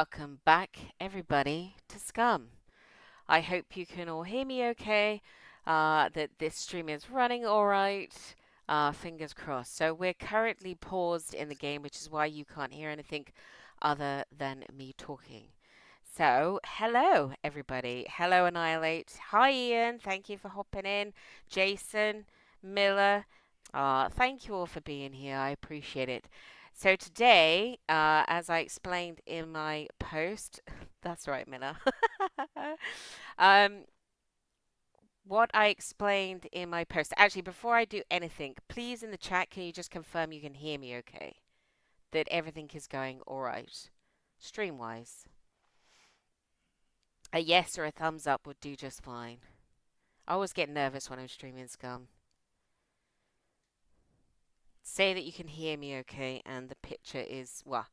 Welcome back, everybody, to Scum. I hope you can all hear me okay, that this stream is running all right. Fingers crossed. So we're currently paused in the game, which is why you can't hear anything other than me talking. So, hello, everybody. Hello, Annihilate. Hi, Ian. Thank you for hopping in. Jason, Miller. Thank you all for being here. I appreciate it. So today, as I explained in my post, that's right, Miller. um, what I explained in my post. Actually, before I do anything, please in the chat, can you just confirm you can hear me okay? That everything is going all right, stream-wise. A yes or a thumbs up would do just fine. I always get nervous when I'm streaming Scum. Say that you can hear me okay and the picture is, well,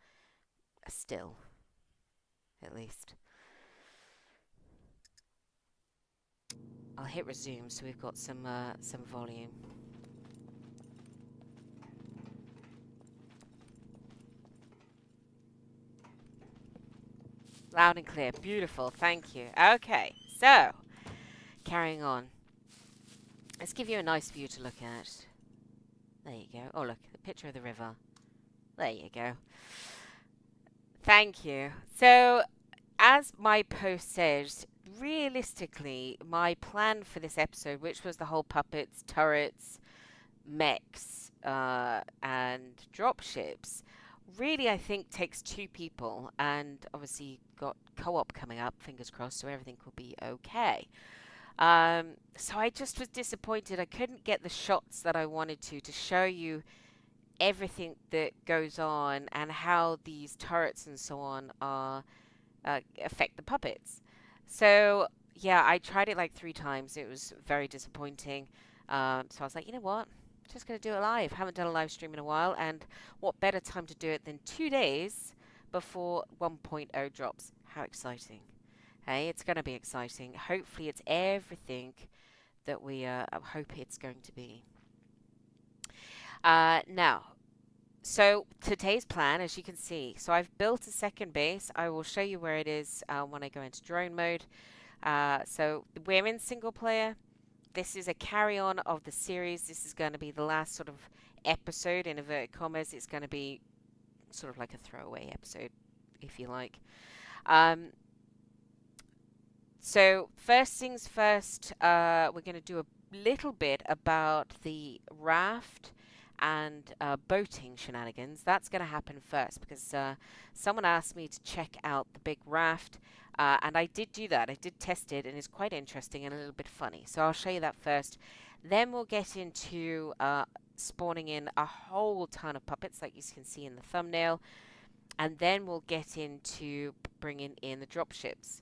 a still, at least. I'll hit resume so we've got some volume. Loud and clear. Beautiful. Thank you. Okay, so carrying on. Let's give you a nice view to look at. There you go. Oh, look, the picture of the river. There you go. Thank you. So, as my post says, realistically, my plan for this episode, which was the whole puppets, turrets, mechs, and dropships, really I think takes two people, and obviously got co-op coming up, fingers crossed, so everything will be okay. So I just was disappointed I couldn't get the shots that I wanted to show you everything that goes on and how these turrets and so on are affect the puppets. So yeah, I tried it like 3 times. It was very disappointing. So I was like, you know what? Just gonna do it live. Haven't done a live stream in a while, and what better time to do it than 2 days before 1.0 drops? How exciting! Hey, it's gonna be exciting. Hopefully, it's everything that we hope it's going to be. Now, so today's plan, as you can see, so I've built a second base. I will show you where it is when I go into drone mode. So we're in single player. This is a carry-on of the series. This is going to be the last sort of episode, in inverted commas. It's going to be sort of like a throwaway episode, if you like. So first things first, we're going to do a little bit about the raft and boating shenanigans. That's going to happen first because someone asked me to check out the big raft, and I did do that. I did test it, and it's quite interesting and a little bit funny. So I'll show you that first. Then we'll get into spawning in a whole ton of puppets, like you can see in the thumbnail, and then we'll get into bringing in the dropships.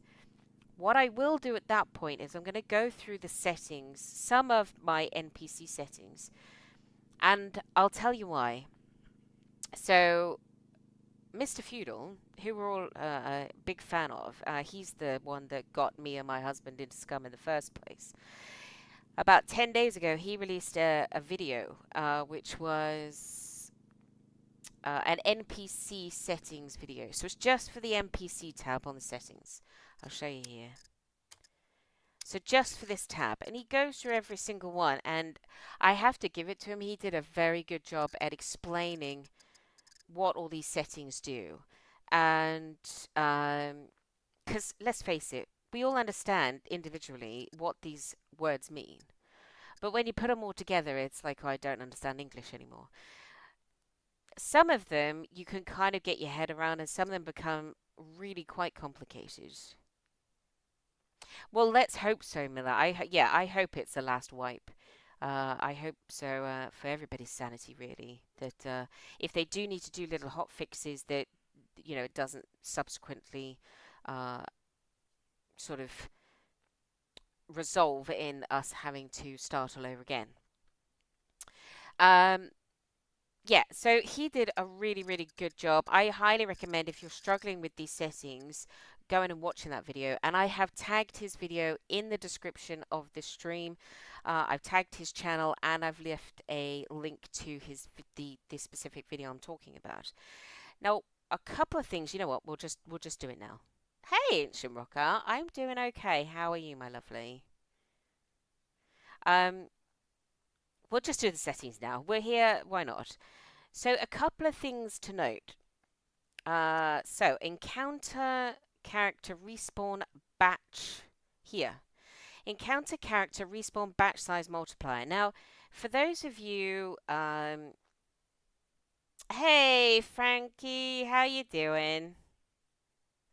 What I will do at that point is I'm going to go through the settings, some of my NPC settings, and I'll tell you why. So, Mr. Feudal, who we're all a big fan of, he's the one that got me and my husband into Scum in the first place. About 10 days ago, he released a video, which was an NPC settings video. So it's just for the NPC tab on the settings. I'll show you here. So just for this tab, and he goes through every single one, and I have to give it to him. He did a very good job at explaining what all these settings do. And because let's face it, we all understand individually what these words mean. But when you put them all together, it's like, oh, I don't understand English anymore. Some of them you can kind of get your head around, and some of them become really quite complicated. Well, let's hope so, Miller. I hope it's the last wipe. I hope so for everybody's sanity, really. That if they do need to do little hot fixes, that it doesn't subsequently sort of resolve in us having to start all over again. Yeah, so he did a really, really good job. I highly recommend if you're struggling with these settings, going and watching that video. And I have tagged his video in the description of the stream. I've tagged his channel and I've left a link to this specific video I'm talking about. Now, a couple of things. You know what? We'll just do it now. Hey, Ancient Rocker. I'm doing okay. How are you, my lovely? Um, we'll just do the settings now. We're here. Why not? So, a couple of things to note. So encounter character respawn batch here. Encounter character respawn batch size multiplier. Now, for those of you, hey Frankie, how you doing?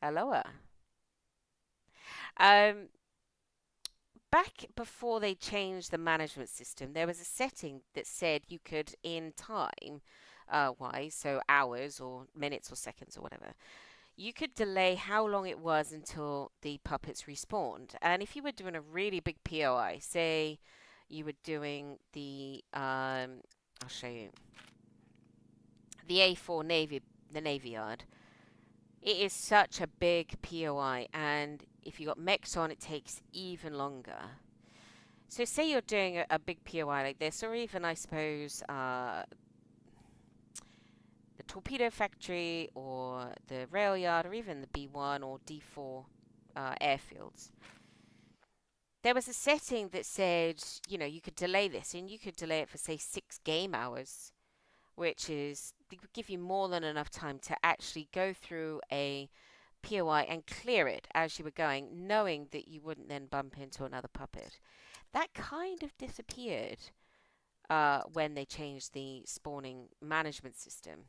Aloha. Um, Back before they changed the management system, there was a setting that said you could, in time, wise, so hours or minutes or seconds or whatever, you could delay how long it was until the puppets respawned. And if you were doing a really big POI, say you were doing I'll show you, the A4 Navy, the Navy Yard, it is such a big POI, and if you got mechs on, it takes even longer. So say you're doing a big POI like this, or even, I suppose, the torpedo factory or the rail yard or even the B1 or D4 airfields. There was a setting that said, you know, you could delay this and you could delay it for, say, 6 game hours, which is, it would give you more than enough time to actually go through a POI and clear it as you were going, knowing that you wouldn't then bump into another puppet. That kind of disappeared when they changed the spawning management system.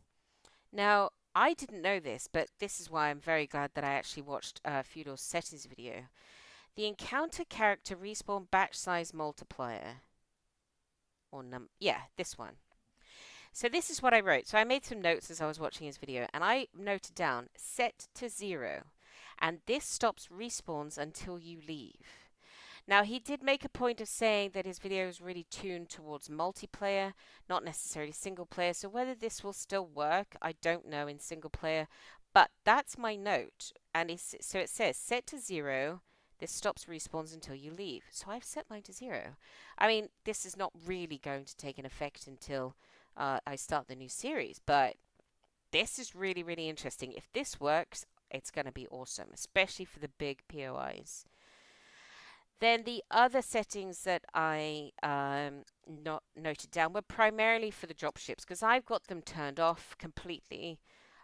Now, I didn't know this, but this is why I'm very glad that I actually watched Feudal's settings video. The encounter character respawn batch size multiplier. Or yeah, this one. So this is what I wrote. So I made some notes as I was watching his video, and I noted down set to 0. And this stops respawns until you leave. Now, he did make a point of saying that his video is really tuned towards multiplayer, not necessarily single player. So whether this will still work, I don't know in single player. But that's my note. And so it says set to 0. This stops respawns until you leave. So I've set mine to 0. I mean, this is not really going to take an effect until I start the new series. But this is really, really interesting. If this works, it's going to be awesome, especially for the big POIs. Then the other settings that I not noted down were primarily for the dropships, because I've got them turned off completely,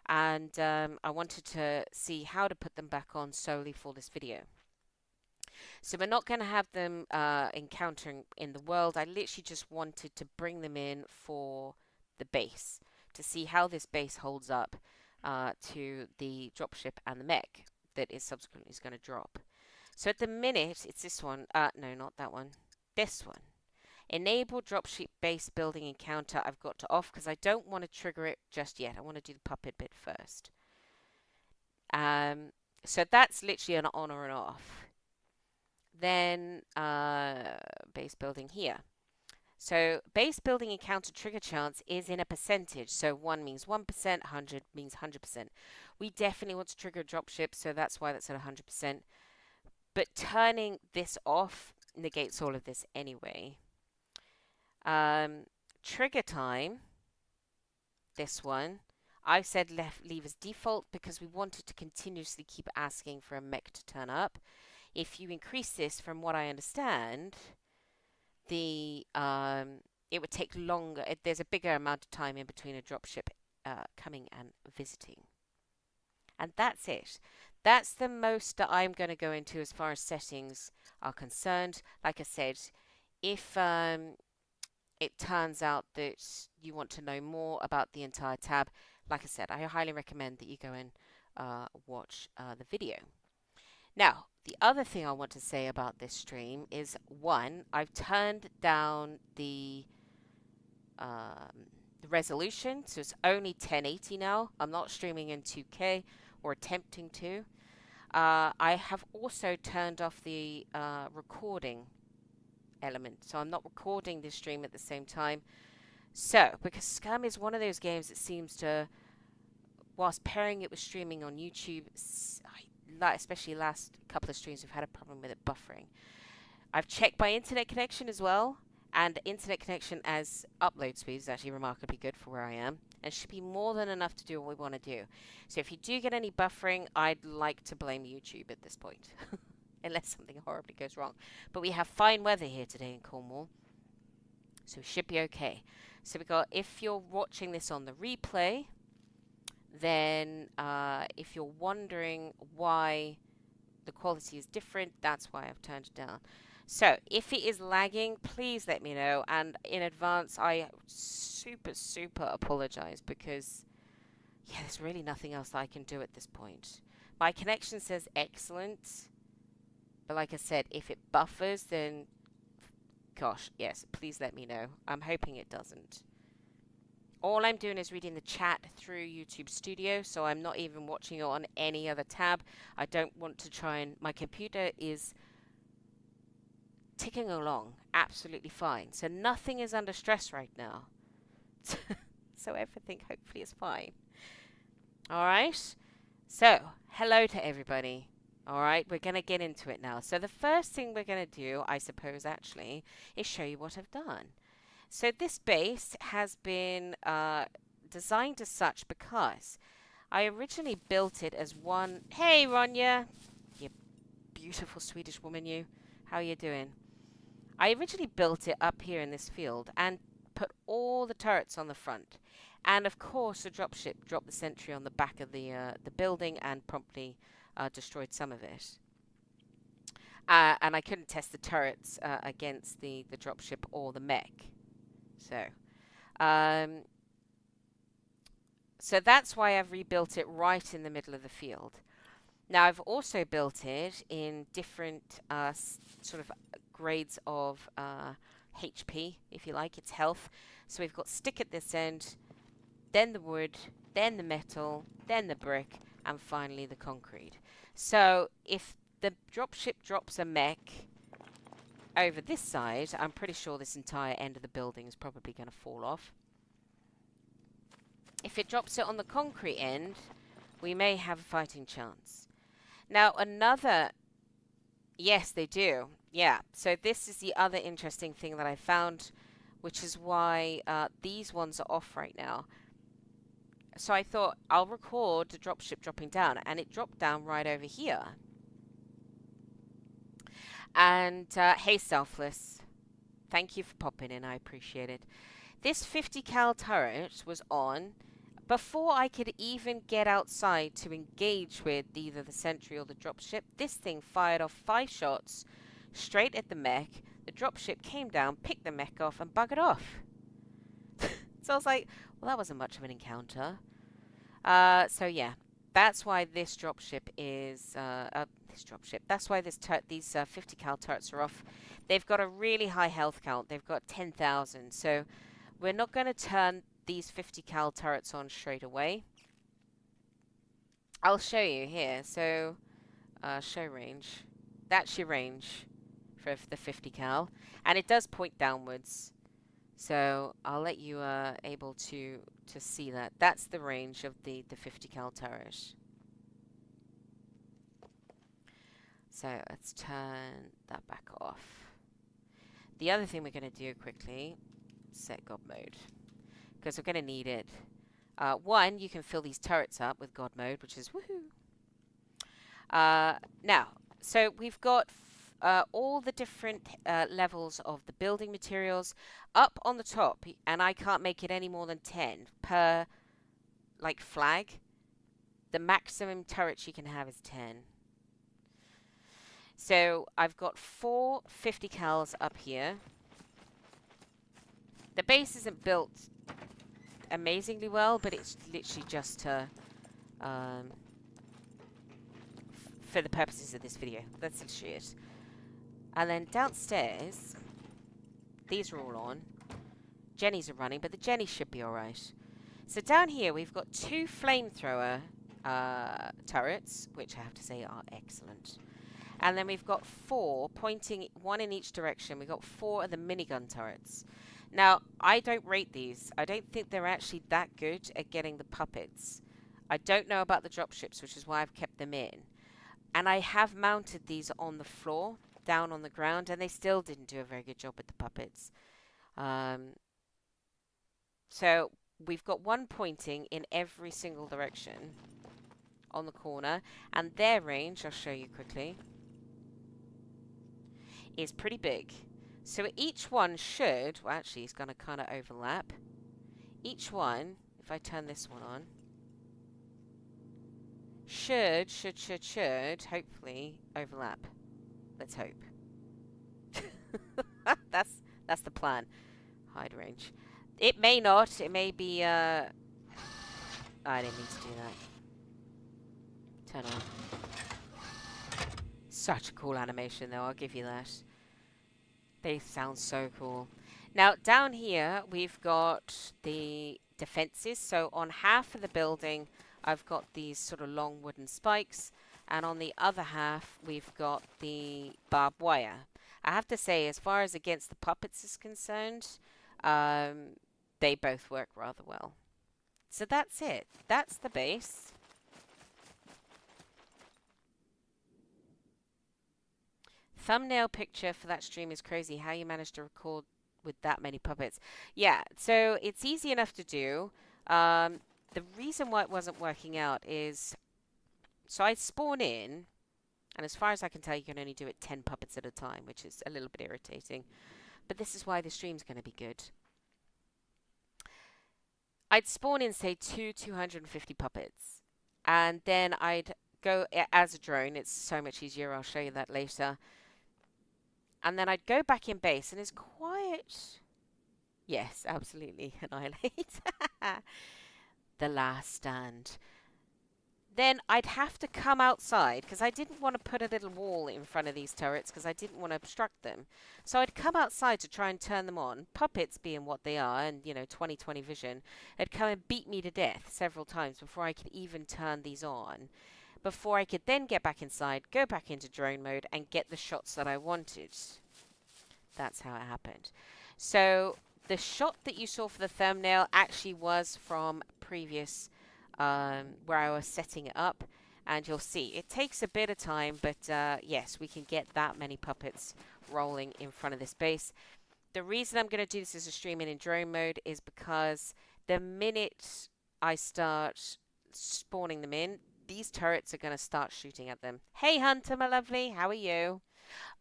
and I wanted to see how to put them back on solely for this video. So we're not going to have them encountering in the world. I literally just wanted to bring them in for the base to see how this base holds up to the dropship and the mech that is subsequently going to drop. So at the minute, it's this one. No, not that one. This one. Enable dropship base building encounter. I've got to off because I don't want to trigger it just yet. I want to do the puppet bit first. So that's literally an on or an off. Then base building here. So base building encounter trigger chance is in a percentage. So 1 means 1%, 100 means 100%. We definitely want to trigger a dropship, so that's why that's at 100%. But turning this off negates all of this anyway. Trigger time, this one, I've said leave as default because we wanted to continuously keep asking for a mech to turn up. If you increase this, from what I understand, it would take longer. There's a bigger amount of time in between a dropship coming and visiting. And that's it. That's the most that I'm going to go into as far as settings are concerned. Like I said, if it turns out that you want to know more about the entire tab, like I said, I highly recommend that you go and watch the video. Now, the other thing I want to say about this stream is, one, I've turned down the resolution, so it's only 1080 now. I'm not streaming in 2K or attempting to. I have also turned off the recording element, so I'm not recording this stream at the same time. So, because Scum is one of those games that seems to, whilst pairing it with streaming on YouTube, especially last couple of streams, we've had a problem with it buffering. I've checked my internet connection as well, and internet connection as upload speed is actually remarkably good for where I am. and should be more than enough to do what we want to do. So if you do get any buffering, I'd like to blame YouTube at this point, unless something horribly goes wrong. But we have fine weather here today in Cornwall, so we should be okay. So we got, if you're watching this on the replay, then if you're wondering why the quality is different, that's why I've turned it down. So if it is lagging, please let me know, and in advance I super apologize, because yeah, there's really nothing else that I can do at this point. My connection says excellent, but like I said, if it buffers, then gosh, yes, please let me know. I'm hoping it doesn't. All I'm doing is reading the chat through YouTube Studio, so I'm not even watching it on any other tab. I don't want to try and... My computer is ticking along absolutely fine, so nothing is under stress right now. So everything hopefully is fine. Alright, so hello to everybody. Alright, we're going to get into it now. So the first thing we're going to do, I suppose actually, is show you what I've done. So this base has been designed as such because I originally built it as one... Hey Ronja! You beautiful Swedish woman, you. How are you doing? I originally built it up here in this field and put all the turrets on the front. And of course the dropship dropped the sentry on the back of the building and promptly destroyed some of it. And I couldn't test the turrets against the dropship or the mech. So that's why I've rebuilt it right in the middle of the field. Now I've also built it in different sort of grades of HP, if you like, its health. So we've got stick at this end, then the wood, then the metal, then the brick, and finally the concrete. So if the dropship drops a mech over this side, I'm pretty sure this entire end of the building is probably going to fall off. If it drops it on the concrete end, we may have a fighting chance. Now another... Yes, they do. Yeah, so this is the other interesting thing that I found, which is why these ones are off right now. So I thought I'll record the dropship dropping down, and it dropped down right over here. And hey Selfless, thank you for popping in, I appreciate it. This 50 cal turret was on before I could even get outside to engage with either the sentry or the dropship. This thing fired off 5 shots straight at the mech. The dropship came down, picked the mech off, and buggered off. So I was like, well, that wasn't much of an encounter. So yeah, that's why this dropship is that's why these 50 cal turrets are off. They've got a really high health count. They've got 10,000. So we're not going to turn these 50 cal turrets on straight away. I'll show you here. So show range. That's your range for the 50 cal, and it does point downwards. So I'll let you able to see that. That's the range of the 50 cal turret. So let's turn that back off. The other thing we're going to do quickly, set God mode, because we're going to need it. One, you can fill these turrets up with God mode, which is woohoo. Now, so we've got all the different levels of the building materials up on the top, and I can't make it any more than 10 per like flag. The maximum turrets you can have is 10. So I've got 4 50 cals up here. The base isn't built amazingly well, but it's literally just to for the purposes of this video. That's literally it. And then downstairs, these are all on. Jennies are running, but the Jennies should be alright. So down here we've got 2 flamethrower turrets, which I have to say are excellent. And then we've got 4 pointing, 1 in each direction. We've got 4 of the minigun turrets. Now, I don't rate these. I don't think they're actually that good at getting the puppets. I don't know about the dropships, which is why I've kept them in. And I have mounted these on the floor, down on the ground, and they still didn't do a very good job with the puppets. So we've got one pointing in every single direction on the corner, and their range, I'll show you quickly, is pretty big. So each one should, well actually it's going to kind of overlap. Each one, if I turn this one on, should hopefully overlap. Let's hope. That's the plan. Hide range. It may not. It may be. I didn't mean to do that. Turn on. Such a cool animation, though. I'll give you that. They sound so cool. Now down here we've got the defenses. So on half of the building, I've got these sort of long wooden spikes, and on the other half we've got the barbed wire. I have to say, as far as against the puppets is concerned, they both work rather well. So that's it. That's the base. Thumbnail picture for that stream is crazy. How you managed to record with that many puppets. Yeah, so it's easy enough to do. The reason why it wasn't working out is, so I spawn in, and as far as I can tell, you can only do it 10 puppets at a time, which is a little bit irritating. But this is why the stream's going to be good. I'd spawn in, say, 250 puppets, and then I'd go as a drone. It's so much easier. I'll show you that later. And then I'd go back in base, and it's quiet. Yes, absolutely. Annihilate. The last stand. Then I'd have to come outside, because I didn't want to put a little wall in front of these turrets, because I didn't want to obstruct them. So I'd come outside to try and turn them on. Puppets being what they are, and, you know, 20/20 vision, had come and beat me to death several times before I could even turn these on. Before I could then get back inside, go back into drone mode, and get the shots that I wanted. That's how it happened. So the shot that you saw for the thumbnail actually was from previous, where I was setting it up, and you'll see it takes a bit of time, but yes, we can get that many puppets rolling in front of this base. The reason I'm going to do this as a streaming in drone mode is because the minute I start spawning them in, these turrets are going to start shooting at them. Hey Hunter, my lovely, how are you?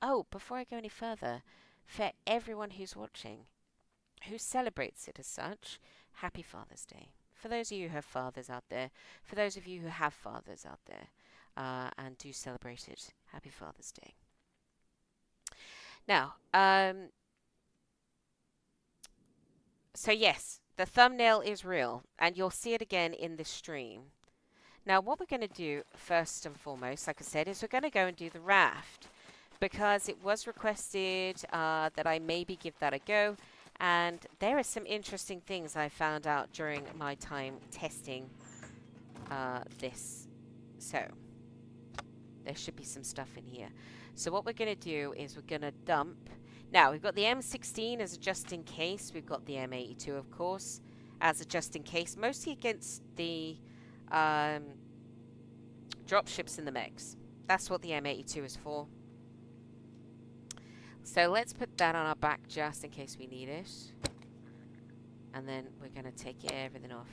Oh, before I go any further, for everyone who's watching, who celebrates it as such, happy Father's Day. For those of you who have fathers out there, for those of you who have fathers out there, and do celebrate it, happy Father's Day. Now, so yes, the thumbnail is real, and you'll see it again in this stream. Now, what we're going to do first and foremost, like I said, is we're going to go and do the raft, because it was requested that I maybe give that a go. And there are some interesting things I found out during my time testing this. So there should be some stuff in here. So what we're going to do is we're going to dump. Now, we've got the M16 as a just in case. We've got the M82, of course, as a just in case. Mostly against the dropships in the mechs. That's what the M82 is for. So let's put that on our back just in case we need it. And then we're going to take everything off.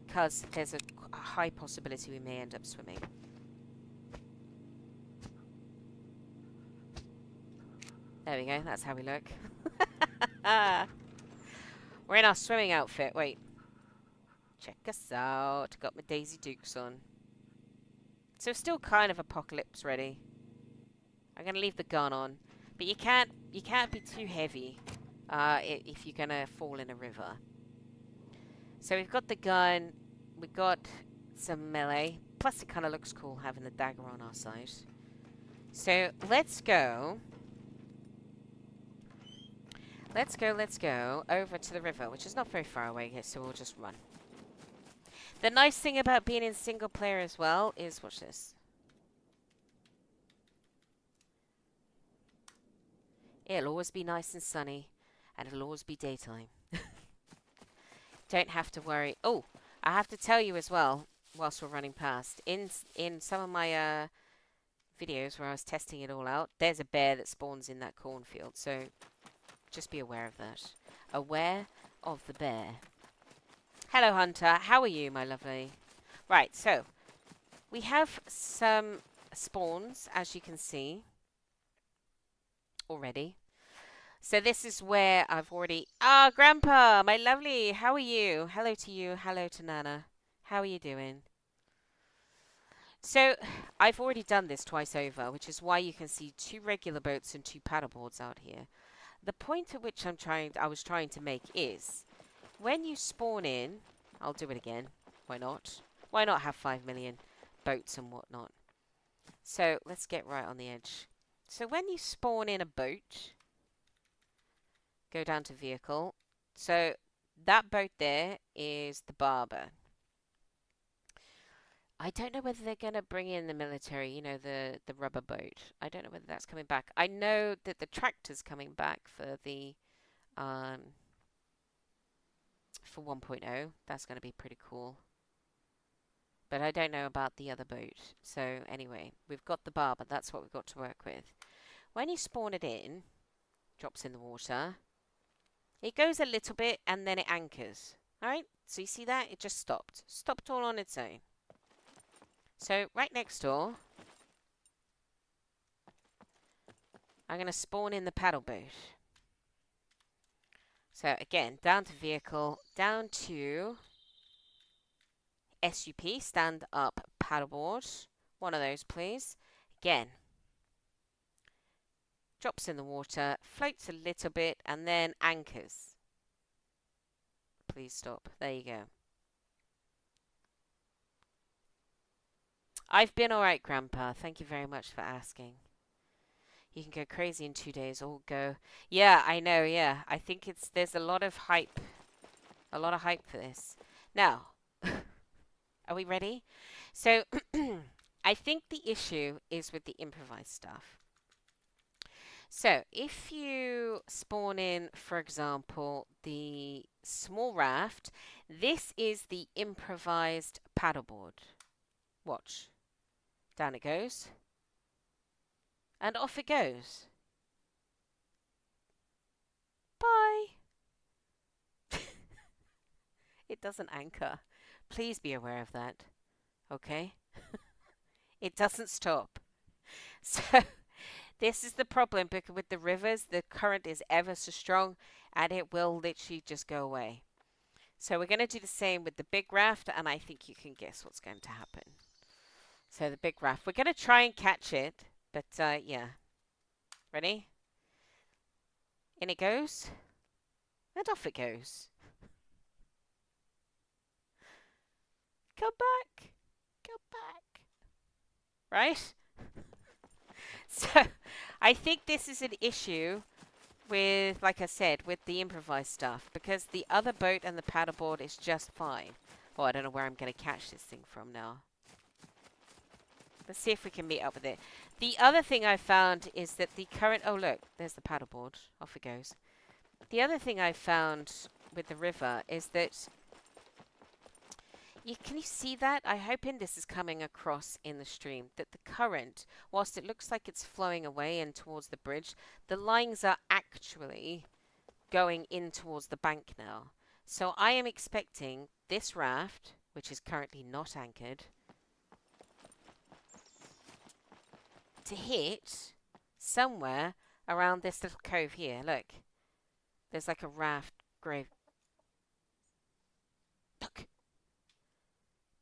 Because there's a high possibility we may end up swimming. There we go, that's how we look. We're in our swimming outfit. Wait. Check us out. Got my Daisy Dukes on. So still kind of apocalypse ready. I'm going to leave the gun on, but you can't be too heavy if you're going to fall in a river. So we've got the gun, we've got some melee, plus it kind of looks cool having the dagger on our side. So let's go over to the river, which is not very far away here, so we'll just run. The nice thing about being in single player as well is, watch this. It'll always be nice and sunny, and it'll always be daytime. Don't have to worry. Oh, I have to tell you as well, whilst we're running past, in some of my videos where I was testing it all out, there's a bear that spawns in that cornfield, so just be aware of that. aware of the bear. Hello, Hunter. How are you, my lovely? Right, so we have some spawns, as you can see, already. So this is where I've already... Ah, Grandpa, my lovely. How are you? Hello to you. Hello to Nana. How are you doing? So I've already done this twice over, which is why you can see 2 regular boats and 2 paddleboards out here. The point at which I was trying to make is, when you spawn in, I'll do it again. Why not? Why not have 5 million boats and whatnot? So let's get right on the edge. So when you spawn in a boat, go down to vehicle. So that boat there is the barber. I don't know whether they're going to bring in the military, you know, the rubber boat. I don't know whether that's coming back. I know that the tractor's coming back for the for 1.0. That's going to be pretty cool. But I don't know about the other boat. So anyway, we've got the barber. That's what we've got to work with. When you spawn it in, drops in the water. It goes a little bit and then it anchors. Alright, so you see that? It just stopped. Stopped all on its own. So right next door, I'm going to spawn in the paddle boat. So again, down to vehicle, down to SUP, stand up paddleboard. One of those, please. Again, drops in the water, floats a little bit, and then anchors. Please stop. There you go. I've been alright, Grandpa. Thank you very much for asking. You can go crazy in 2 days, or go... Yeah, I know, yeah. I think there's a lot of hype. A lot of hype for this. Now, are we ready? So, I think the issue is with the improvised stuff. So, if you spawn in, for example, the small raft, this is the improvised paddleboard. Watch. Down it goes. And off it goes. Bye. It doesn't anchor. Please be aware of that. Okay? It doesn't stop. So, this is the problem because with the rivers, the current is ever so strong and it will literally just go away. So we're going to do the same with the big raft, and I think you can guess what's going to happen. So the big raft, we're going to try and catch it, but yeah. Ready? In it goes, and off it goes. Come back. Come back. Right? So, I think this is an issue with, like I said, with the improvised stuff, because the other boat and the paddleboard is just fine. Oh, I don't know where I'm going to catch this thing from now. Let's see if we can meet up with it. The other thing I found is that the current... Oh, look, there's the paddleboard. Off it goes. The other thing I found with the river is that... Can you see that? I'm hoping this is coming across in the stream. That the current, whilst it looks like it's flowing away and towards the bridge, the lines are actually going in towards the bank now. So I am expecting this raft, which is currently not anchored, to hit somewhere around this little cove here. Look. There's like a raft grave. Look.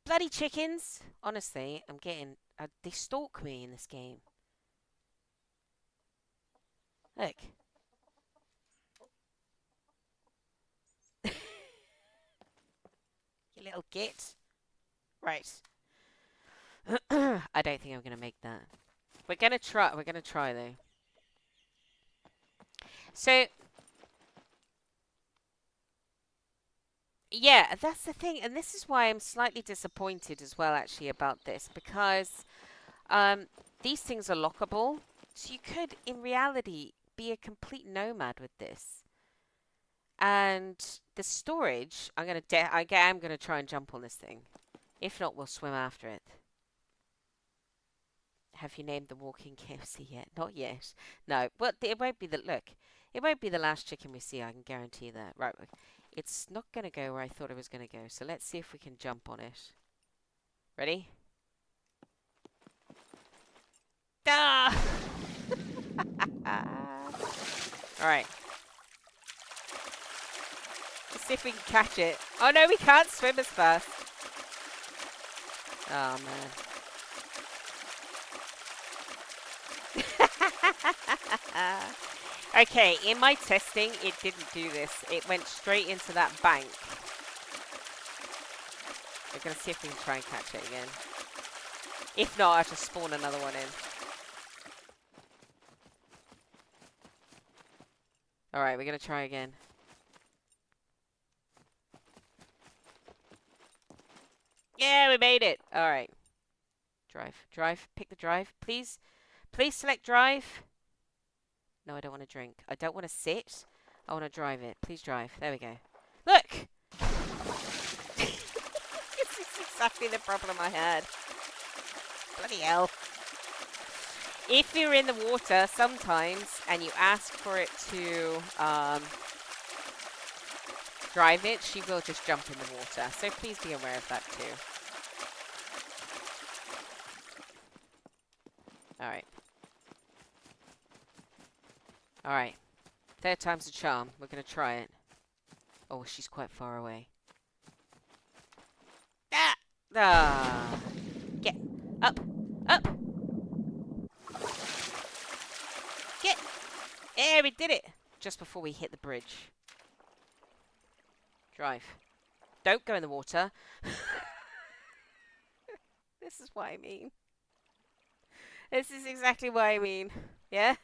Bloody chickens! Honestly, I'm getting... they stalk me in this game. Look. You little git. Right. I don't think I'm going to make that. We're going to try. We're going to try, though. So... Yeah, that's the thing, and this is why I'm slightly disappointed as well, actually, about this, because these things are lockable, so you could, in reality, be a complete nomad with this. And the storage, I'm gonna try and jump on this thing. If not, we'll swim after it. Have you named the walking KFC yet? Not yet. No. Well, it won't be the look. It won't be the last chicken we see. I can guarantee that. Right. It's not going to go where I thought it was going to go. So let's see if we can jump on it. Ready? Ah! All right. Let's see if we can catch it. Oh no, we can't swim as fast. Oh man. Okay, in my testing, it didn't do this. It went straight into that bank. We're going to see if we can try and catch it again. If not, I'll just spawn another one in. Alright, we're going to try again. Yeah, we made it! Alright. Drive. Drive. Pick the drive. Please. Please select drive. No, I don't want to drink. I don't want to sit. I want to drive it. Please drive. There we go. Look! This is exactly the problem I had. Bloody hell. If you're in the water sometimes and you ask for it to drive it, she will just jump in the water. So please be aware of that too. Alright. Alright. Third time's a charm. We're going to try it. Oh, she's quite far away. Ah! Ah! Get up! Up! Get! Yeah, we did it! Just before we hit the bridge. Drive. Don't go in the water. This is what I mean. This is exactly what I mean. Yeah?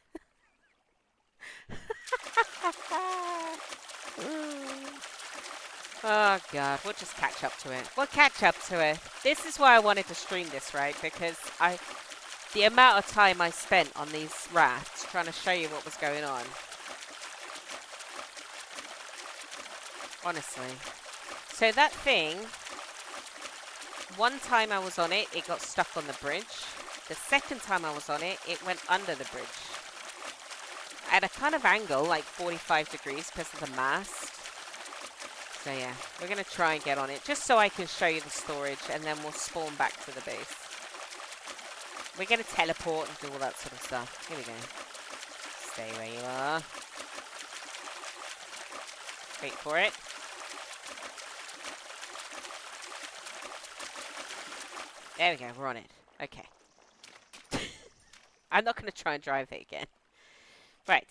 Oh god, we'll just catch up to it. We'll catch up to it. This is why I wanted to stream this, right? Because the amount of time I spent on these rafts trying to show you what was going on. Honestly. So that thing, one time I was on it, it got stuck on the bridge. The second time I was on it, it went under the bridge. At a kind of angle, like 45 degrees because of the mast. So yeah, we're going to try and get on it, just so I can show you the storage, and then we'll spawn back to the base. We're going to teleport and do all that sort of stuff. Here we go. Stay where you are. Wait for it. There we go, we're on it. Okay. I'm not going to try and drive it again. Right.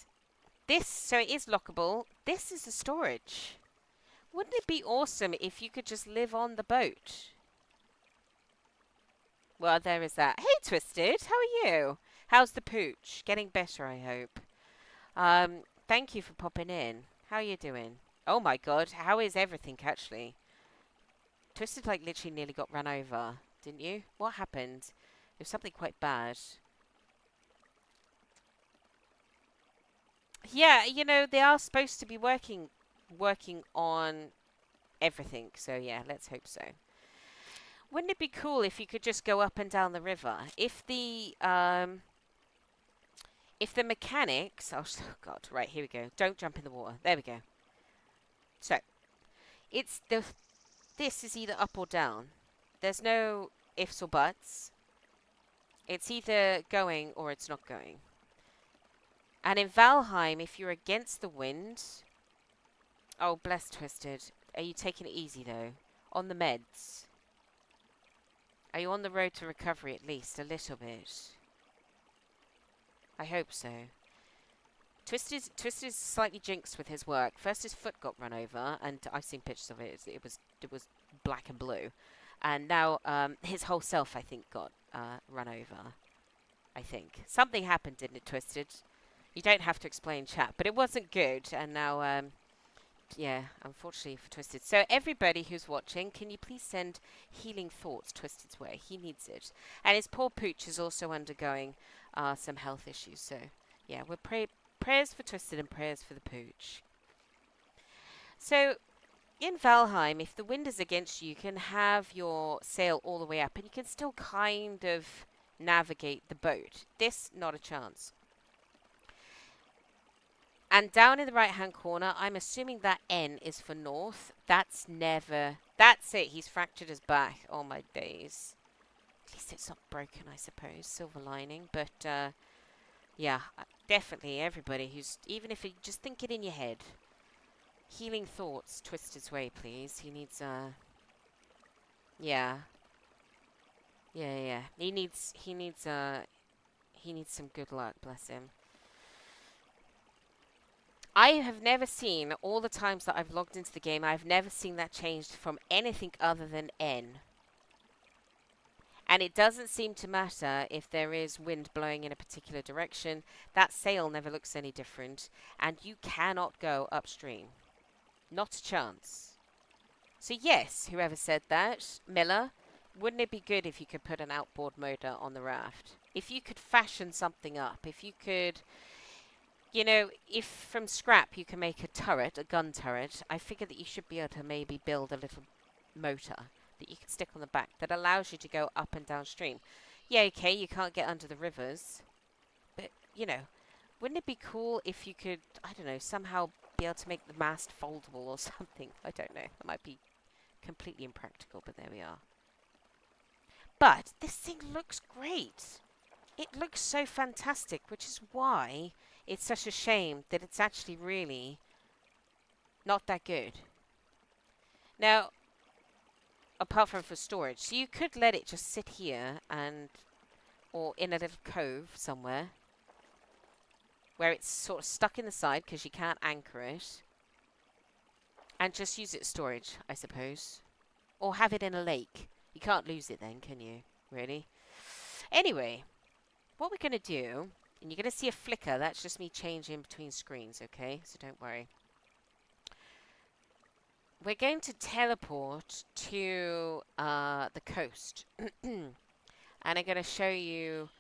This, so it is lockable. This is the storage. Wouldn't it be awesome if you could just live on the boat? Well, there is that. Hey, Twisted, how are you? How's the pooch? Getting better, I hope. Thank you for popping in. How are you doing? Oh my god, how is everything, actually? Twisted, like, literally nearly got run over, didn't you? What happened? It was something quite bad. Yeah, you know, they are supposed to be working on everything. So yeah, let's hope so. Wouldn't it be cool if you could just go up and down the river? If the mechanics, oh god, right, here we go. Don't jump in the water. There we go. So, it's this is either up or down. There's no ifs or buts. It's either going or it's not going. And in Valheim, if you're against the wind... Oh, bless Twisted. Are you taking it easy, though? On the meds? Are you on the road to recovery, at least? A little bit? I hope so. Twisted's slightly jinxed with his work. First his foot got run over, and I've seen pictures of it. It was black and blue. And now his whole self, I think, got run over. I think. Something happened, didn't it, Twisted? You don't have to explain, chat, but it wasn't good, and now, yeah, unfortunately for Twisted. So everybody who's watching, can you please send healing thoughts Twisted's way? He needs it. And his poor pooch is also undergoing some health issues, so, yeah, we're prayers for Twisted and prayers for the pooch. So, in Valheim, if the wind is against you, you can have your sail all the way up, and you can still kind of navigate the boat. This, not a chance. And down in the right-hand corner, I'm assuming that N is for north. That's never... That's it. He's fractured his back. Oh, my days. At least it's not broken, I suppose. Silver lining. But, yeah, definitely everybody who's... Even if you just think it in your head. Healing thoughts. Twist his way, please. He needs, yeah. Yeah. He needs some good luck, bless him. I have never seen, all the times that I've logged into the game, I've never seen that changed from anything other than N. And it doesn't seem to matter if there is wind blowing in a particular direction. That sail never looks any different. And you cannot go upstream. Not a chance. So yes, whoever said that, Miller, wouldn't it be good if you could put an outboard motor on the raft? If you could fashion something up, if you could... You know, if from scrap you can make a turret, a gun turret, I figure that you should be able to maybe build a little motor that you can stick on the back that allows you to go up and downstream. Yeah, okay, you can't get under the rivers, but, you know, wouldn't it be cool if you could, I don't know, somehow be able to make the mast foldable or something? I don't know. It might be completely impractical, but there we are. But this thing looks great. It looks so fantastic, which is why... It's such a shame that it's actually really not that good. Now, apart from for storage, so you could let it just sit here and, or in a little cove somewhere, where it's sort of stuck in the side because you can't anchor it, and just use it as storage, I suppose. Or have it in a lake. You can't lose it then, can you? Really? Anyway, what we're going to do... And you're going to see a flicker. That's just me changing between screens, okay? So don't worry. We're going to teleport to the coast. And I'm going to show you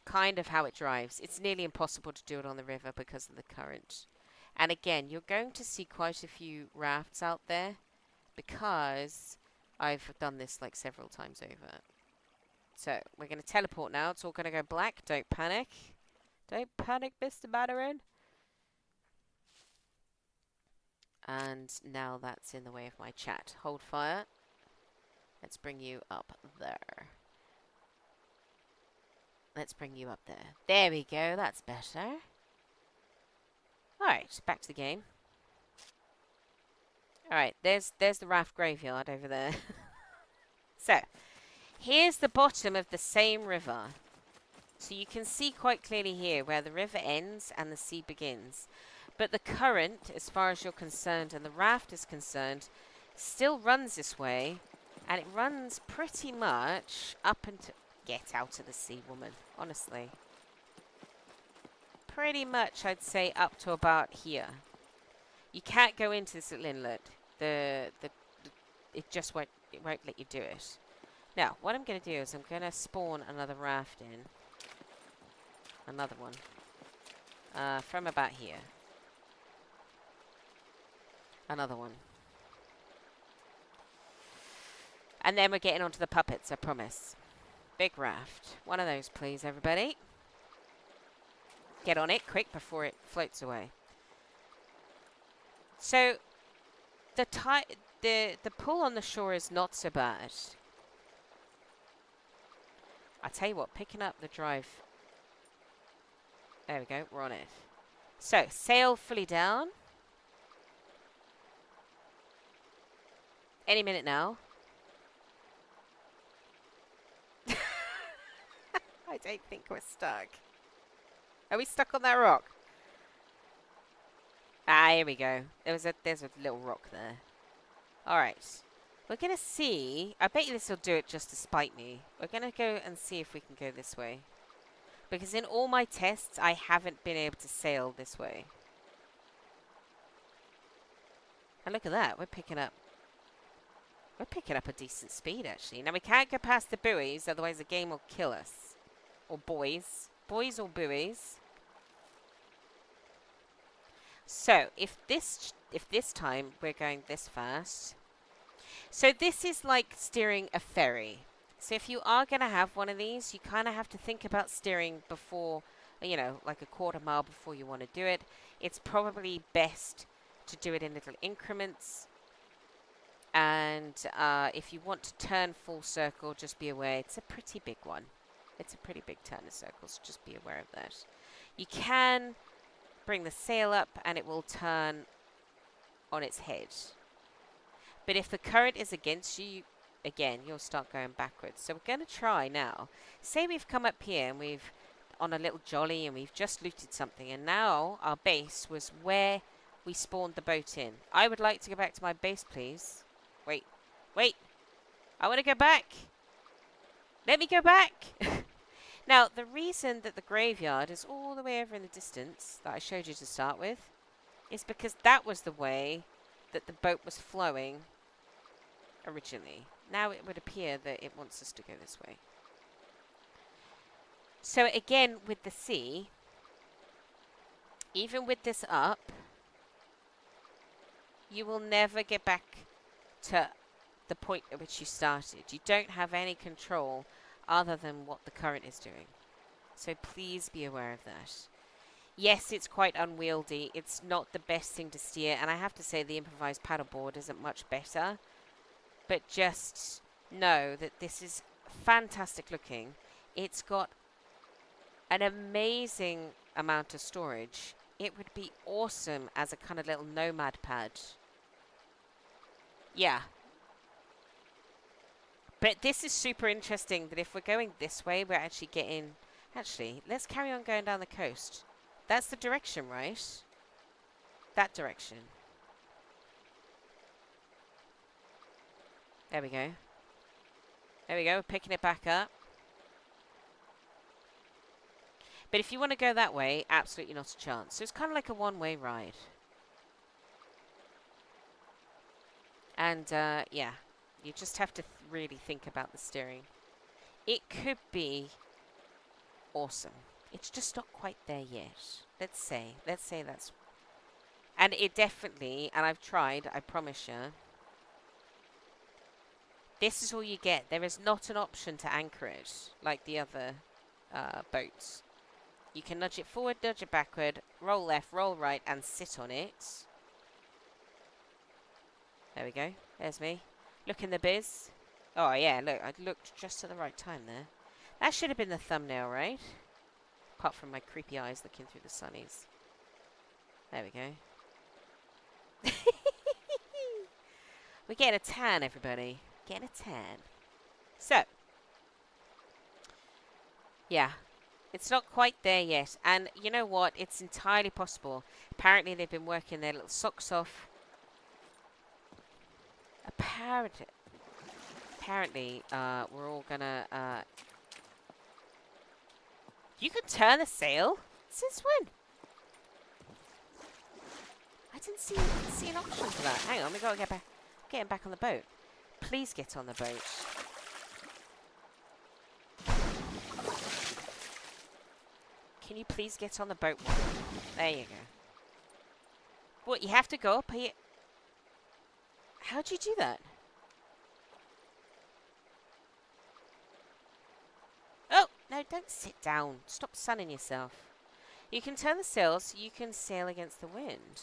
kind of how it drives. It's nearly impossible to do it on the river because of the current. And again, you're going to see quite a few rafts out there because I've done this like several times over. So we're going to teleport now. It's all going to go black. Don't panic. Don't panic, Mr. Mandarin. And now that's in the way of my chat. Hold fire. Let's bring you up there. Let's bring you up there. There we go. That's better. Alright, back to the game. Alright, there's the raft graveyard over there. So, here's the bottom of the same river. So you can see quite clearly here where the river ends and the sea begins. But the current, as far as you're concerned, and the raft is concerned, still runs this way. And it runs pretty much up until... Get out of the sea, woman. Honestly. Pretty much, I'd say, up to about here. You can't go into this little inlet. It just won't let you do it. Now, what I'm going to do is I'm going to spawn another raft in. Another one. From about here. Another one. And then we're getting onto the puppets, I promise. Big raft. One of those, please, everybody. Get on it quick before it floats away. So, the pull on the shore is not so bad. I tell you what, picking up the drive... There we go, we're on it. So, sail fully down. Any minute now. I don't think we're stuck. Are we stuck on that rock? Ah, here we go. There's a little rock there. Alright. We're going to see... I bet you this will do it just to spite me. We're going to go and see if we can go this way. Because in all my tests, I haven't been able to sail this way. And look at that. We're picking up a decent speed, actually. Now, we can't go past the buoys, otherwise the game will kill us. Or boys. Boys or buoys. So, if this time we're going this fast... So, this is like steering a ferry. So if you are going to have one of these, you kind of have to think about steering before, you know, like a quarter mile before you want to do it. It's probably best to do it in little increments. And if you want to turn full circle, just be aware it's a pretty big one. It's a pretty big turn of circles, just be aware of that. You can bring the sail up and it will turn on its head. But if the current is against you, again, you'll start going backwards. So we're going to try now. Say we've come up here and we've on a little jolly and we've just looted something, and now our base was where we spawned the boat in. I would like to go back to my base, please. Wait. I want to go back. Let me go back. Now, the reason that the graveyard is all the way over in the distance that I showed you to start with is because that was the way that the boat was flowing originally. Now it would appear that it wants us to go this way. So again, with the sea, even with this up, you will never get back to the point at which you started. You don't have any control other than what the current is doing. So please be aware of that. Yes, it's quite unwieldy. It's not the best thing to steer, and I have to say the improvised paddleboard isn't much better. But just know that this is fantastic looking. It's got an amazing amount of storage. It would be awesome as a kind of little nomad pad. Yeah. But this is super interesting that if we're going this way, we're actually getting... Actually, let's carry on going down the coast. That's the direction, right? That direction. There we go. There we go, we're picking it back up. But if you want to go that way, absolutely not a chance. So it's kind of like a one-way ride. And, yeah, you just have to really think about the steering. It could be awesome. It's just not quite there yet. Let's say that's... And it definitely, and I've tried, I promise you, this is all you get. There is not an option to anchor it like the other boats. You can nudge it forward, nudge it backward, roll left, roll right, and sit on it. There we go. There's me. Look in the biz. Oh, yeah, look. I looked just at the right time there. That should have been the thumbnail, right? Apart from my creepy eyes looking through the sunnies. There we go. We're getting a tan, everybody. Getting a tan. So. Yeah. It's not quite there yet. And you know what? It's entirely possible. Apparently they've been working their little socks off. Apparently, we're all gonna, You can turn the sail? Since when? I didn't see an option for that. Hang on, we gotta get him back on the boat. Please get on the boat. Can you please get on the boat? There you go. What, you have to go up here? How'd you do that? Oh, no, don't sit down. Stop sunning yourself. You can turn the sails so you can sail against the wind.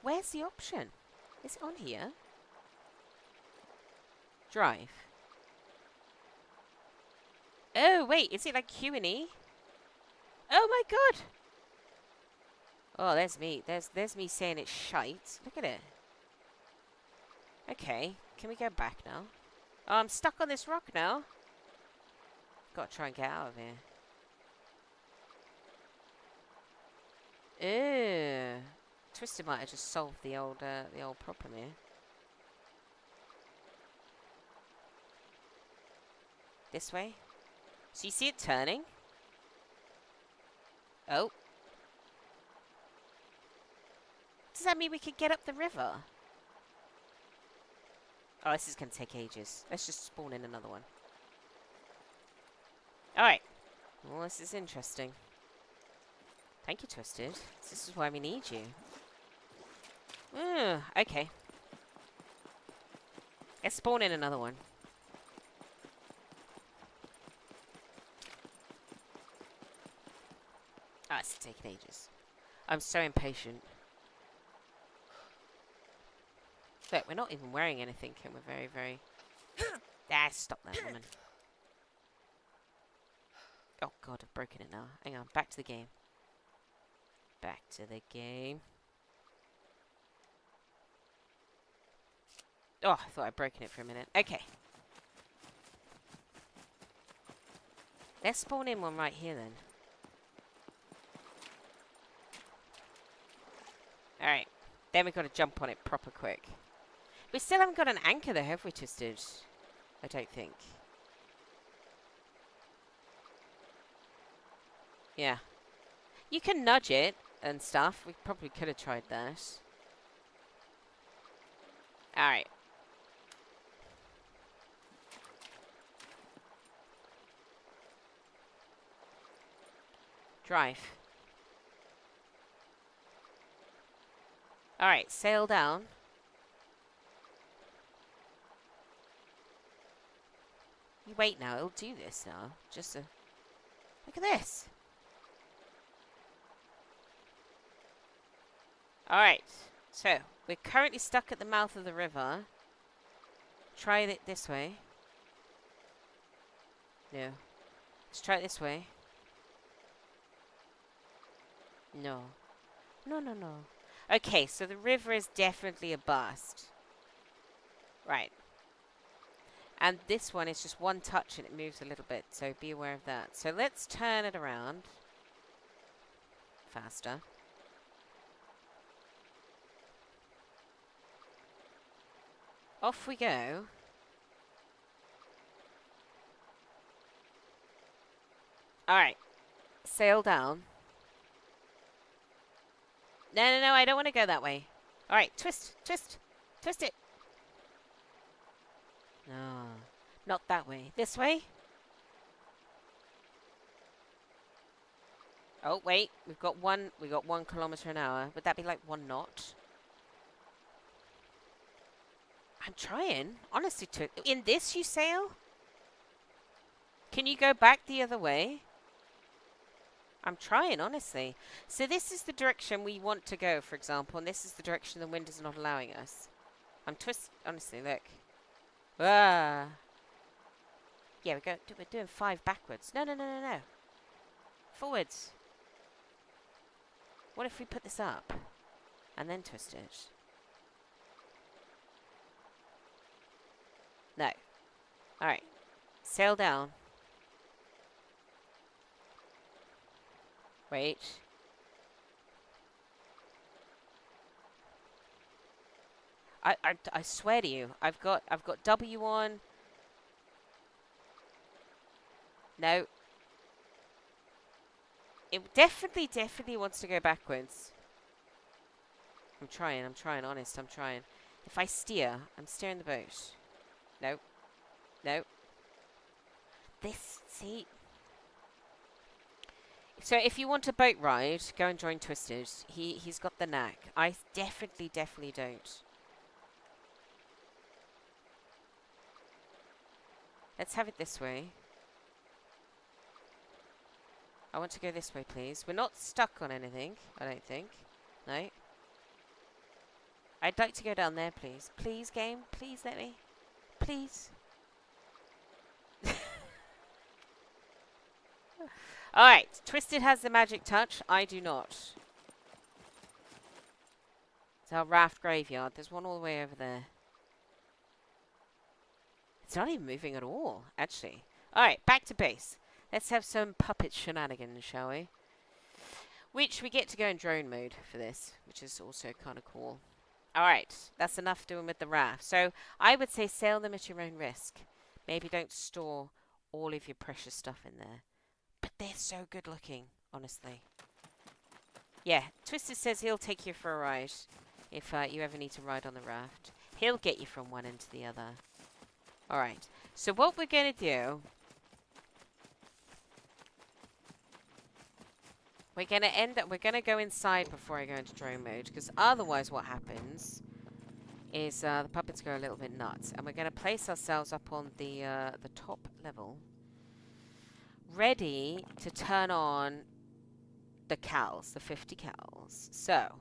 Where's the option? Is it on here? Drive. Oh, wait, is it like Q and E? Oh my god! Oh, there's me. There's me saying it's shite. Look at it. Okay, can we go back now? Oh, I'm stuck on this rock now. Gotta try and get out of here. Ew. Twisted might have just solved the old problem here. This way. So you see it turning? Oh. Does that mean we could get up the river? Oh, this is going to take ages. Let's just spawn in another one. Alright. Well, this is interesting. Thank you, Twisted. This is why we need you. Okay. Let's spawn in another one. Oh, it's taking ages. I'm so impatient. Look, we're not even wearing anything, and we're very, very... Ah, stop that, woman. Oh, God, I've broken it now. Hang on, back to the game. Back to the game. Oh, I thought I'd broken it for a minute. Okay. Let's spawn in one right here, then. Alright. Then we've got to jump on it proper quick. We still haven't got an anchor, though, have we, Twisted? I don't think. Yeah. You can nudge it and stuff. We probably could have tried that. Alright. Drive. Alright, sail down. You wait now, it'll do this now. Just a... Look at this. Alright, so we're currently stuck at the mouth of the river. Try it this way. No. Let's try it this way. No. No, no, no. Okay, so the river is definitely a bust. Right. And this one is just one touch and it moves a little bit, so be aware of that. So let's turn it around. Faster. Off we go. Alright. Sail down. No, no, no, I don't want to go that way. Alright, twist, twist, twist it. No, not that way. This way? Oh, wait, we got 1 kilometer an hour. Would that be like 1 knot? I'm trying, honestly, to... In this you sail? Can you go back the other way? I'm trying, honestly. So this is the direction we want to go, for example, and this is the direction the wind is not allowing us. I'm honestly, look. Ah. Yeah, we're doing 5 backwards. No, no, no, no, no. Forwards. What if we put this up and then twist it? No. Alright. Sail down. Wait. I swear to you, I've got W on. No. It definitely wants to go backwards. I'm trying, honest, I'm trying. If I steer, I'm steering the boat. No. No. This, see... So if you want a boat ride, go and join Twisted. He's got the knack. I definitely don't. Let's have it this way. I want to go this way, please. We're not stuck on anything, I don't think. No. I'd like to go down there, please. Please, game. Please let me. Please. Alright, Twisted has the magic touch. I do not. It's our raft graveyard. There's one all the way over there. It's not even moving at all, actually. Alright, back to base. Let's have some puppet shenanigans, shall we? Which we get to go in drone mode for this, which is also kind of cool. Alright, that's enough doing with the raft. So, I would say sail them at your own risk. Maybe don't store all of your precious stuff in there. But they're so good looking, honestly. Yeah, Twisted says he'll take you for a ride if you ever need to ride on the raft. He'll get you from one end to the other. Alright, so what we're going to do... We're going to go inside before I go into drone mode, because otherwise what happens is the puppets go a little bit nuts, and we're going to place ourselves up on the top level, ready to turn on the cals, the 50 cals. So,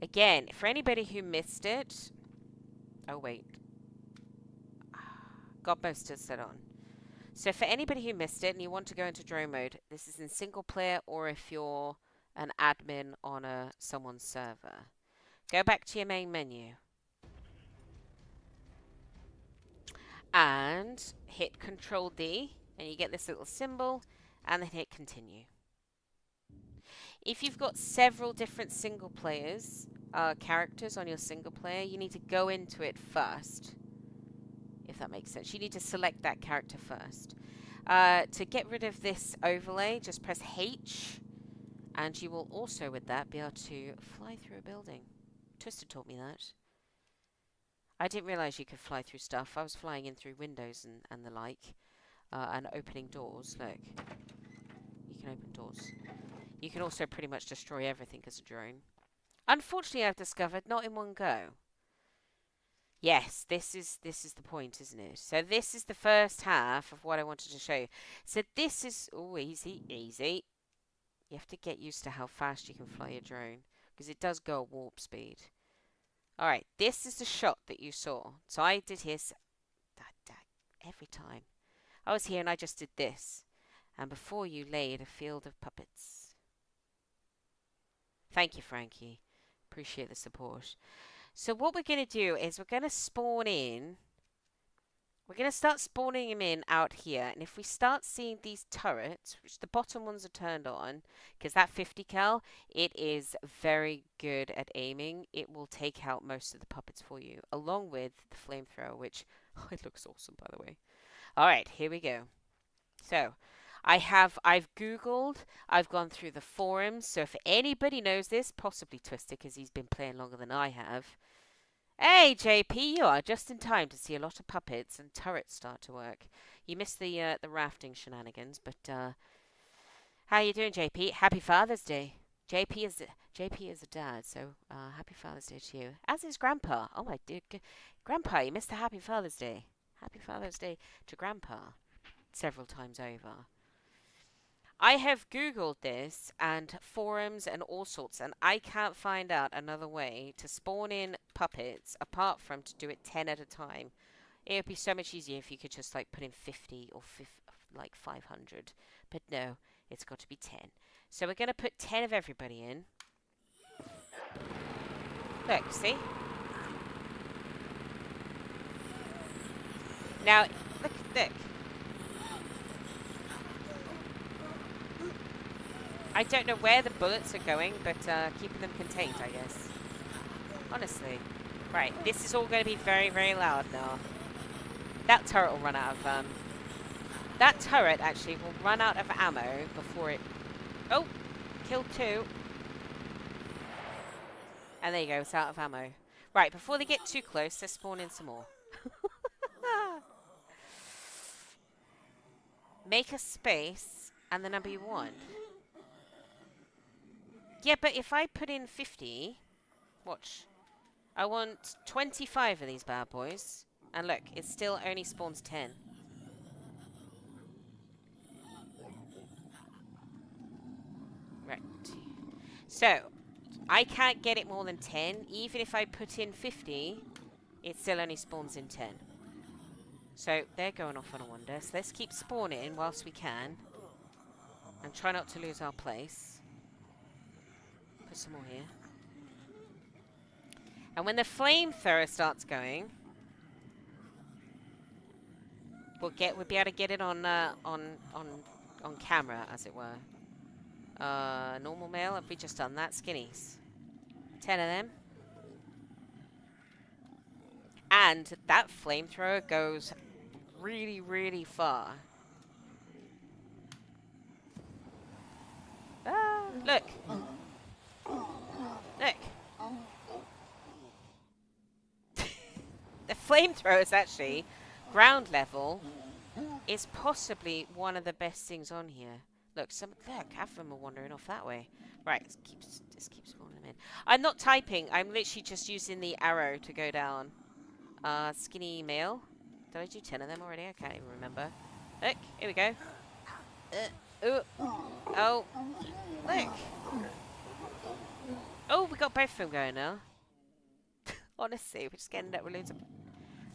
again, for anybody who missed it, oh wait, got most of it on. So for anybody who missed it and you want to go into drone mode, this is in single player or if you're an admin on someone's server. Go back to your main menu and hit Control D and you get this little symbol and then hit continue. If you've got several different single players, characters on your single player, you need to go into it first, if that makes sense. You need to select that character first. To get rid of this overlay, just press H, and you will also, with that, be able to fly through a building. Twisted taught me that. I didn't realize you could fly through stuff. I was flying in through windows and the like, and opening doors. Look, you can open doors. You can also pretty much destroy everything as a drone. Unfortunately, I've discovered not in one go. Yes, this is the point, isn't it? So this is the first half of what I wanted to show you. So this is easy. You have to get used to how fast you can fly your drone because it does go at warp speed. All right, this is the shot that you saw. So I did his every time. I was here and I just did this. And before you laid a field of puppets. Thank you, Frankie. Appreciate the support. So what we're going to do is we're going to spawn in. We're going to start spawning them in out here. And if we start seeing these turrets, which the bottom ones are turned on, because that 50 cal, it is very good at aiming. It will take out most of the puppets for you, along with the flamethrower, which, oh, it looks awesome, by the way. All right, here we go. So I've Googled, I've gone through the forums. So if anybody knows this, possibly Twisted, because he's been playing longer than I have. Hey, JP, you are just in time to see a lot of puppets and turrets start to work. You missed the rafting shenanigans, but how you doing, JP? Happy Father's Day. JP is a dad, so happy Father's Day to you. As is Grandpa. Oh my dear, Grandpa, you missed the Happy Father's Day. Happy Father's Day to Grandpa several times over. I have Googled this and forums and all sorts, and I can't find out another way to spawn in puppets apart from to do it 10 at a time. It would be so much easier if you could just like put in 50 or like 500. But no, it's got to be 10. So we're going to put 10 of everybody in. Look, see? Now, look. I don't know where the bullets are going, but keeping them contained, I guess. Honestly. Right, this is all going to be very, very loud now. That turret will run out of... that turret, actually, will run out of ammo before it... Oh! Killed 2. And there you go, it's out of ammo. Right, before they get too close, let's spawn in some more. Make a space and the number you want. Yeah, but if I put in 50, watch. I want 25 of these bad boys. And look, it still only spawns 10. Right. So, I can't get it more than 10. Even if I put in 50, it still only spawns in 10. So, they're going off on a wonder. So, let's keep spawning whilst we can. And try not to lose our place. Put some more here. And when the flamethrower starts going, we'll be able to get it on camera, as it were. Normal male. Have we just done that? Skinnies. 10 of them. And that flamethrower goes really, really far. Ah, look. Look. The flamethrower is actually ground level. Is possibly one of the best things on here. Look, half of them are wandering off that way. Right, just keep spawning them in. I'm not typing. I'm literally just using the arrow to go down. Skinny male. Did I do 10 of them already? I can't even remember. Look, here we go. Oh, look. Oh, we got both of them going now. Honestly, we're just getting up with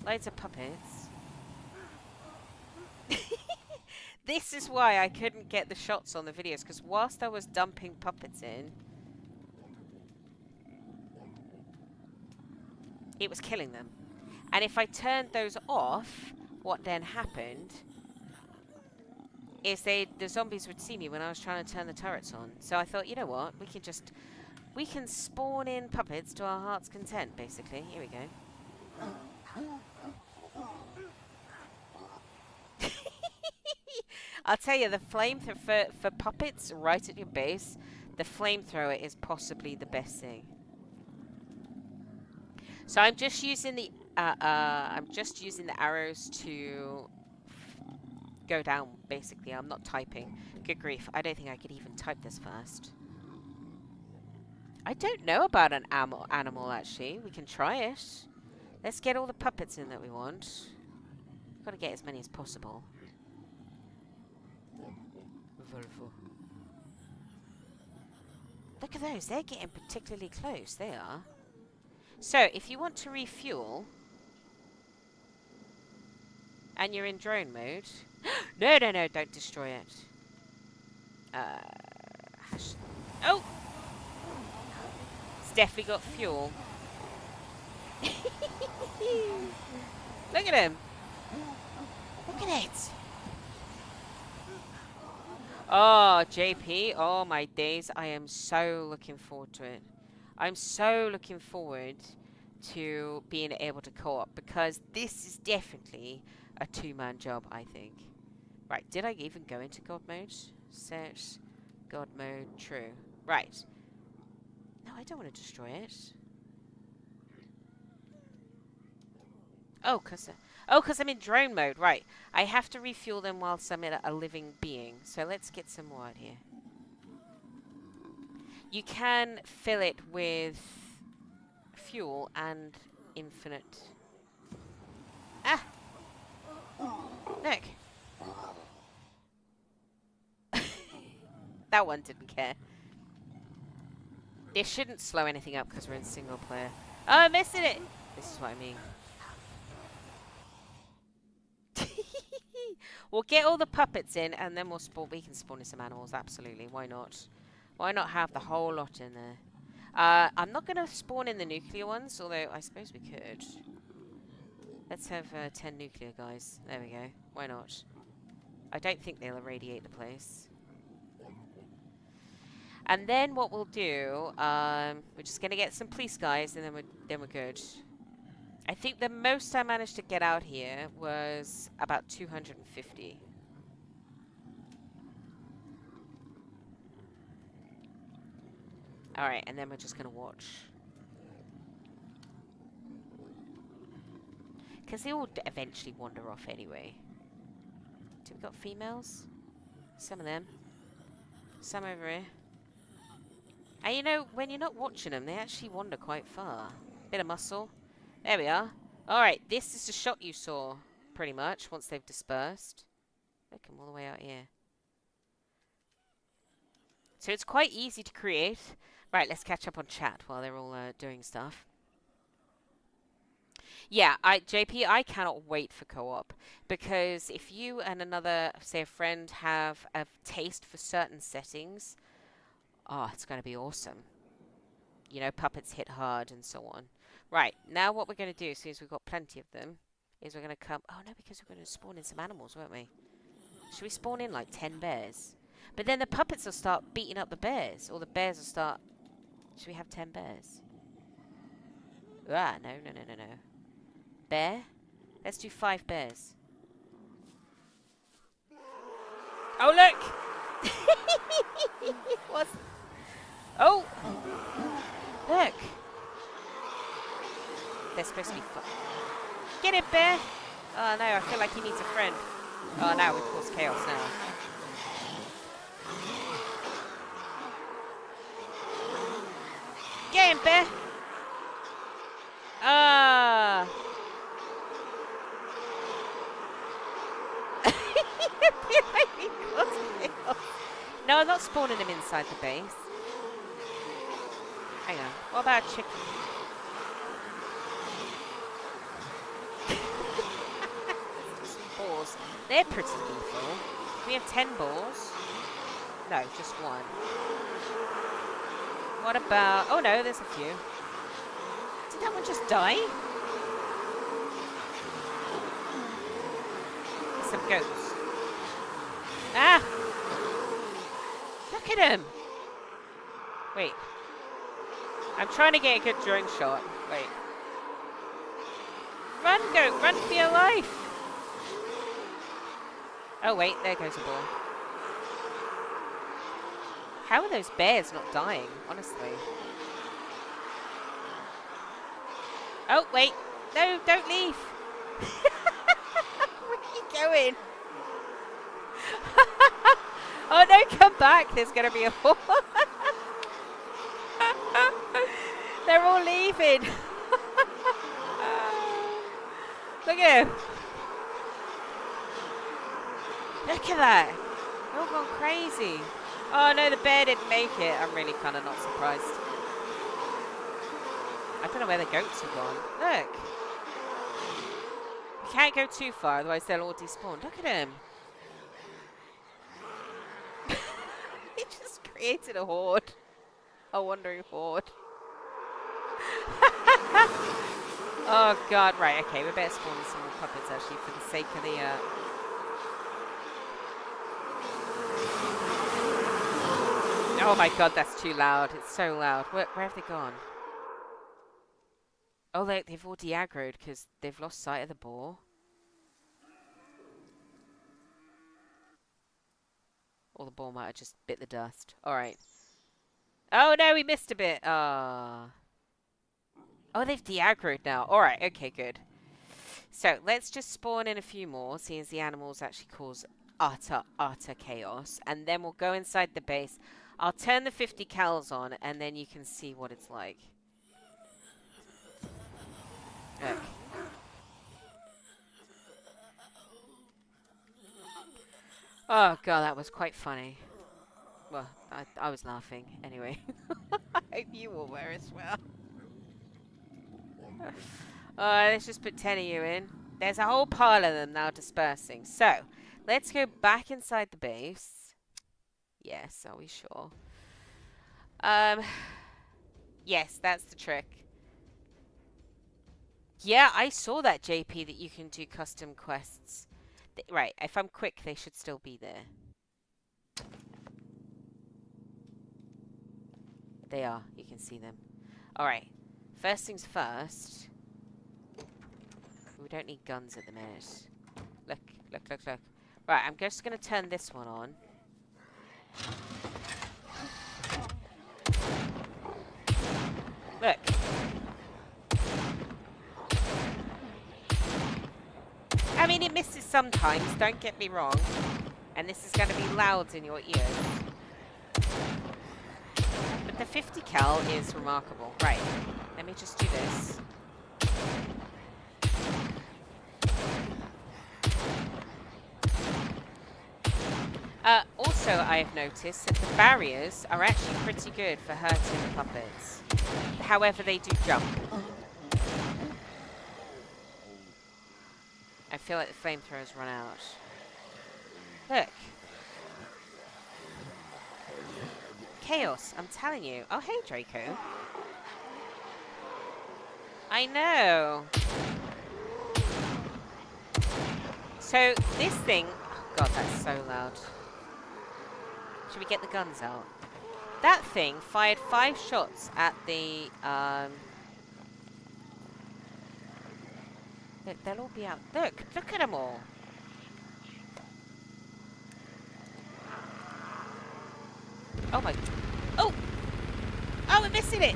loads of puppets. This is why I couldn't get the shots on the videos, because whilst I was dumping puppets in, it was killing them. And if I turned those off, what then happened is the zombies would see me when I was trying to turn the turrets on. So I thought, you know what, we can spawn in puppets to our heart's content, basically. Here we go. I'll tell you, the flamethrower for puppets right at your base, the flamethrower is possibly the best thing. So I'm just using the arrows to go down. Basically, I'm not typing. Good grief! I don't think I could even type this fast. I don't know about an animal actually. We can try it. Let's get all the puppets in that we want. Got to get as many as possible. Look at those. They're getting particularly close. They are. So, if you want to refuel, and you're in drone mode... No, don't destroy it. Oh! It's definitely got fuel. Look at him! Look at it! Oh, JP, oh my days, I am so looking forward to it. I'm so looking forward to being able to co-op, because this is definitely a two-man job, I think. Right, did I even go into God mode? Set God mode true. Right. No, I don't want to destroy it. Oh, because I'm in drone mode. Right. I have to refuel them whilst I'm in a living being. So let's get some more out here. You can fill it with fuel and infinite. Ah! Look. That one didn't care. This shouldn't slow anything up because we're in single player. Oh, I'm missing it! This is what I mean. We'll get all the puppets in, and then we can spawn in some animals, absolutely. Why not? Why not have the whole lot in there? I'm not going to spawn in the nuclear ones, although I suppose we could. Let's have 10 nuclear guys. There we go. Why not? I don't think they'll irradiate the place. And then what we'll do, we're just going to get some police guys, and then we're good. I think the most I managed to get out here was about 250. Alright, and then we're just going to watch. Because they all eventually wander off anyway. Do we got females? Some of them. Some over here. And you know, when you're not watching them, they actually wander quite far. Bit of muscle. There we are. Alright, this is the shot you saw, pretty much, once they've dispersed. Look, I'm all the way out here. So it's quite easy to create. Right, let's catch up on chat while they're all doing stuff. Yeah, JP, I cannot wait for co-op. Because if you and another, say a friend, have a taste for certain settings, oh, it's going to be awesome. You know, puppets hit hard and so on. Right, now what we're going to do, as soon as we've got plenty of them, is we're going to come... Oh, no, because we're going to spawn in some animals, won't we? Should we spawn in, like, 10 bears? But then the puppets will start beating up the bears. Or the bears will start... Should we have 10 bears? Ah, no. Bear? Let's do 5 bears. Oh, look! What's... Oh! Look! They're supposed to be fun. Get it, bear! Oh no, I feel like he needs a friend. Oh, now we've caused chaos now. bear? Ah. No, I'm not spawning him inside the base. Hang on. What about chicken? Balls. They're pretty lethal. We have 10 balls. No, just one. What about... Oh no, there's a few. Did that one just die? Some goats. Ah! Look at him! Wait. I'm trying to get a good drone shot. Wait. Run, goat! Run for your life! Oh wait, there goes a ball. How are those bears not dying, honestly? Oh, wait. No, don't leave. Where are you going? Oh no, come back. There's going to be a hole. They're all leaving. Look at him. Look at that. They're all gone crazy. Oh no, the bear didn't make it. I'm really kind of not surprised. I don't know where the goats have gone. Look. You can't go too far, otherwise they'll all despawn. Look at him. He just created a horde. A wandering horde. Oh god, right, okay, we better spawn some more puppets actually for the sake of the Oh my god, that's too loud. It's so loud. Where have they gone? Oh, they've all de-aggroed because they've lost sight of the boar. Or the boar might have just bit the dust. Alright. Oh no, we missed a bit. Oh, they've de-aggroed now. Alright, okay, good. So, let's just spawn in a few more, seeing as the animals actually cause utter chaos. And then we'll go inside the base. I'll turn the 50 cals on, and then you can see what it's like. Look. Oh god, that was quite funny. Well, I was laughing anyway. I hope you all were as well. Let's just put 10 of you in. There's a whole pile of them now dispersing. So, let's go back inside the base. Yes, are we sure? Yes, that's the trick. Yeah, I saw that, JP, that you can do custom quests. Right, if I'm quick, they should still be there. They are, you can see them. Alright, first things first. We don't need guns at the minute. Look, look, look, look. Right, I'm just going to turn this one on. Look. I mean, it misses sometimes, don't get me wrong. And this is going to be loud in your ears. But the 50 cal is remarkable. Right, let me just do this. Also, I have noticed that the barriers are actually pretty good for hurting the puppets. However, they do jump. I feel like the flamethrowers run out. Look. Chaos, I'm telling you. Oh, hey, Draco. I know. So, this thing... Oh, God, that's so loud. Should we get the guns out? That thing fired 5 shots at the... Look, they'll all be out. Look at them all. Oh my... Oh! Oh, we're missing it!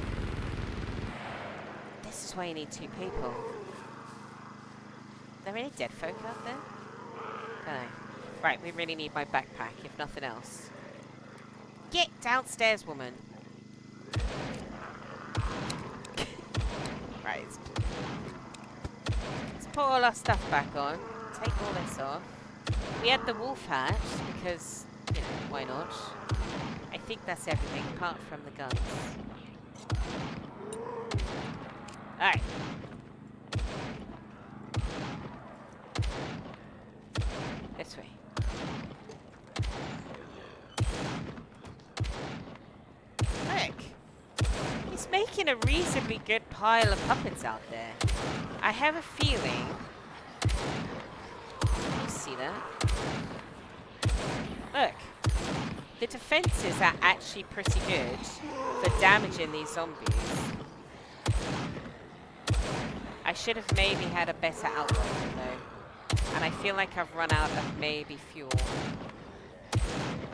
This is why you need 2 people. Are there any dead folk out there? Don't know. Right, we really need my backpack, if nothing else. Get downstairs, woman. Right. Let's put all our stuff back on. Take all this off. We had the wolf hat because, you know, why not? I think that's everything apart from the guns. Alright. This way. Look. He's making a reasonably good pile of puppets out there. I have a feeling... You see that? Look. The defenses are actually pretty good for damaging these zombies. I should have maybe had a better outlook though. And I feel like I've run out of maybe fuel.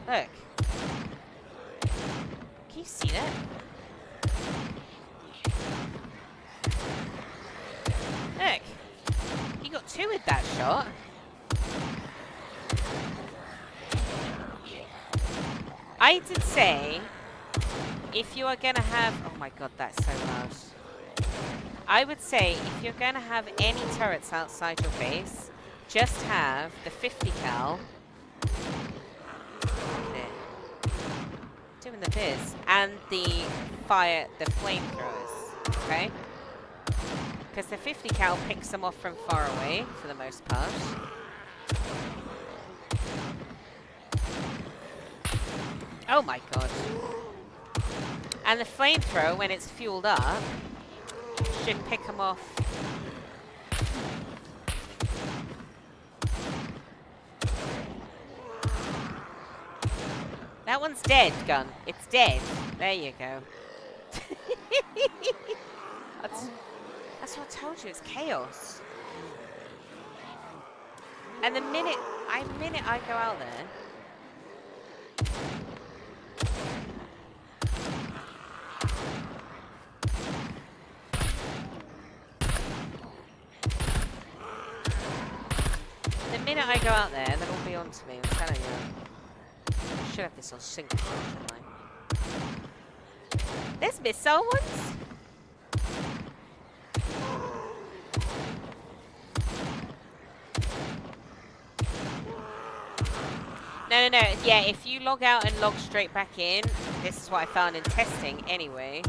Look. Can you see that? Look. You got 2 with that shot. I did say, if you are going to have... Oh my god, that's so loud. I would say, if you're going to have any turrets outside your base, just have the 50 cal. Doing the biz. And the flamethrowers. Okay? Because the 50 cal picks them off from far away, for the most part. Oh my god. And the flamethrower, when it's fueled up, should pick them off. That one's dead, gun. It's dead. There you go. That's what I told you. It's chaos. And the minute I go out there... The minute I go out there, they'll all be onto me, I'm telling you. I should have this on sync, shouldn't I? There's missile ones? No. Yeah, if you log out and log straight back in, this is what I found in testing anyway.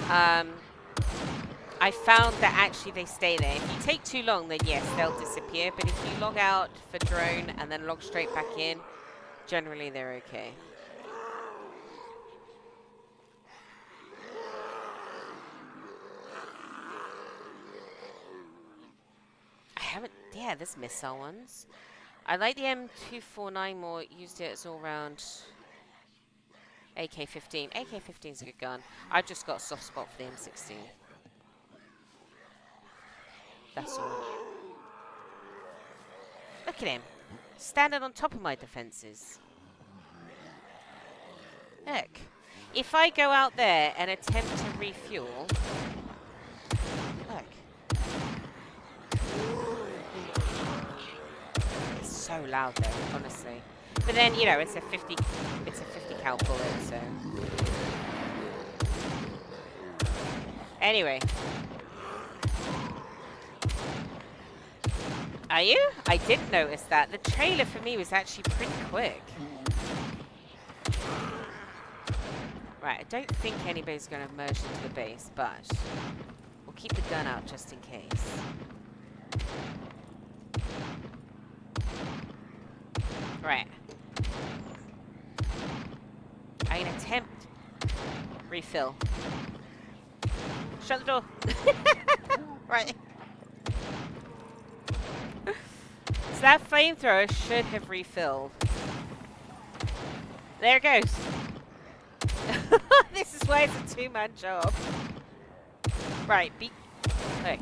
I found that actually they stay there. If you take too long, then yes, they'll disappear. But if you log out for drone and then log straight back in, generally they're okay. Yeah, there's missile ones. I like the M249 more. Used it as all-round AK-15. AK-15's a good gun. I've just got a soft spot for the M16. That's all. Look at him. Standing on top of my defences. Look. If I go out there and attempt to refuel... Look. It's so loud though, honestly. But then, you know, it's a 50 cal bullet, so... Anyway. Are you? I didn't notice that. The trailer for me was actually pretty quick. Right, I don't think anybody's going to merge into the base, but we'll keep the gun out just in case. Right. I'm going to attempt refill. Shut the door. Right. So that flamethrower should have refilled. There it goes. This is why it's a two-man job. Right, look.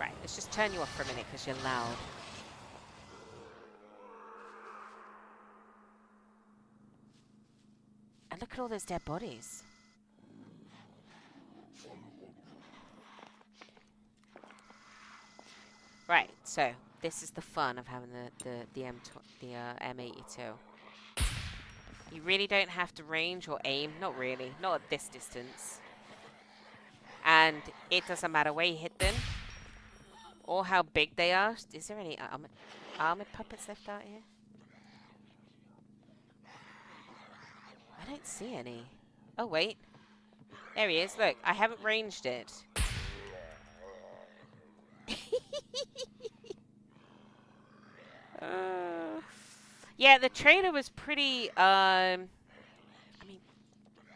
Right, let's just turn you off for a minute because you're loud. And look at all those dead bodies. Right, so this is the fun of having the M82. You really don't have to range or aim. Not really. Not at this distance. And it doesn't matter where you hit them or how big they are. Is there any armored puppets left out here? I don't see any. Oh, wait. There he is. Look, I haven't ranged it. Yeah, the trailer was pretty, I mean,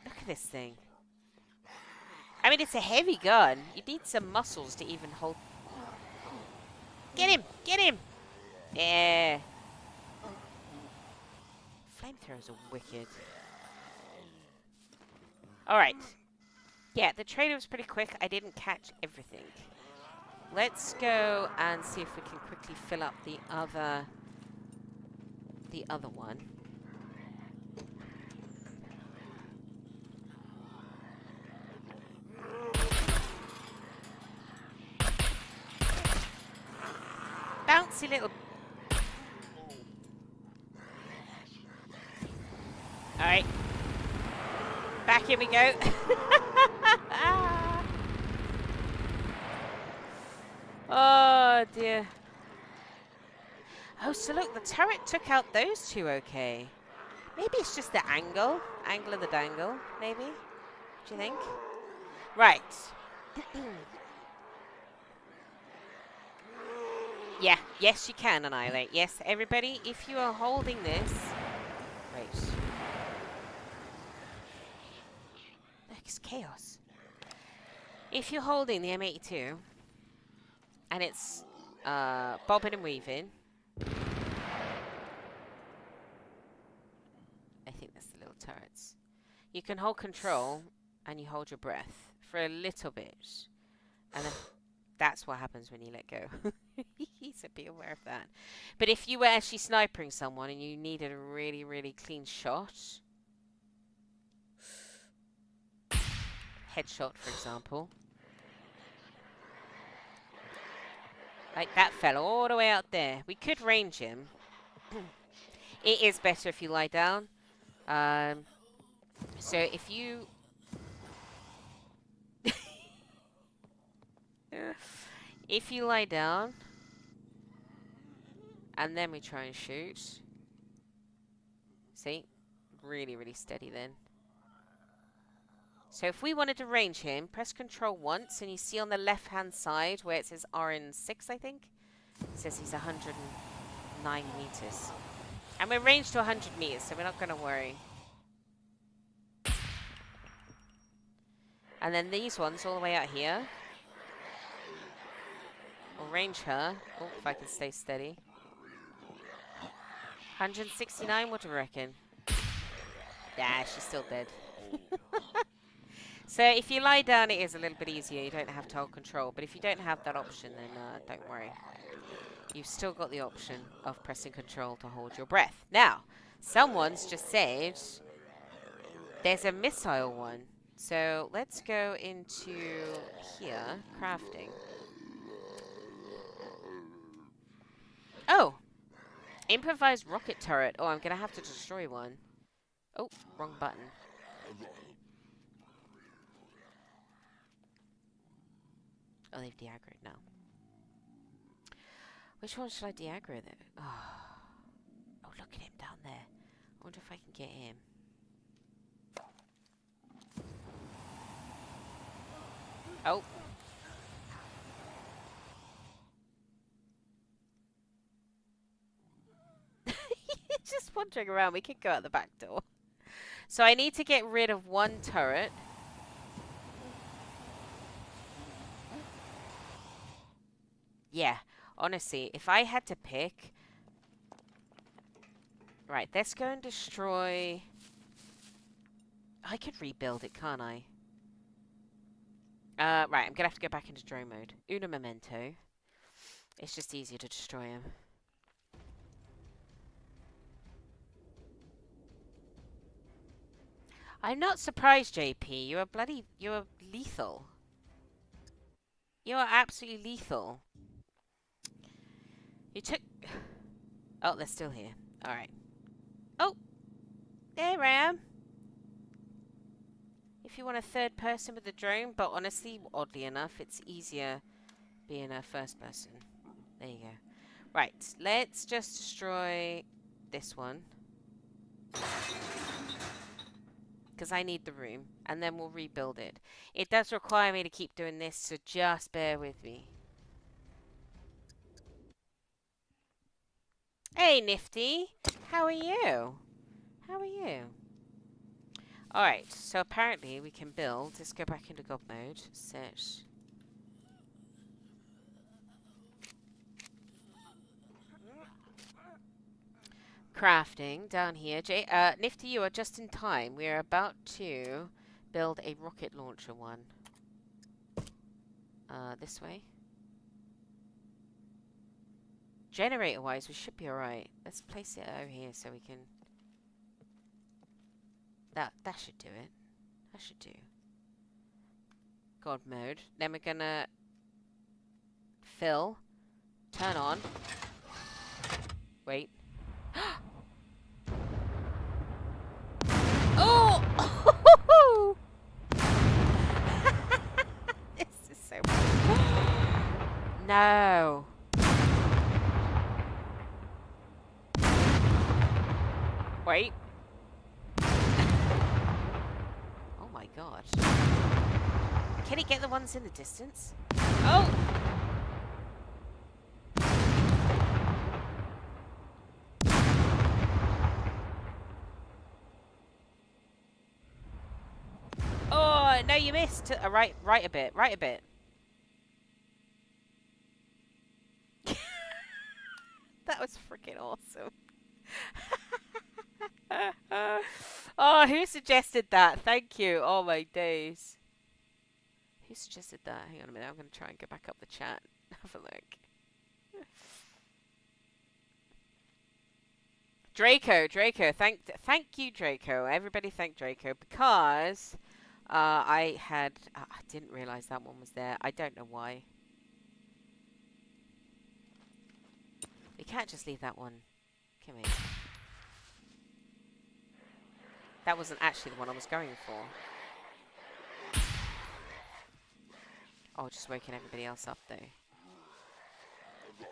look at this thing. I mean, it's a heavy gun. You need some muscles to even hold. Get him! Get him! Yeah. Flamethrowers are wicked. Alright. Yeah, the trailer was pretty quick. I didn't catch everything. Let's go and see if we can quickly fill up the other one. Bouncy little. Alright. Back here we go. Oh dear. Oh, so look, the turret took out those two okay. Maybe it's just the angle. Angle of the dangle, maybe? Do you think? Right. Yeah, yes you can annihilate. Yes, everybody, if you are holding this... Wait. Look, it's chaos. If you're holding the M82, and it's bobbing and weaving... I think that's the little turrets. You can hold control, and you hold your breath for a little bit. And then that's what happens when you let go. So be aware of that. But if you were actually snipering someone and you needed a really, really clean shot, headshot for example, like that fell all the way out there. We could range him. It is better if you lie down. So if you... if you lie down, and then we try and shoot. See? Really, really steady then. So if we wanted to range him, press control once, and you see on the left-hand side where it says RN6, I think? It says he's 109 meters. And we're ranged to 100 meters, so we're not going to worry. And then these ones all the way out here. We'll range her. Oh, if I can stay steady. 169, what do you reckon? Yeah, she's still dead. So if you lie down, it is a little bit easier. You don't have to hold control. But if you don't have that option, then don't worry. You've still got the option of pressing control to hold your breath. Now, someone's just said there's a missile one. So let's go into here, crafting. Oh! Improvised rocket turret. Oh, I'm going to have to destroy one. Oh, wrong button. Oh, they've de-aggroed now. Which one should I de-aggro though? Oh, look at him down there. I wonder if I can get him. Oh. Just wandering around. We could go out the back door. So I need to get rid of one turret. Yeah, honestly, if I had to pick... Right, let's go and destroy... I could rebuild it, can't I? Right, I'm going to have to go back into drone mode. Una memento. It's just easier to destroy him. I'm not surprised, JP. You're lethal. You are absolutely lethal. You took... Oh, they're still here. Alright. Oh! There I am. if you want a third person with the drone, but honestly, oddly enough, it's easier being a first person. There you go. Right, let's just destroy this one. Because I need the room, and then we'll rebuild it. It does require me to keep doing this, so just bear with me. Hey, Nifty! How are you? How are you? Alright, so apparently we can build. Let's go back into God mode. Set. Crafting down here. Nifty, you are just in time. We are about to build a rocket launcher one. This way. Generator-wise, we should be alright. Let's place it over here so we can... That should do it. That should do. God mode. Then we're gonna... Fill. Turn on. Wait. Oh! This is so bad. No. Wait. Oh my god. Can he get the ones in the distance? Oh! Oh, no, you missed. Right a bit. Right a bit. That was freaking awesome. Oh, who suggested that? Thank you. Oh, my days. Who suggested that? Hang on a minute. I'm going to try and go back up the chat. Have a look. Draco. Thank you, Draco. Everybody thank Draco because I didn't realize that one was there. I don't know why. We can't just leave that one. Come here. That wasn't actually the one I was going for. Oh, just waking everybody else up though.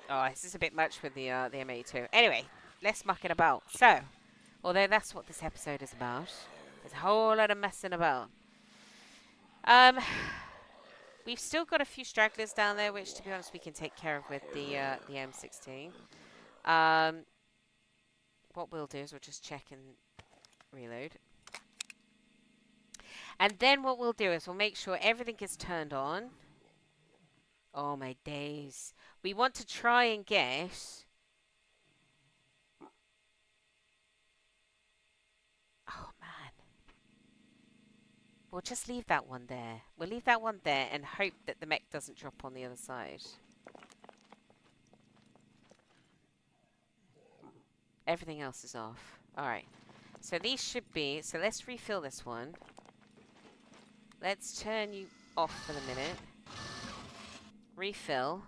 Oh, this is a bit much with the M82. Anyway, let's muck it about. So, although that's what this episode is about, there's a whole lot of messing about. We've still got a few stragglers down there, which, to be honest, we can take care of with the M16. What we'll do is we'll just check and reload. And then what we'll do is we'll make sure everything is turned on. Oh, my days. We want to try and get... Oh, man. We'll just leave that one there. We'll leave that one there and hope that the mech doesn't drop on the other side. Everything else is off. Alright. So these should be... So let's refill this one. Let's turn you off for the minute. Refill.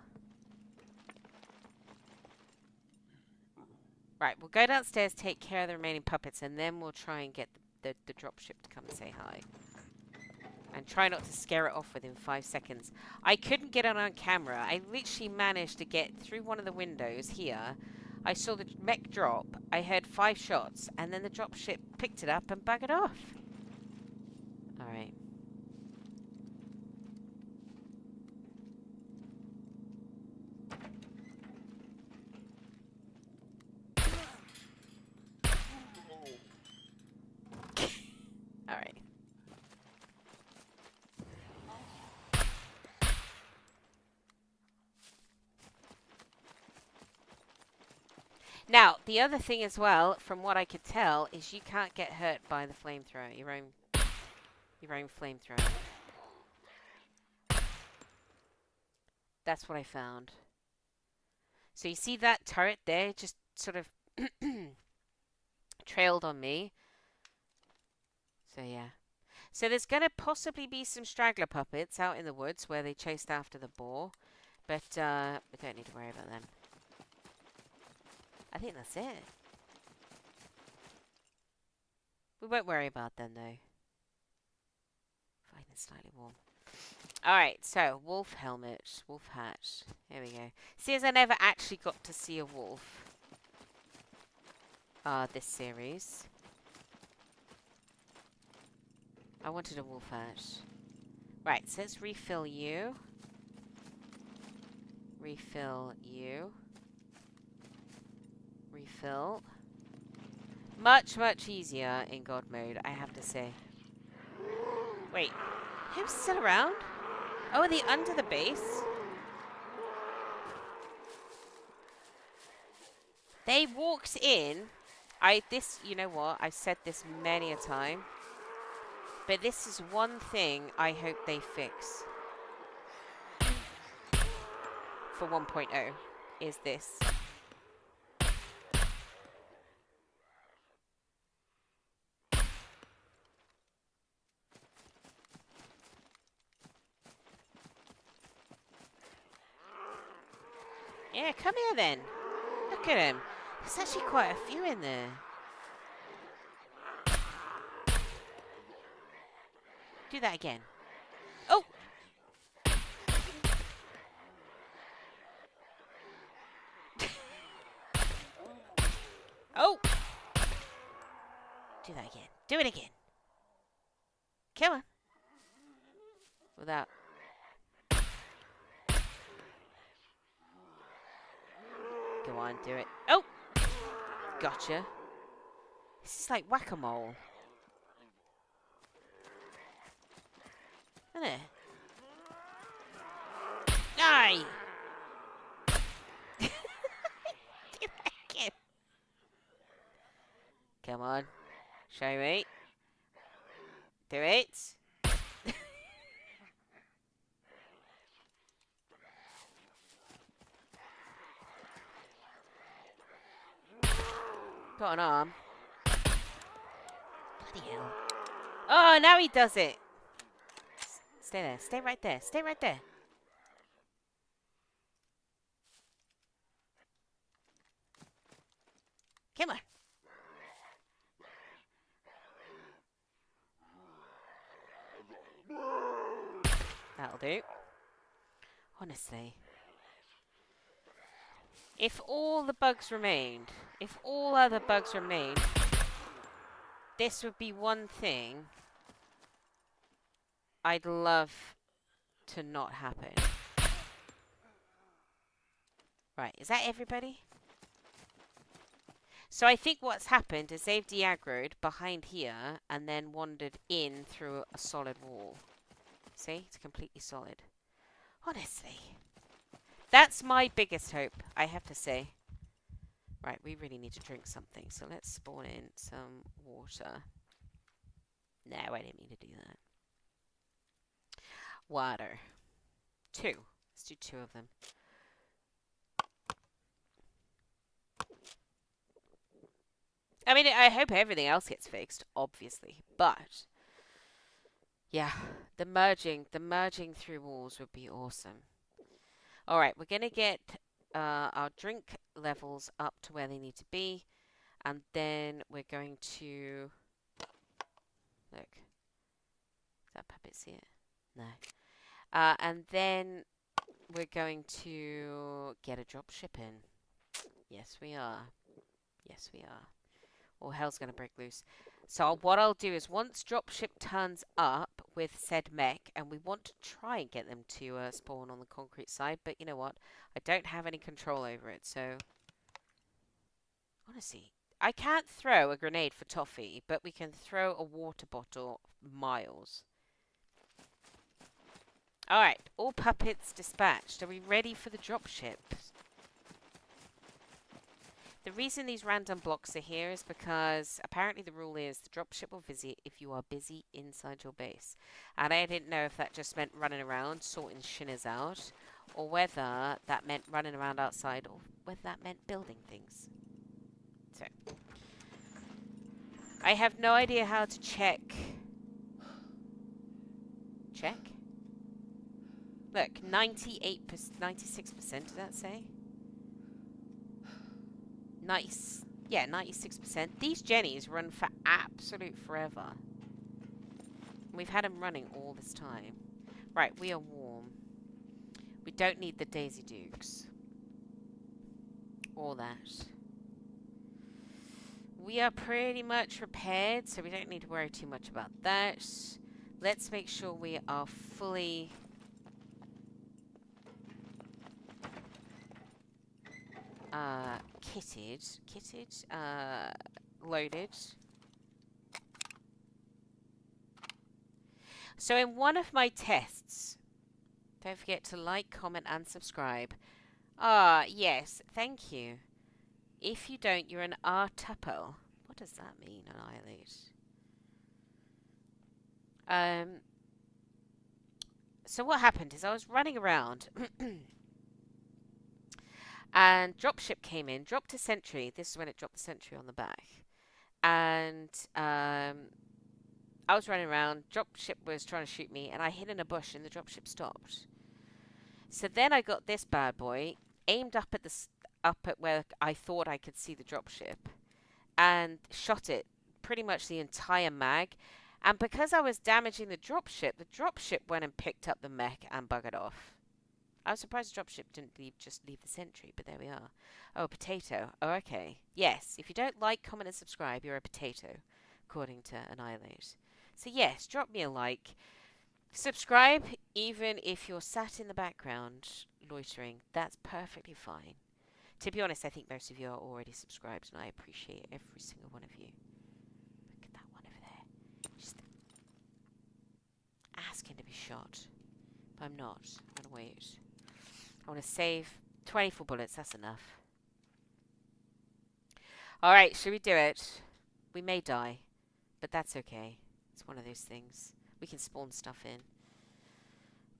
Right, we'll go downstairs, take care of the remaining puppets, and then we'll try and get the dropship to come and say hi. And try not to scare it off within 5 seconds. I couldn't get it on camera. I literally managed to get through one of the windows here. I saw the mech drop. I heard 5 shots, and then the dropship picked it up and buggered off. Alright. Alright. Now, the other thing as well, from what I could tell, is you can't get hurt by the flamethrower, your own flamethrower. That's what I found. So you see that turret there, just sort of trailed on me. So yeah. So there's going to possibly be some straggler puppets out in the woods where they chased after the boar. But we don't need to worry about them. I think that's it. We won't worry about them though. It's slightly warm. Alright, so wolf helmet, wolf hat. Here we go. See, as I never actually got to see a wolf this series. I wanted a wolf hat. Right, so let's refill you. Refill you. Refill. Much, much easier in God mode, I have to say. Wait, who's still around? Oh, are they under the base? They walked in. You know what? I've said this many a time. But this is one thing I hope they fix. For 1.0, is this. Yeah, come here then. Look at him. There's actually quite a few in there. Do that again. Oh! Oh! Do that again. Do it again. Come on. Without... Go on, do it. Oh! Gotcha. This is like whack-a-mole. Isn't it? Die! Do that again. Come on. Show me. Do it. Got an arm. Bloody hell. Oh, now he does it. Stay there. Stay right there. Stay right there. Come on. That'll do. Honestly. If all the bugs remained, if all other bugs remained, this would be one thing I'd love to not happen. Right, is that everybody? So I think what's happened is they've de-aggroed behind here and then wandered in through a solid wall. See? It's completely solid. Honestly. That's my biggest hope, I have to say. Right, we really need to drink something. So let's spawn in some water. No, I didn't mean to do that. Water. 2. Let's do 2 of them. I mean, I hope everything else gets fixed, obviously. But, yeah, the merging through walls would be awesome. Alright, we're going to get our drink levels up to where they need to be. And then we're going to... Look. Is that puppet see it? No. And then we're going to get a drop ship in. Yes, we are. Yes, we are. Or hell's going to break loose. So what I'll do is once dropship turns up with said mech, and we want to try and get them to spawn on the concrete side, but you know what? I don't have any control over it, so... Honestly, I can't throw a grenade for toffee, but we can throw a water bottle miles. Alright, all puppets dispatched. Are we ready for the dropship? The reason these random blocks are here is because apparently the rule is the dropship will visit if you are busy inside your base. And I didn't know if that just meant running around, sorting shinners out, or whether that meant running around outside, or whether that meant building things. So, I have no idea how to check. Check? Look, 98%, 96%, does that say? Nice. Yeah, 96%. These jennies run for absolute forever. We've had them running all this time. Right, we are warm. We don't need the Daisy Dukes. All that. We are pretty much repaired, so we don't need to worry too much about that. Let's make sure we are fully... loaded. So in one of my tests, don't forget to like, comment, and subscribe. Yes, thank you. If you don't, you're an R-tuple. What does that mean, annihilate? So what happened is I was running around and dropship came in, dropped a sentry. This is when it dropped the sentry on the back. And I was running around, dropship was trying to shoot me, and I hid in a bush and the dropship stopped. So then I got this bad boy, aimed up at where I thought I could see the dropship, and shot it pretty much the entire mag. And because I was damaging the dropship went and picked up the mech and buggered off. I was surprised the dropship didn't just leave the sentry, but there we are. Oh, potato. Oh, okay. Yes, if you don't like, comment, and subscribe, you're a potato, according to Annihilate. So yes, drop me a like. Subscribe, even if you're sat in the background loitering. That's perfectly fine. To be honest, I think most of you are already subscribed, and I appreciate every single one of you. Look at that one over there. Just asking to be shot. But I'm not. I'm going to wait. I want to save 24 bullets. That's enough. Alright, should we do it? We may die, but that's okay. It's one of those things. We can spawn stuff in.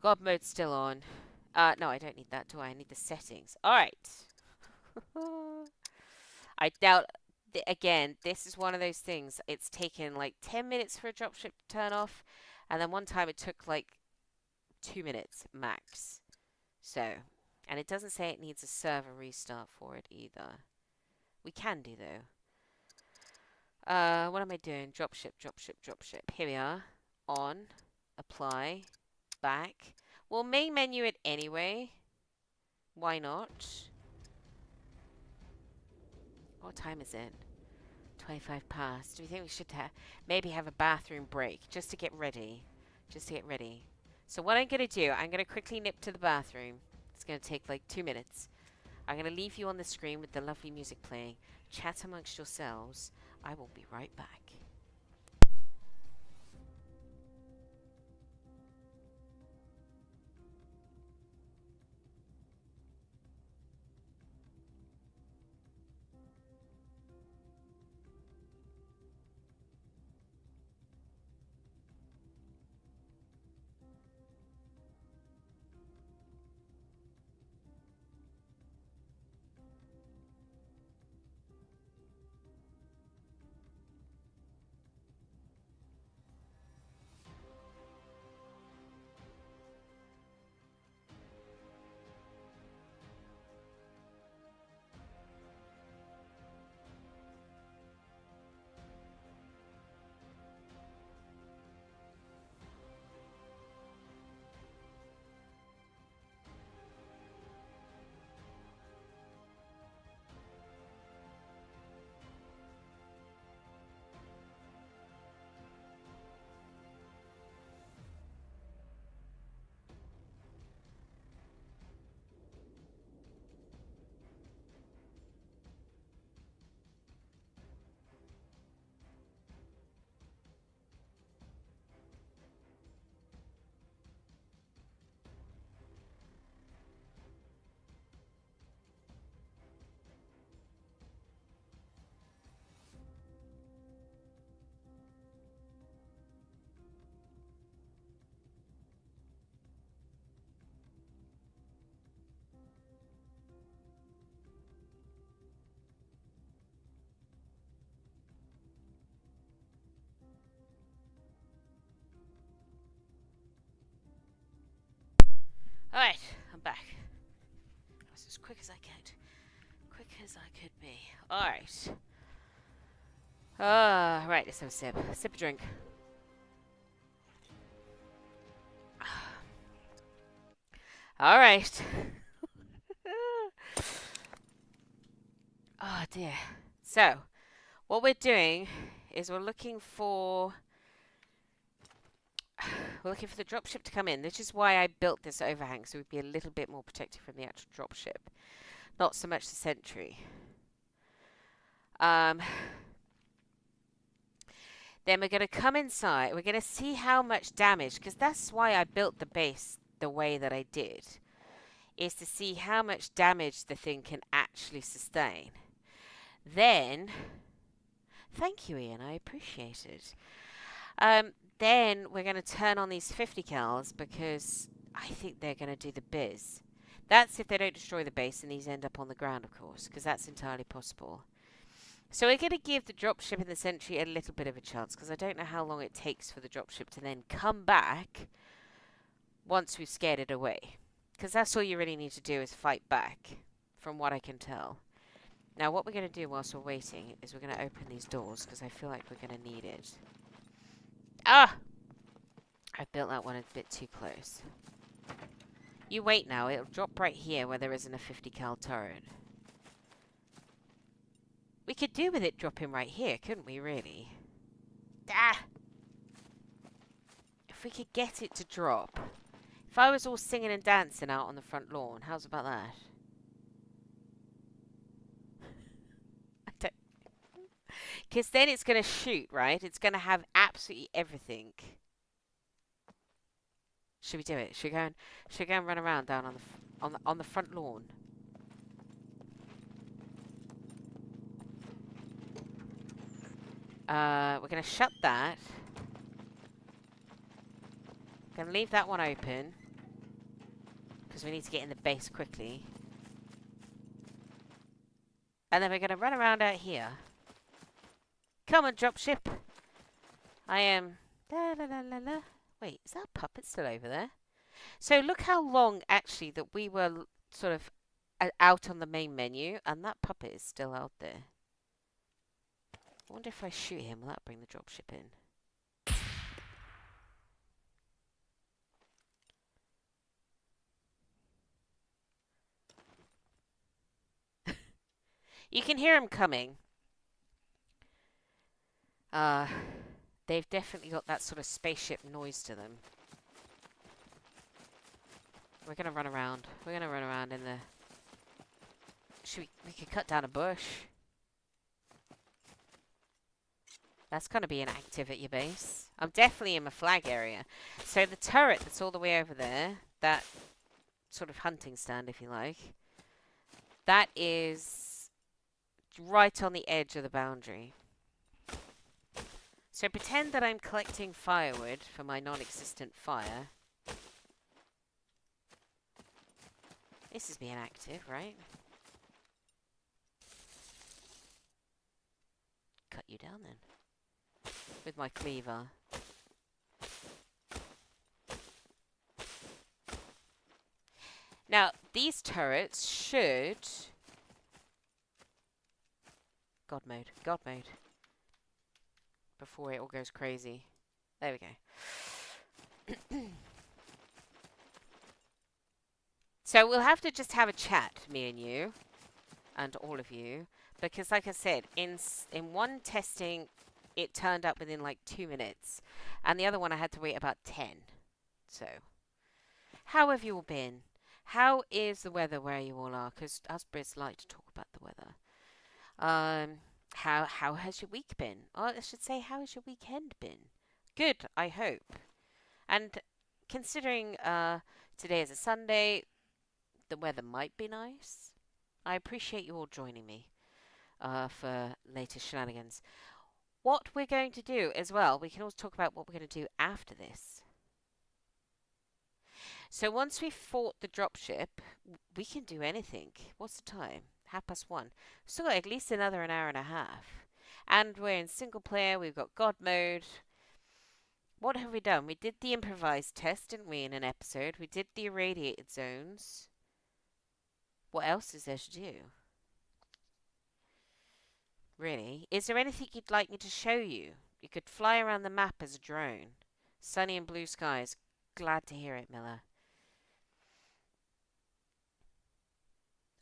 God mode's still on. No, I don't need that, do I? I need the settings. Alright. I doubt... Again, this is one of those things. It's taken like 10 minutes for a dropship to turn off. And then one time it took like 2 minutes max. So... And it doesn't say it needs a server restart for it either. We can do though. What am I doing? Dropship. Here we are. On. Apply. Back. We'll main menu it anyway. Why not? What time is it? 25 past. Do we think we should maybe have a bathroom break just to get ready? So what I'm going to do, I'm going to quickly nip to the bathroom. It's going to take like 2 minutes. I'm going to leave you on the screen with the lovely music playing. Chat amongst yourselves. I will be right back. Alright, I'm back. That was as quick as I could. Quick as I could be. Alright. Right, let's have a sip. Sip a drink. All right. Oh dear. So, what we're doing is we're looking for the dropship to come in. This is why I built this overhang, so we'd be a little bit more protected from the actual dropship, not so much the sentry. Um, then we're going to come inside. We're going to see how much damage, because that's why I built the base the way that I did, is to see how much damage the thing can actually sustain. Then, thank you, Ian. I appreciate it. Then we're going to turn on these 50 cals because I think they're going to do the biz. That's if they don't destroy the base and these end up on the ground, of course, because that's entirely possible. So we're going to give the dropship and the sentry a little bit of a chance, because I don't know how long it takes for the dropship to then come back once we've scared it away. Because that's all you really need to do is fight back, from what I can tell. Now what we're going to do whilst we're waiting is we're going to open these doors, because I feel like we're going to need it. Ah! I built that one a bit too close. You wait now, it'll drop right here where there isn't a 50 cal turret. We could do with it dropping right here, couldn't we, really? Ah! If we could get it to drop. If I was all singing and dancing out on the front lawn, how's about that? I don't... Because then it's going to shoot, right? It's going to have absolutely everything. Should we do it? Should we go and run around down on the front lawn? We're going to shut that. Going to leave that one open, because we need to get in the base quickly. And then we're going to run around out here. Come on, dropship. I am... La, la, la, la, la. Wait, is that puppet still over there? So look how long, actually, that we were sort of out on the main menu, and that puppet is still out there. I wonder if I shoot him, will that bring the dropship in? You can hear him coming. They've definitely got that sort of spaceship noise to them. We're going to run around. We're going to run around in the... We could cut down a bush. That's going to be inactive at your base. I'm definitely in my flag area. So the turret that's all the way over there, that sort of hunting stand, if you like, that is right on the edge of the boundary. So pretend that I'm collecting firewood for my non-existent fire. This is being active, right? Cut you down then. With my cleaver. Now, these turrets should... God mode. God mode. Before it all goes crazy. There we go. So we'll have to just have a chat, me and you, and all of you, because like I said, in one testing, it turned up within like 2 minutes, and the other one I had to wait about 10. So, how have you all been? How is the weather where you all are? Because us Brits like to talk about the weather. How has your week been? Or I should say, how has your weekend been? Good, I hope. And considering today is a Sunday, the weather might be nice. I appreciate you all joining me for latest shenanigans. What we're going to do as well, we can also talk about what we're going to do after this. So once we've fought the dropship, we can do anything. What's the time? 1:30. Still got at least another an hour and a half. And we're in single player, we've got God mode. What have we done? We did the improvised test, didn't we, in an episode? We did the irradiated zones. What else is there to do? Really? Is there anything you'd like me to show you? You could fly around the map as a drone. Sunny and blue skies. Glad to hear it, Miller.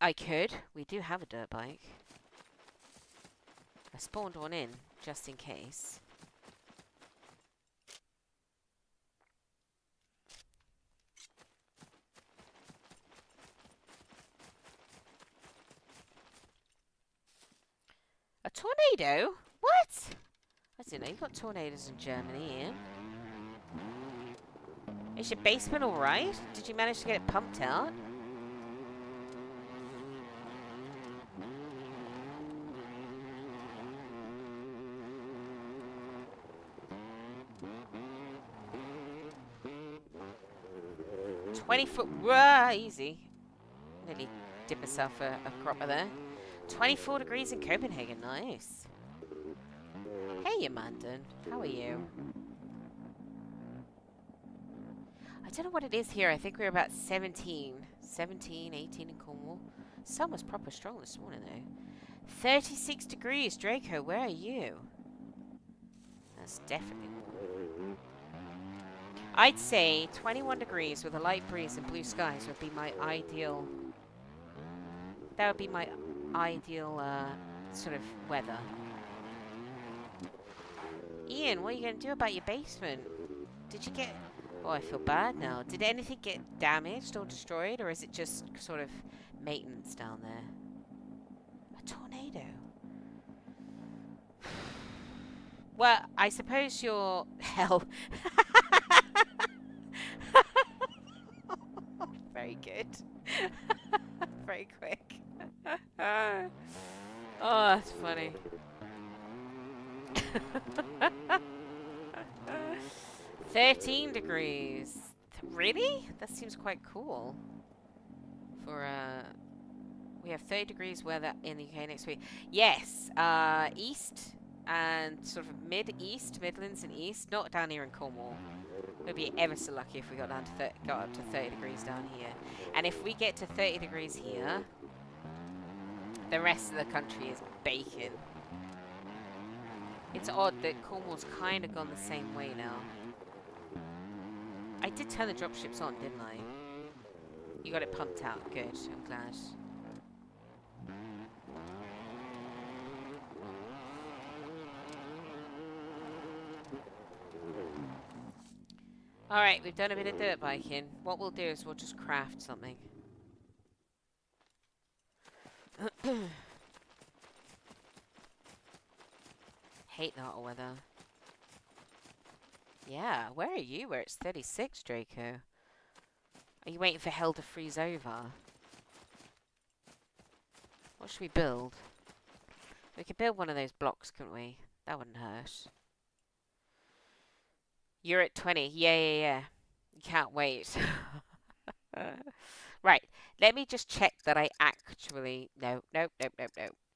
I could. We do have a dirt bike. I spawned one in, just in case. A tornado? What? I didn't know you got tornadoes in Germany, Ian. Is your basement alright? Did you manage to get it pumped out? $20 Whoa, easy. Nearly did myself a cropper there. 24 degrees in Copenhagen, nice. Hey, Amanda, how are you? I don't know what it is here. I think we're about 17, 18 in Cornwall. Sun was proper strong this morning, though. 36 degrees, Draco, where are you? That's definitely warm. I'd say 21 degrees with a light breeze and blue skies would be my ideal... That would be my ideal sort of weather. Ian, what are you going to do about your basement? Did you get... Oh, I feel bad now. Did anything get damaged or destroyed, or is it just sort of maintenance down there? A tornado. Well, I suppose you're... Hell. Very good. Very quick. Oh, that's funny. 13 degrees. Really? That seems quite cool. For we have 30 degrees weather in the UK next week. Yes, east and sort of Midlands and east, not down here in Cornwall. We'd be ever so lucky if we got down to got up to 30 degrees down here. And if we get to 30 degrees here, the rest of the country is baking. It's odd that Cornwall's kind of gone the same way now. I did turn the dropships on, didn't I? You got it pumped out. Good. I'm glad. Alright, we've done a bit of dirt biking. What we'll do is we'll just craft something. Hate the hot weather. Yeah, where are you? Where it's 36, Draco? Are you waiting for hell to freeze over? What should we build? We could build one of those blocks, couldn't we? That wouldn't hurt. You're at 20. Yeah. You can't wait. Right. Let me just check that I actually... No. That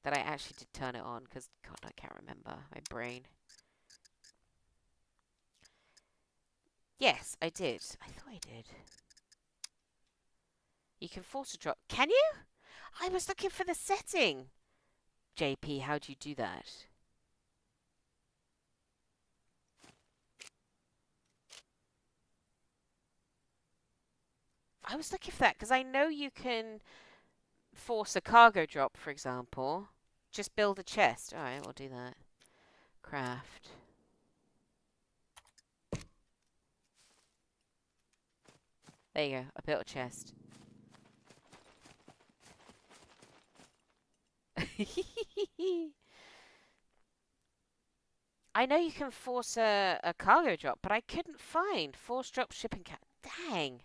I actually did turn it on, because, God, I can't remember. My brain. Yes, I did. I thought I did. You can force a drop. Can you? I was looking for the setting. JP, how do you do that? I was looking for that because I know you can force a cargo drop, for example. Just build a chest. Alright, we'll do that. Craft. There you go. I built a chest. I know you can force a cargo drop, but I couldn't find force drop shipping Dang.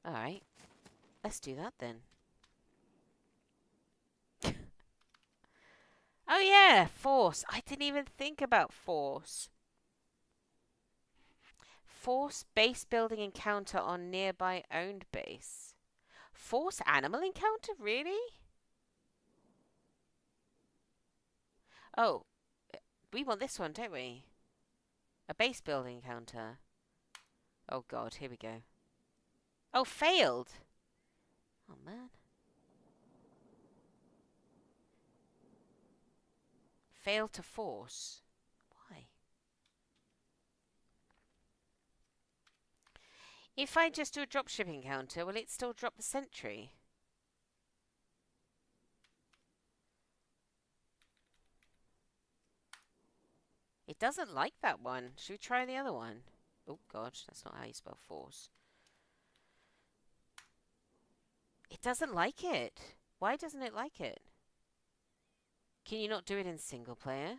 Alright. Let's do that then. Oh yeah, force. I didn't even think about force. Force base building encounter on nearby owned base. Force animal encounter? Really? Oh, we want this one, don't we? A base building encounter. Oh god, here we go. Oh, failed! Oh man. Failed to force. Why? If I just do a drop shipping counter, will it still drop the sentry? It doesn't like that one. Should we try the other one? Oh, gosh, that's not how you spell force. It doesn't like it. Why doesn't it like it? Can you not do it in single player?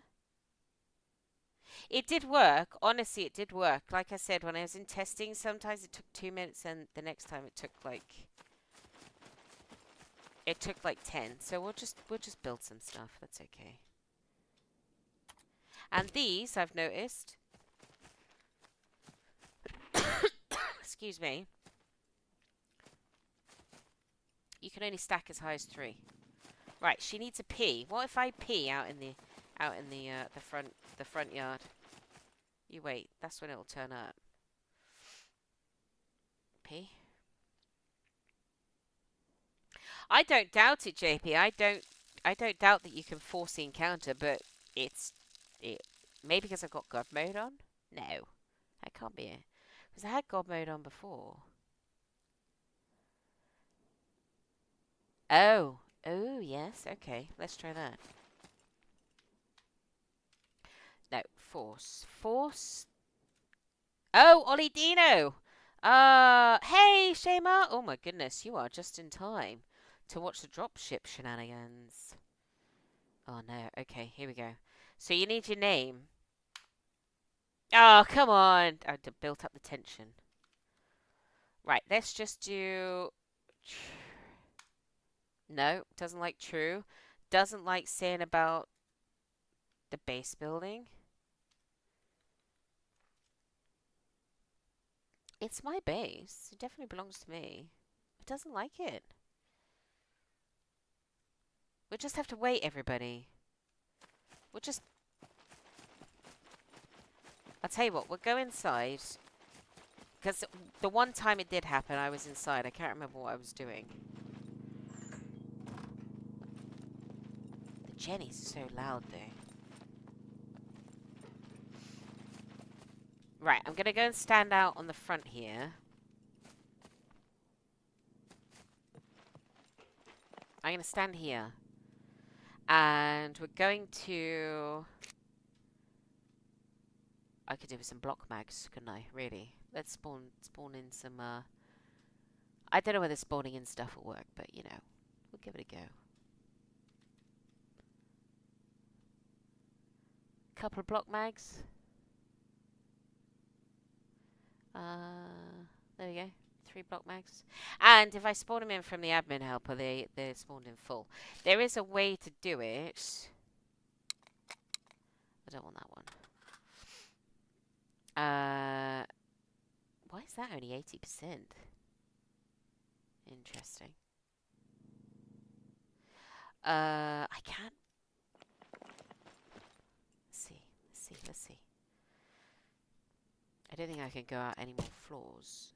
It did work. Honestly, it did work. Like I said, when I was in testing, sometimes it took 2 minutes, and the next time it took like 10. So we'll just build some stuff. That's okay. And these, I've noticed. Excuse me. You can only stack as high as 3. Right, she needs a pee. What if I pee out in the front yard? You wait. That's when it'll turn up. Pee. I don't doubt it, JP. I don't doubt that you can force the encounter, but it maybe because I've got God mode on. No, that can't be it. Because I had God mode on before. Oh, yes. Okay, let's try that. No, force. Oh, Ollie Dino. Hey, Shema. Oh my goodness, you are just in time to watch the dropship shenanigans. Oh no. Okay, here we go. So you need your name. Oh, come on. I built up the tension. Right, let's just do... No, doesn't like true. Doesn't like saying about the base building. It's my base. It definitely belongs to me. It doesn't like it. We'll just have to wait, everybody. We'll just... I'll tell you what, we'll go inside. Because the one time it did happen, I was inside. I can't remember what I was doing. The Jennies are so loud, though. Right, I'm going to go and stand out on the front here. I'm going to stand here. And we're going to... I could do with some block mags, couldn't I? Really? Let's spawn in some... I don't know whether spawning in stuff will work, but, you know, we'll give it a go. Couple of block mags. There we go. 3 block mags. And if I spawn them in from the admin helper, they're spawned in full. There is a way to do it. I don't want that one. Why is that only 80%? Interesting. I can't. Let's see. I don't think I can go out any more floors.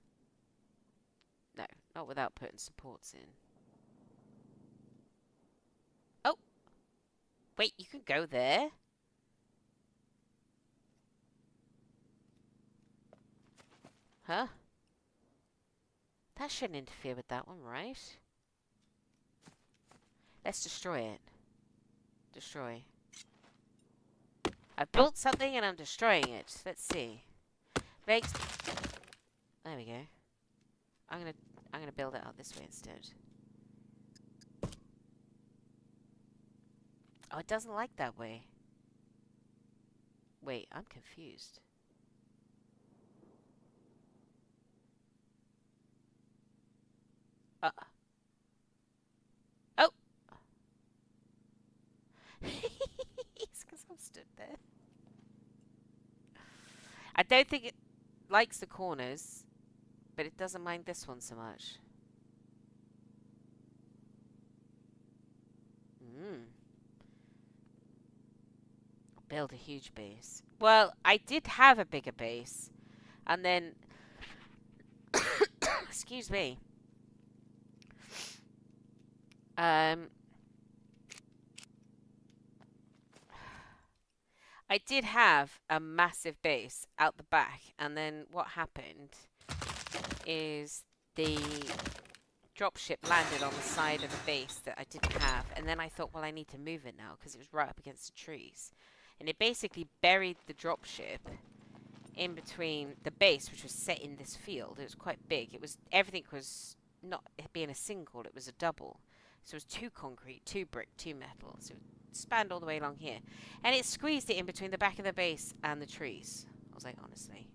No, not without putting supports in. Oh! Wait, you can go there? Huh? That shouldn't interfere with that one, right? Let's destroy it. Destroy. I built something and I'm destroying it. Let's see. Makes... There we go. I'm gonna build it out this way instead. Oh, it doesn't like that way. Wait, I'm confused. Oh! It's because I'm stood there. I don't think it likes the corners, but it doesn't mind this one so much. Build a huge base. Well, I did have a bigger base, and then... Excuse me. I did have a massive base out the back, and then what happened is the dropship landed on the side of the base that I didn't have, and then I thought, well, I need to move it now because it was right up against the trees, and it basically buried the dropship in between the base, which was set in this field. It was quite big. It was, everything was not being a single, it was a double. So it was 2 concrete, 2 brick, 2 metal. So it spanned all the way along here. And it squeezed it in between the back of the base and the trees. I was like, honestly.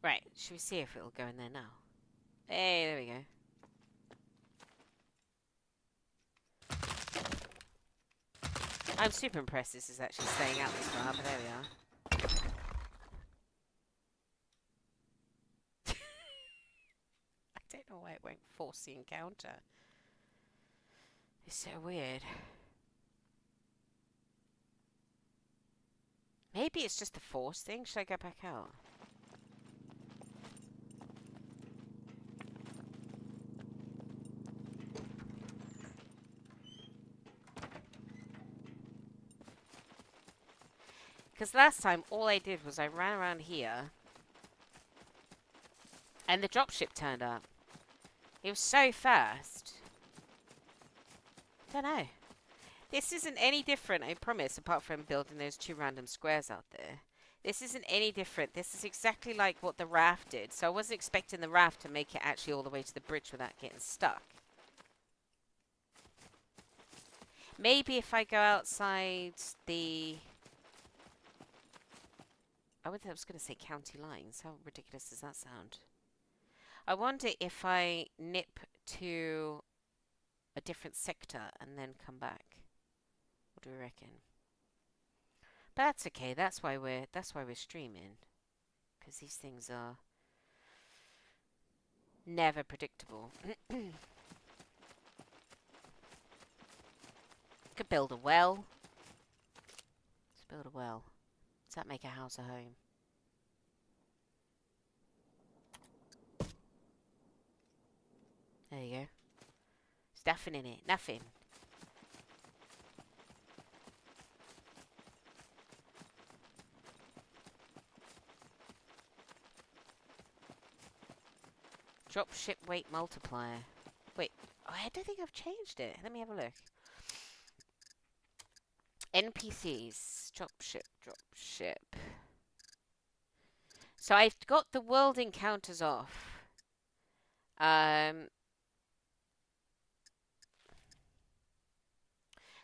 Right, should we see if it'll go in there now? Hey, there we go. I'm super impressed this is actually staying out this far, but there we are. I don't know why it won't force the encounter. It's so weird. Maybe it's just a force thing. Should I go back out? Because last time, all I did was I ran around here, and the dropship turned up. It was so fast. Don't know. This isn't any different, I promise, apart from building those 2 random squares out there. This isn't any different. This is exactly like what the raft did. So I wasn't expecting the raft to make it actually all the way to the bridge without getting stuck. Maybe if I go outside the... I was going to say county lines. How ridiculous does that sound? I wonder if I nip to a different sector and then come back. What do we reckon? But that's okay. That's why we're streaming, because these things are never predictable. Could build a well. Let's build a well. Does that make a house a home? There you go. There's nothing in it. Nothing. Dropship weight multiplier. Wait, I don't think I've changed it. Let me have a look. NPCs. Dropship. So I've got the world encounters off.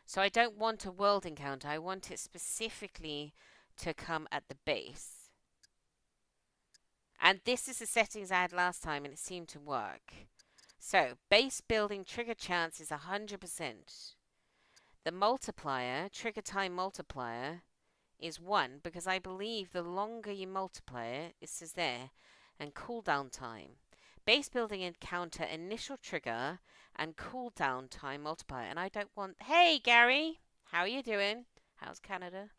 So I don't want a world encounter. I want it specifically to come at the base. And this is the settings I had last time, and it seemed to work. So, base building trigger chance is 100%. The multiplier, trigger time multiplier, is 1, because I believe the longer you multiply it, it says there, and cooldown time. Base building encounter initial trigger and cooldown time multiplier. And I don't want... Hey, Gary! How are you doing? How's Canada?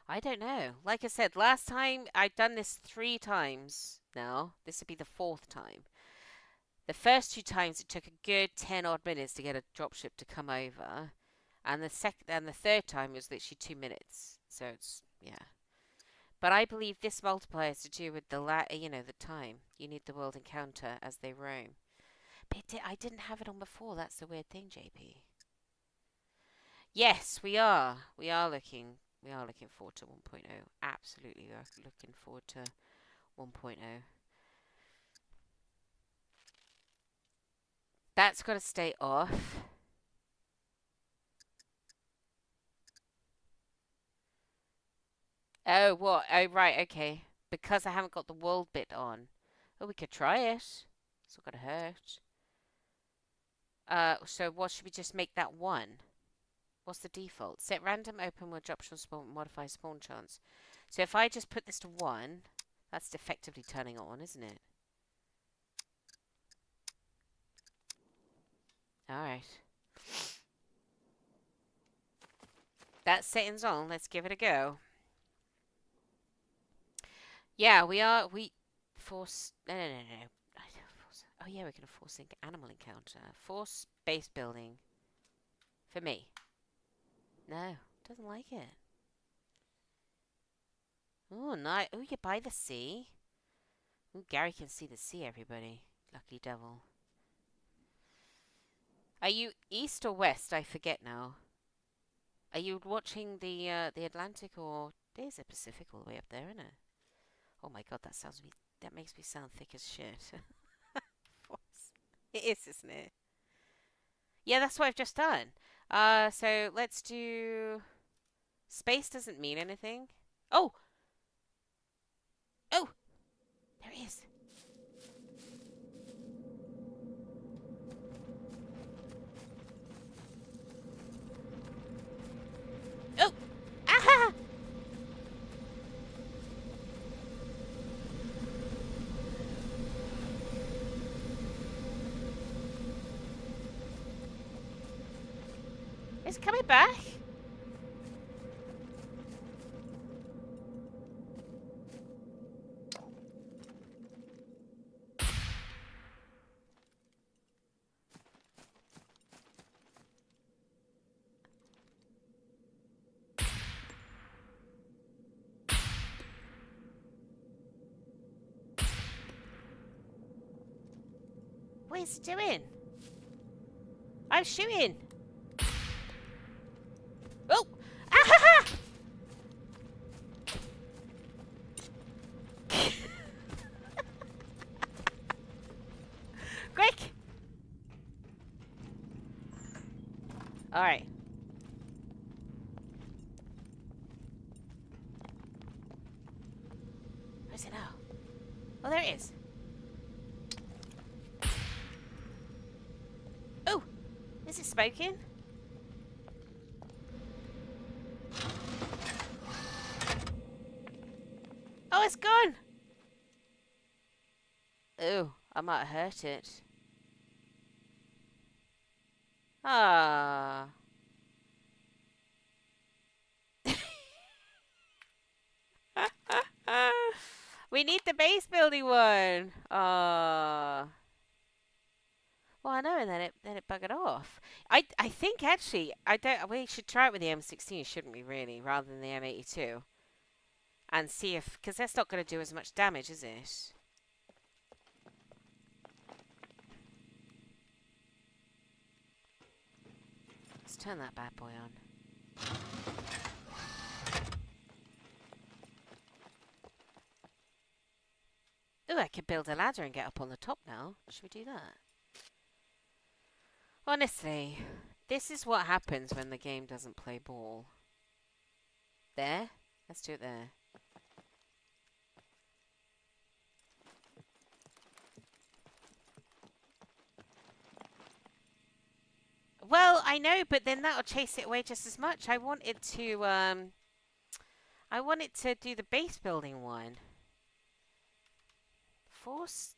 I don't know. Like I said, last time I'd done this 3 times now. This would be the 4th time. The first 2 times it took a good 10 odd minutes to get a dropship to come over. And the 3rd time was literally 2 minutes. So it's, yeah. But I believe this multiplier is to do with the the time. You need the world encounter as they roam. But I didn't have it on before. That's the weird thing, JP. Yes, we are. We are looking forward to 1.0. Absolutely, we are looking forward to 1.0. That's got to stay off. Oh, what? Oh, right, okay. Because I haven't got the world bit on. Oh, we could try it. It's not gonna hurt. So what should we just make that 1? What's the default? Set random open world dropship spawn, modify spawn chance. So if I just put this to 1, that's effectively turning it on, isn't it? Alright. That setting's on. Let's give it a go. Yeah, force... No. Oh yeah, we're going to force animal encounter. Force base building. For me. No. Doesn't like it. Oh, nice. Oh, you're by the sea. Oh, Gary can see the sea, everybody. Lucky devil. Are you east or west? I forget now. Are you watching the Atlantic, or there's a Pacific all the way up there, isn't it? Oh my god, that makes me sound thick as shit. It is, isn't it? Yeah, that's what I've just done. So let's do. Space doesn't mean anything. Oh, oh, there he is. Oh, aha! It's coming back. What is it doing? I'm shooting. Oh, aha! Quick! All right. Where's it now? Oh, there it is. Oh, is it smoking? Oh, it's gone. Oh, I might have hurt it. Ah. We need the base building one. Ah. Well, I know, and then it buggered off. I think actually I don't. We should try it with the M16, shouldn't we? Really, rather than the M82, and see if because that's not going to do as much damage, is it? Let's turn that bad boy on. Oh, I could build a ladder and get up on the top now. Should we do that? Honestly, this is what happens when the game doesn't play ball. There? Let's do it there. Well, I know, but then that'll chase it away just as much. I want it to do the base building one. Force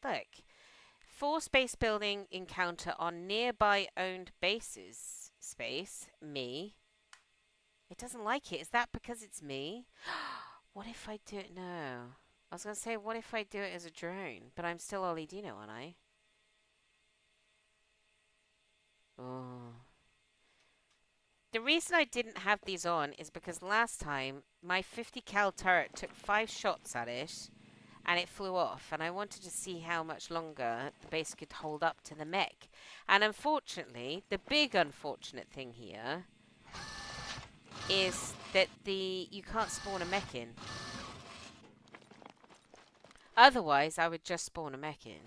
base building encounter on nearby owned bases. Space. Me. It doesn't like it. Is that because it's me? What if I do it? No. I was going to say, what if I do it as a drone? But I'm still Olidino, aren't I? Oh. The reason I didn't have these on is because last time my 50 cal turret took 5 shots at it and it flew off, and I wanted to see how much longer the base could hold up to the mech. And unfortunately, the big unfortunate thing here is that you can't spawn a mech in. Otherwise, I would just spawn a mech in.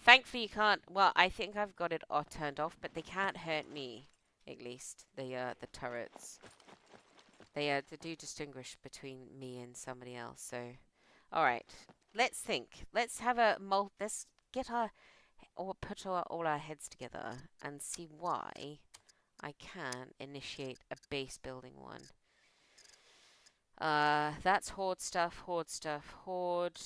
Thankfully, you can't. Well, I think I've got it turned off, but they can't hurt me. At least the turrets. They do distinguish between me and somebody else. So, all right. Let's think. Let's have a let's get put all our heads together and see why I can initiate a base building one. That's horde stuff. Horde stuff. Horde.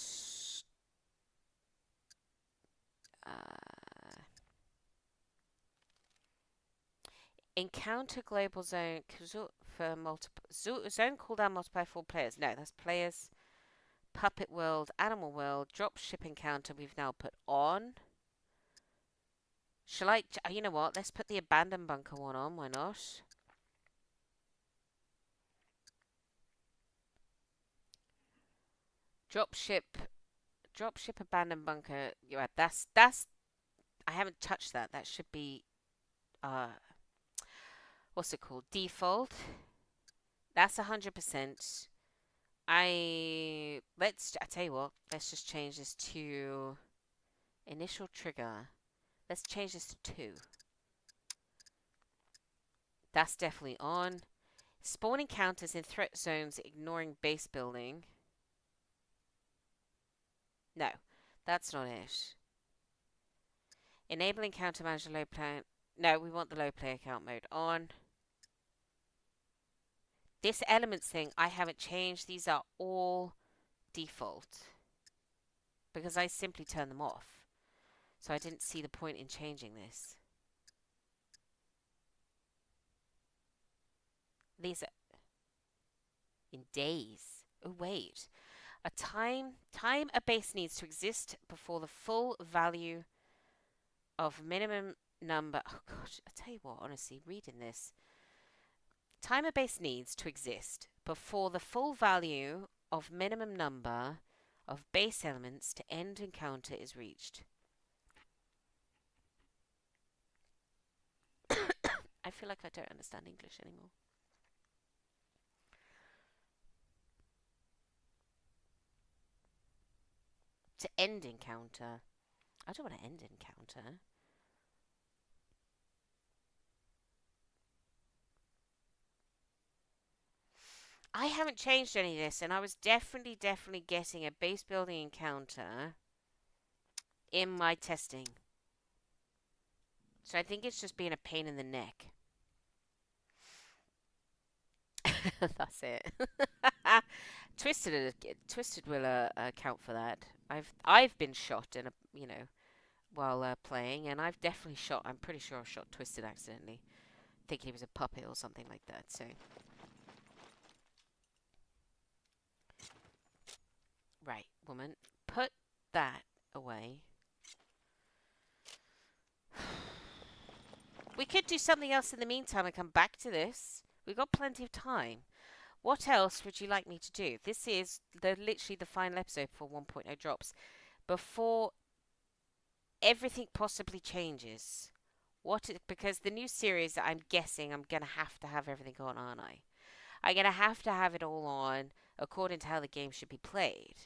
Encounter global zone for multiple zone cooldown multiply 4 players. No, that's players. Puppet world, animal world, drop ship encounter. We've now put on. Shall I? You know what? Let's put the abandoned bunker one on. Why not? Dropship, dropship abandoned bunker. Yeah, that's. I haven't touched that. That should be what's it called? Default. That's 100%. I tell you what. Let's just change this to initial trigger. Let's change this to 2. That's definitely on. Spawn encounters in threat zones, ignoring base building. No, that's not it. Enable encounter manager low player. No, we want the low player count mode on. This elements thing, I haven't changed. These are all default because I simply turned them off. So I didn't see the point in changing this. These are in days. Oh, wait. Time a base needs to exist before the full value of minimum number. Oh gosh, I tell you what, honestly, reading this. Time a base needs to exist before the full value of minimum number of base elements to end encounter is reached. I feel like I don't understand English anymore. To end encounter. I don't want to end encounter. I haven't changed any of this, and I was definitely getting a base building encounter in my testing. So I think it's just being a pain in the neck. That's it. Twisted will account for that. I've been shot in a while playing, and I've definitely shot. I'm pretty sure I shot Twisted accidentally, thinking he was a puppet or something like that. So right, woman, put that away. We could do something else in the meantime and come back to this. We've got plenty of time. What else would you like me to do? This is literally the final episode for 1.0 drops. Before everything possibly changes. Because the new series, I'm guessing I'm going to have everything on, aren't I? I'm going to have it all on according to how the game should be played.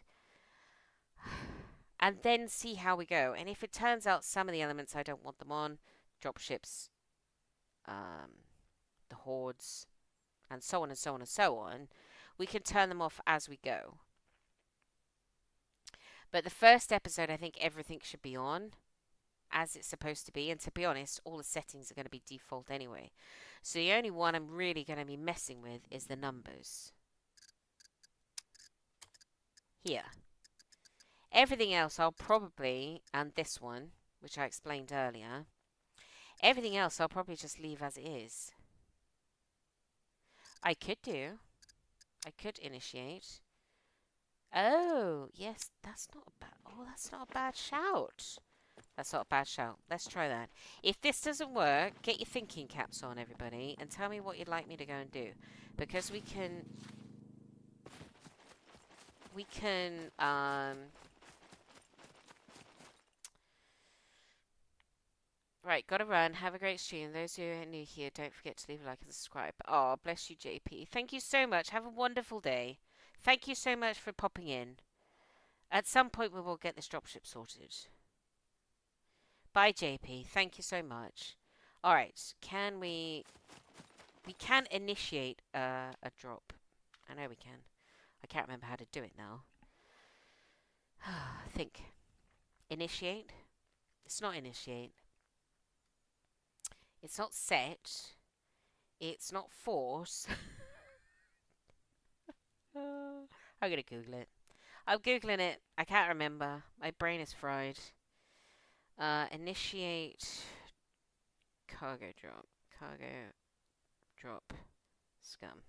And then see how we go. And if it turns out some of the elements I don't want them on, dropships, the hordes, and so on and so on and so on, we can turn them off as we go. But the first episode, I think everything should be on as it's supposed to be. And to be honest, all the settings are going to be default anyway. So the only one I'm really going to be messing with is the numbers. Here. Everything else I'll probably, and this one, which I explained earlier, everything else I'll probably just leave as it is. I could initiate. Oh, yes, that's not a bad, that's not a bad shout. That's not a bad shout. Let's try that. If this doesn't work, get your thinking caps on, everybody, and tell me what you'd like me to go and do. Because we can, right, gotta run. Have a great stream. Those who are new here, don't forget to leave a like and subscribe. Oh, bless you, JP. Thank you so much. Have a wonderful day. Thank you so much for popping in. At some point, we will get this dropship sorted. Bye, JP. Thank you so much. All right, can we can initiate a drop. I know we can. I can't remember how to do it now. Think. Initiate. It's not initiate. It's not set. It's not force. I'm gonna Google it. I'm Googling it. I can't remember. My brain is fried. Initiate cargo drop. Cargo drop. Scum.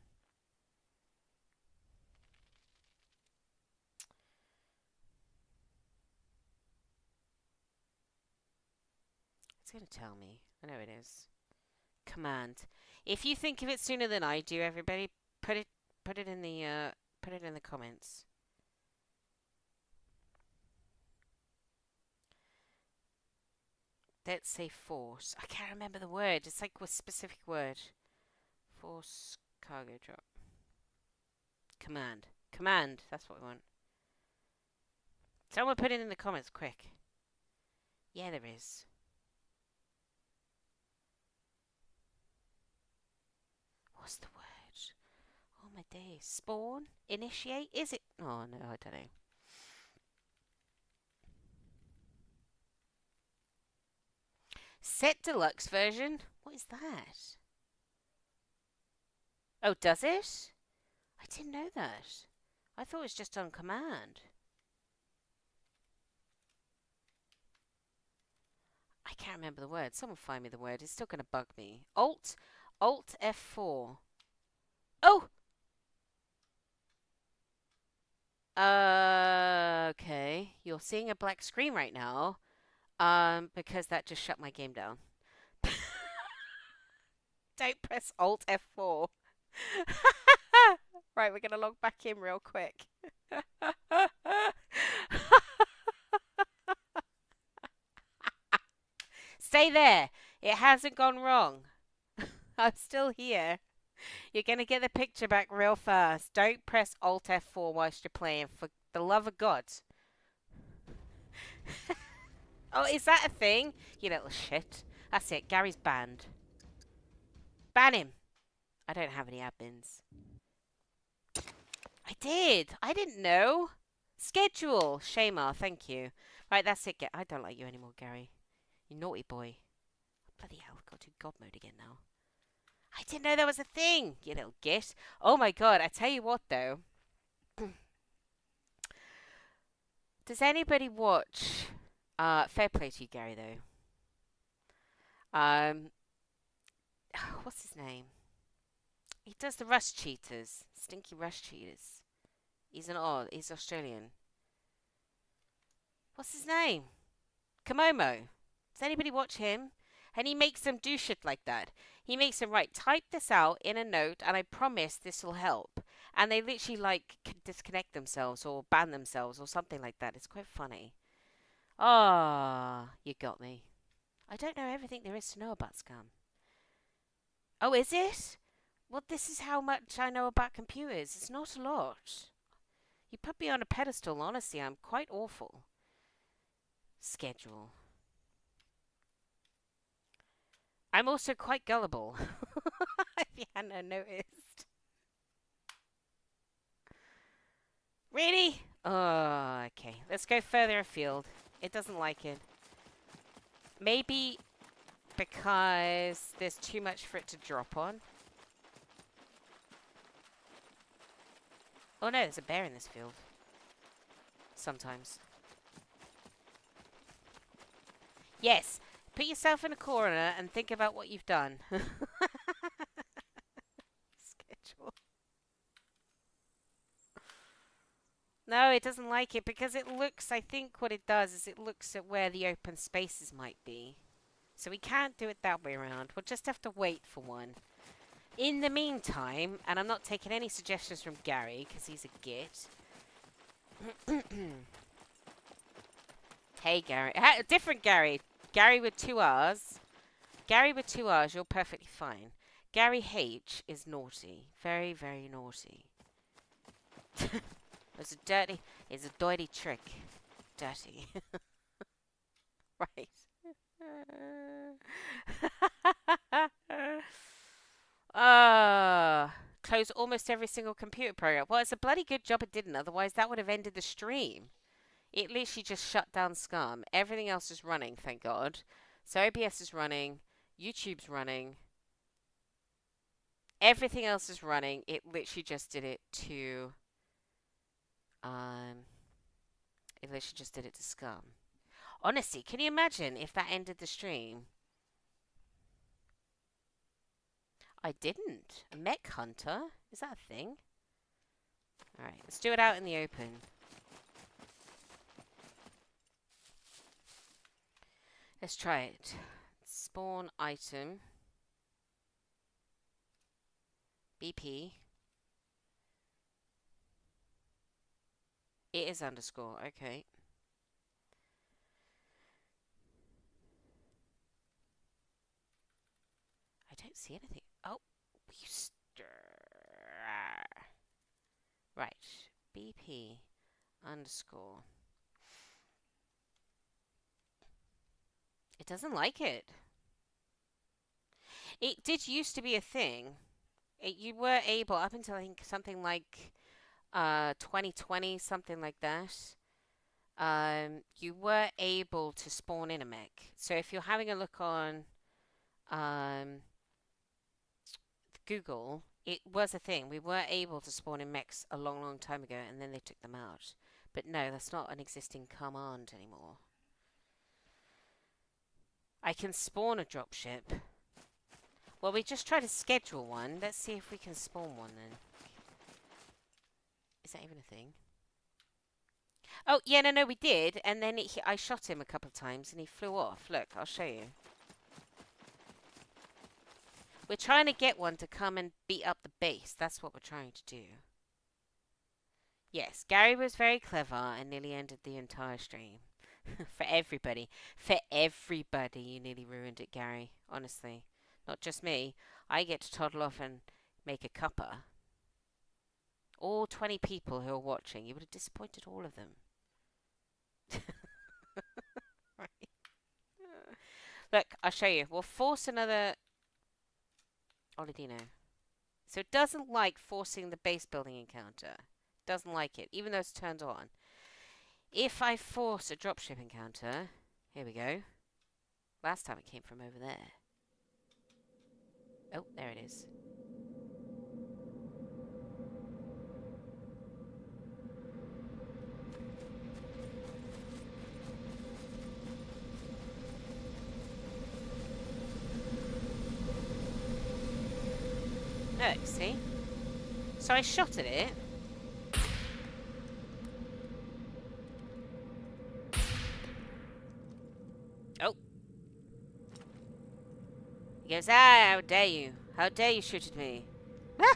It's going to tell me. I know it is. Command. If you think of it sooner than I do, everybody, put it in the comments. Let's say force. I can't remember the word. It's like a specific word. Force cargo drop. Command. Command. That's what we want. Someone put it in the comments, quick. Yeah, there is. What's the word? Oh my days. Spawn? Initiate? Is it? Oh no, I don't know. Set deluxe version? What is that? Oh, does it? I didn't know that. I thought it was just on command. I can't remember the word. Someone find me the word. It's still going to bug me. Alt F4. Oh! Okay. You're seeing a black screen right now. Because that just shut my game down. Don't press Alt F4. Right, we're going to log back in real quick. Stay there. It hasn't gone wrong. I'm still here. You're going to get the picture back real fast. Don't press Alt F4 whilst you're playing, for the love of God. Oh, is that a thing? You little shit. That's it. Gary's banned. Ban him. I don't have any admins. I did. I didn't know. Schedule. Shamar, thank you. Right, that's it. I don't like you anymore, Gary. You naughty boy. Bloody hell, got to God mode again now. I didn't know that was a thing, you little git. Oh my God, I tell you what though. Does anybody watch fair play to you, Gary, though? What's his name? He does the Rust Cheaters. Stinky Rust Cheaters. He's Australian. What's his name? Kamomo. Does anybody watch him? And he makes them do shit like that. He makes them, right, type this out in a note and I promise this will help. And they literally like disconnect themselves or ban themselves or something like that. It's quite funny. Ah, you got me. I don't know everything there is to know about Scum. Oh, is it? Well, this is how much I know about computers. It's not a lot. You put me on a pedestal, honestly. I'm quite awful. Schedule. I'm also quite gullible. If you hadn't noticed. Really? Oh, okay. Let's go further afield. It doesn't like it. Maybe because there's too much for it to drop on. Oh no, there's a bear in this field. Sometimes. Yes. Put yourself in a corner and think about what you've done. Schedule. No, it doesn't like it because it looks, I think what it does is it looks at where the open spaces might be. So we can't do it that way around. We'll just have to wait for one. In the meantime, and I'm not taking any suggestions from Gary because he's a git. Hey, Gary. Different Gary. Gary with 2 R's. Gary with 2 R's, you're perfectly fine. Gary H is naughty. Very, very naughty. It's a dirty trick. Dirty. Right. Close almost every single computer program. Well, it's a bloody good job it didn't. Otherwise, that would have ended the stream. It literally just shut down Scum. Everything else is running, thank God. So OBS is running. YouTube's running. Everything else is running. It literally just did it to... It literally just did it to Scum. Honestly, can you imagine if that ended the stream? I didn't. A mech hunter? Is that a thing? Alright, let's do it out in the open. Let's try it. Let's spawn item. BP. It is underscore, okay. I don't see anything. Oh, you right. BP underscore. It doesn't like it. It did used to be a thing. You were able, up until I think something like 2020, something like that, you were able to spawn in a mech. So if you're having a look on Google, it was a thing. We were able to spawn in mechs a long, long time ago, and then they took them out. But no, that's not an existing command anymore. I can spawn a dropship. Well, we just try to schedule one. Let's see if we can spawn one then. Is that even a thing? Oh, yeah, no, we did. And then I shot him a couple of times and he flew off. Look, I'll show you. We're trying to get one to come and beat up the base. That's what we're trying to do. Yes, Gary was very clever and nearly ended the entire stream. For everybody. For everybody, you nearly ruined it, Gary. Honestly. Not just me. I get to toddle off and make a cuppa. All 20 people who are watching, you would have disappointed all of them. Right. Look, I'll show you. We'll force another Oladino. So it doesn't like forcing the base building encounter. Doesn't like it, even though it's turned on. If I force a dropship encounter, here we go. Last time it came from over there. Oh, there it is. Look, see? So I shot at it. Oh. He goes, ah, how dare you? How dare you shoot at me? Ah!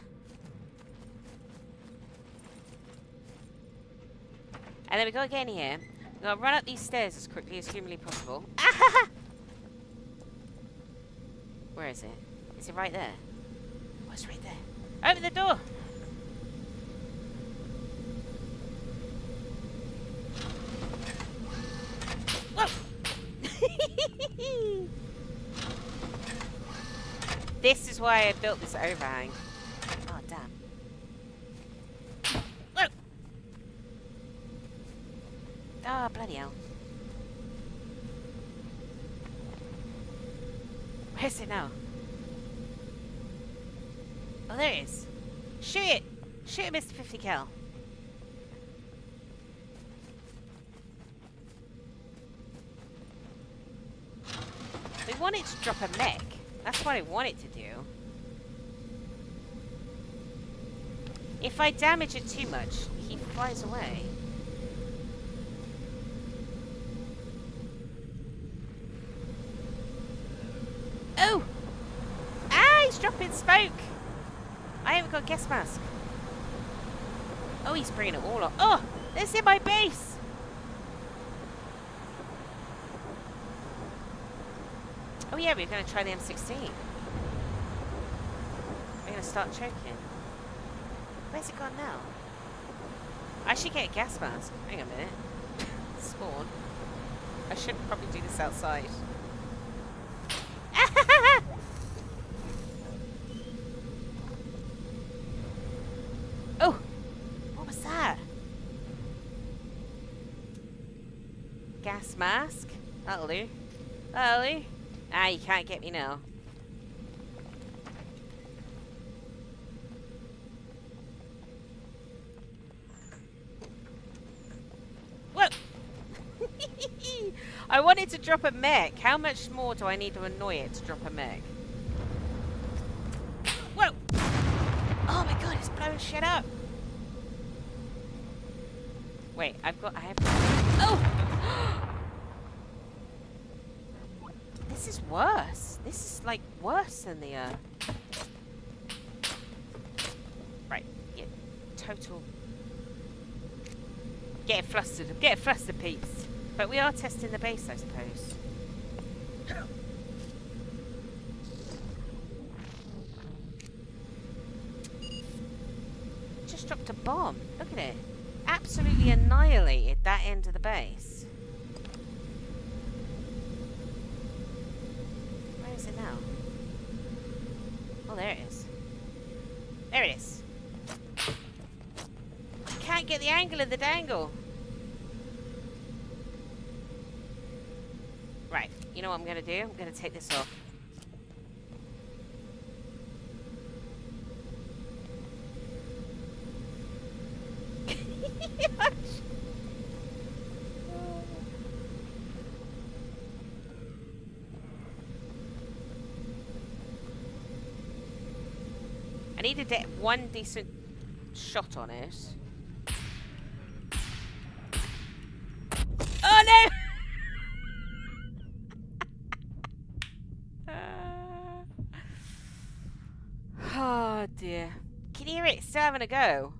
And then we go again here. We're going to run up these stairs as quickly as humanly possible. Ah! Where is it? Is it right there? Oh, it's right there. Open the door! Whoa! This is why I built this overhang. Oh, damn. Whoa! Oh, bloody hell. Where's it now? Oh, there it is. Shoot it! Shoot it, Mr. 50 cal. We want it to drop a mech. That's what I want it to do. If I damage it too much, he flies away. Oh! Ah, he's dropping smoke! I haven't got a gas mask. Oh, he's bringing it all up. Oh! It's in my base! Oh yeah, we're going to try the M16. We're going to start choking. Where's it gone now? I should get a gas mask. Hang on a minute. Spawn. I should probably do this outside. Oh! What was that? Gas mask? That'll do. That'll do. Ah, you can't get me now. Whoa! I wanted to drop a mech. How much more do I need to annoy it to drop a mech? Whoa! Oh my god, it's blowing shit up. Wait, I have... Oh! This This is worse. This is like worse than the right, yeah, total. Get flustered, peeps. But we are testing the base, I suppose. Just dropped a bomb. Look at it. Absolutely annihilated that end of the base. Where is it now? Oh, there it is. There it is. I can't get the angle of the dangle. Right, you know what I'm going to do? I'm going to take this off. I need to get one decent shot on it. Oh no! Oh dear. Can you hear it? It's still having a go.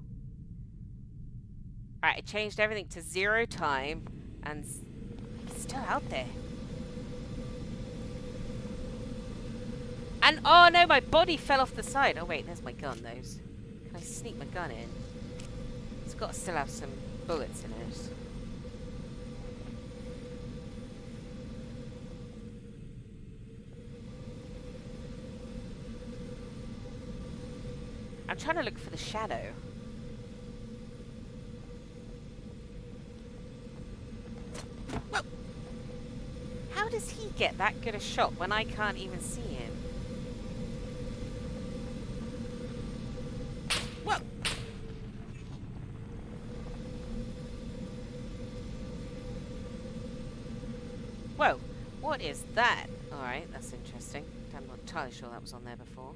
Right, I changed everything to 0 time and it's still out there. And oh no, my body fell off the side. Oh wait, there's my gun, those. Can I sneak my gun in? It's got to still have some bullets in it. I'm trying to look for the shadow. Whoa! How does he get that good a shot when I can't even see him? Whoa! Whoa! What is that? Alright, that's interesting. I'm not entirely sure that was on there before.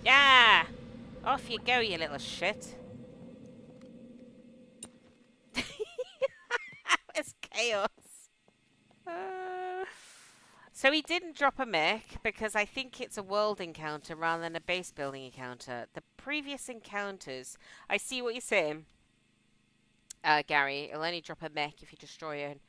Yeah! Off you go, you little shit. It's chaos. So he didn't drop a mech because I think it's a world encounter rather than a base building encounter. The previous encounters, I see what you're saying, Gary. It'll only drop a mech if you destroy it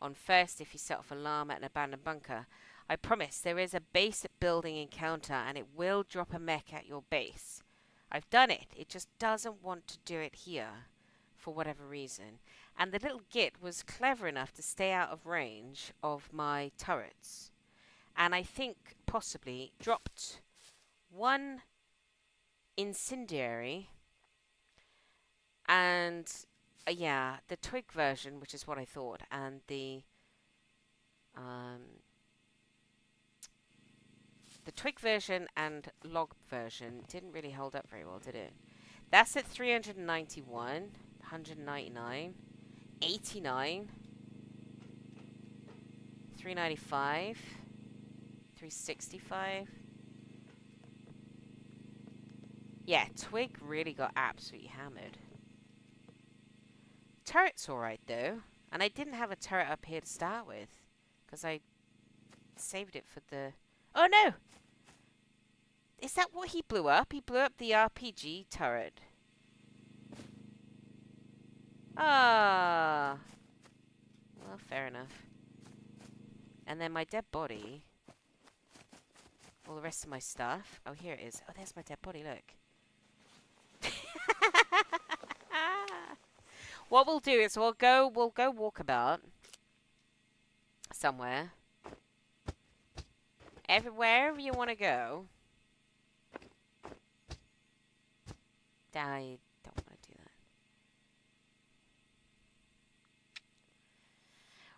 on first, if you set off alarm at an abandoned bunker. I promise there is a base building encounter and it will drop a mech at your base. I've done it. It just doesn't want to do it here for whatever reason. And the little git was clever enough to stay out of range of my turrets. And I think possibly dropped one incendiary and yeah, the twig version, which is what I thought, and the twig version and log version didn't really hold up very well, did it? That's at 391, 199, 89, 395, 365. Yeah, twig really got absolutely hammered. Turret's alright though, and I didn't have a turret up here to start with because I saved it for the... Oh no! Is that what he blew up? He blew up the RPG turret. Ah. Well, fair enough. And then my dead body. All the rest of my stuff. Oh, here it is. Oh, there's my dead body, look. What we'll do is we'll go walkabout somewhere. Wherever you want to go. I don't want to do that.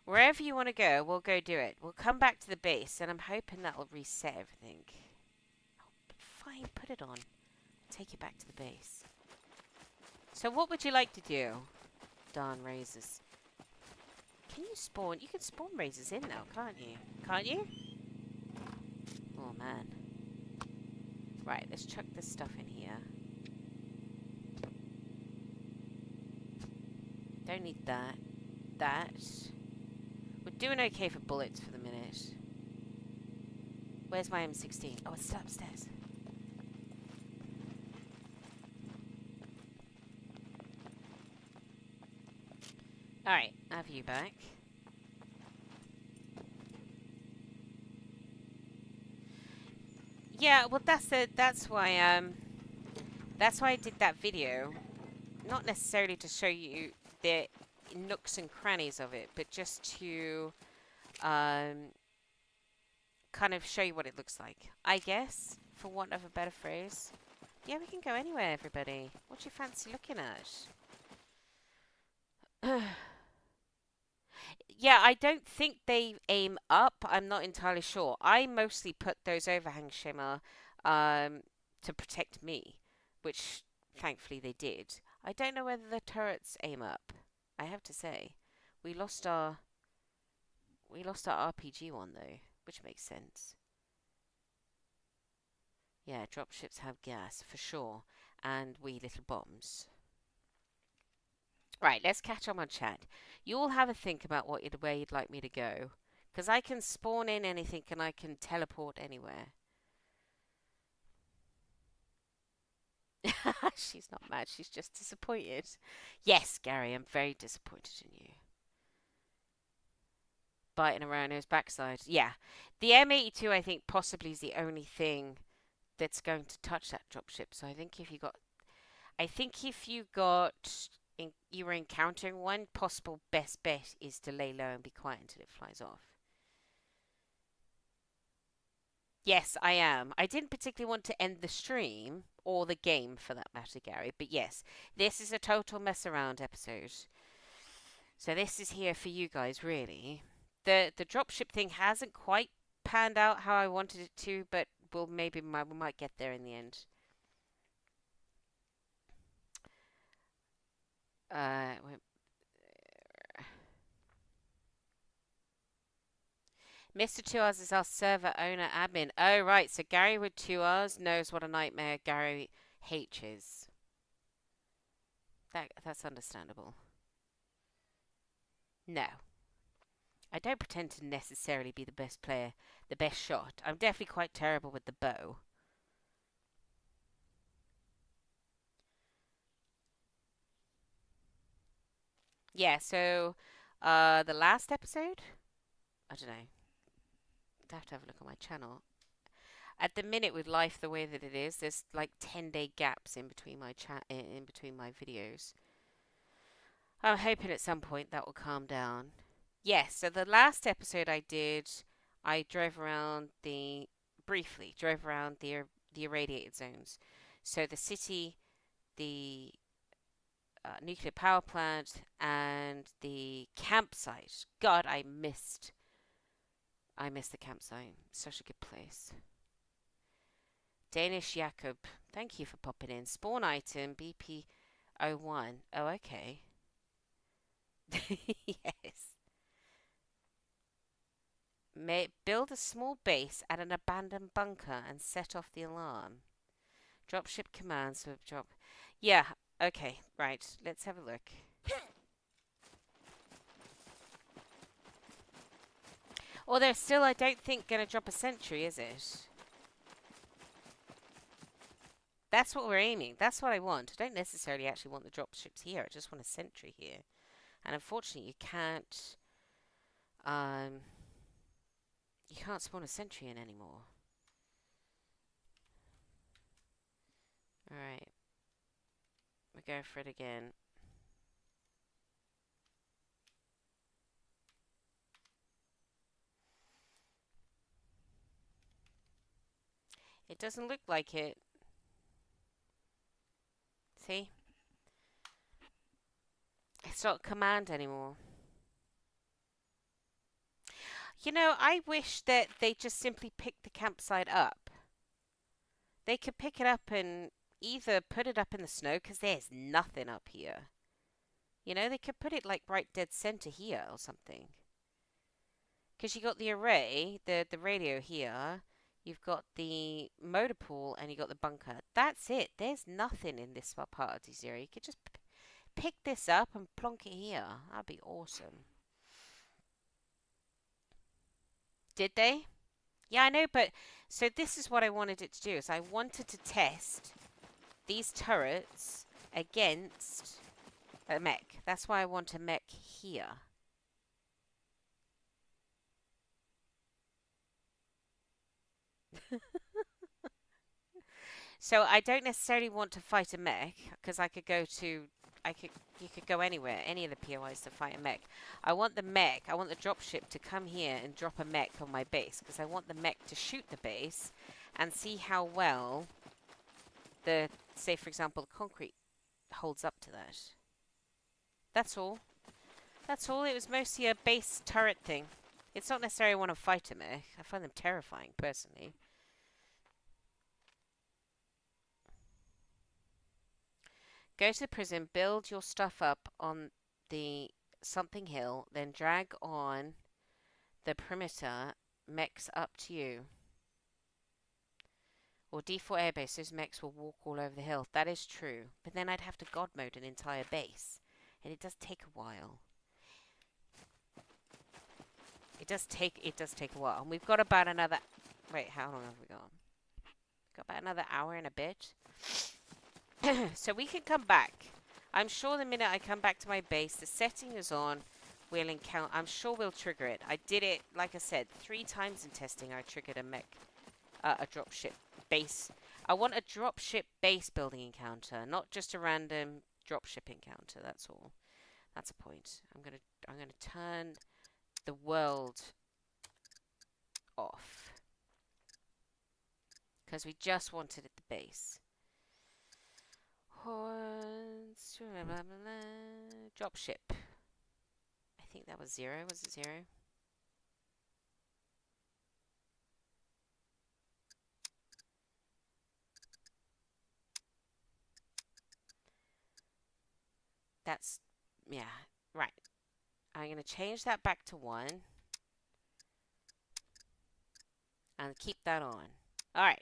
Wherever you want to go, we'll go do it. We'll come back to the base, and I'm hoping that'll reset everything. Oh, fine, put it on. Take you back to the base. So what would you like to do? Darn razors. Can you spawn? You can spawn razors in now, can't you? Can't you? Oh, man. Right, let's chuck this stuff in here. Don't need that. That. We're doing okay for bullets for the minute. Where's my M16? Oh, it's still upstairs. Alright, I have you back. Yeah, well that's why I did that video. Not necessarily to show you the nooks and crannies of it, but just to um, kind of show you what it looks like. I guess, for want of a better phrase. Yeah, we can go anywhere, everybody. What do you fancy looking at? Yeah, I don't think they aim up. I'm not entirely sure. I mostly put those overhang shimmer to protect me, which thankfully they did. I don't know whether the turrets aim up. I have to say, we lost our RPG one though, which makes sense. Yeah, dropships have gas for sure, and wee little bombs. Right, let's catch up on chat. You all have a think about where you'd like me to go, because I can spawn in anything and I can teleport anywhere. She's not mad, she's just disappointed. Yes, Gary, I'm very disappointed in you. Biting around his backside. Yeah, the M82 I think possibly is the only thing that's going to touch that dropship. So I think if you were encountering one, possible best bet is to lay low and be quiet until it flies off. Yes, I am. I didn't particularly want to end the stream, or the game for that matter, Gary, but yes, this is a total mess around episode. So this is here for you guys, really. The dropship thing hasn't quite panned out how I wanted it to, but we might get there in the end. Uh, Mr. 2Rs is our server owner admin. Oh, right. So Gary with 2Rs knows what a nightmare Gary H is. That's understandable. No. I don't pretend to necessarily be the best player, the best shot. I'm definitely quite terrible with the bow. Yeah, so the last episode? I don't know. I have to have a look at my channel. At the minute, with life the way that it is, there's like 10-day gaps in between my videos. I'm hoping at some point that will calm down. Yes, so the last episode I did, I briefly drove around the irradiated zones. So the city, the nuclear power plant, and the campsite. God, I missed the campsite. Such a good place. Danish Jakob, thank you for popping in. Spawn item BP01. Oh, okay. Yes. Build a small base at an abandoned bunker and set off the alarm. Dropship commands for drop. Yeah, okay, right. Let's have a look. Or they're still, I don't think, going to drop a sentry, is it? That's what we're aiming. That's what I want. I don't necessarily actually want the dropships here. I just want a sentry here. And unfortunately, you can't spawn a sentry in anymore. Alright. We go for it again. It doesn't look like it. See? It's not command anymore. You know, I wish that they just simply picked the campsite up. They could pick it up and either put it up in the snow, because there's nothing up here. You know, they could put it like right dead center here or something. Because you got the array, the radio here, you've got the motor pool, and you got the bunker. That's it. There's nothing in this part of the zero. You could just pick this up and plonk it here. That'd be awesome. Did they? Yeah, I know, but so this is what I wanted it to do. Is I wanted to test these turrets against a mech. That's why I want a mech here. So I don't necessarily want to fight a mech because I could go to, you could go anywhere, any of the POIs to fight a mech. I want the mech, I want the dropship to come here and drop a mech on my base because I want the mech to shoot the base and see how well the, say for example, the concrete holds up to that. That's all. That's all. It was mostly a base turret thing. It's not necessarily I want to fight a mech. I find them terrifying, personally. Go to the prison, build your stuff up on the something hill, then drag on the perimeter mechs up to you. Or D4 airbase, those mechs will walk all over the hill. That is true. But then I'd have to god mode an entire base. And it does take a while. It does take a while. And we've got about another... Wait, how long have we got? Got about another hour and a bit. So we can come back. I'm sure the minute I come back to my base, the setting is on, we'll encounter... I'm sure we'll trigger it. I did it, like I said, 3 times in testing. I triggered a mech, a dropship base. I want a dropship base building encounter, not just a random dropship encounter. That's all. That's a point. I'm gonna turn the world off because we just wanted at the base. Horns, dropship. I think that was 0. Was it 0? That's, yeah, right. I'm going to change that back to 1 and keep that on. All right.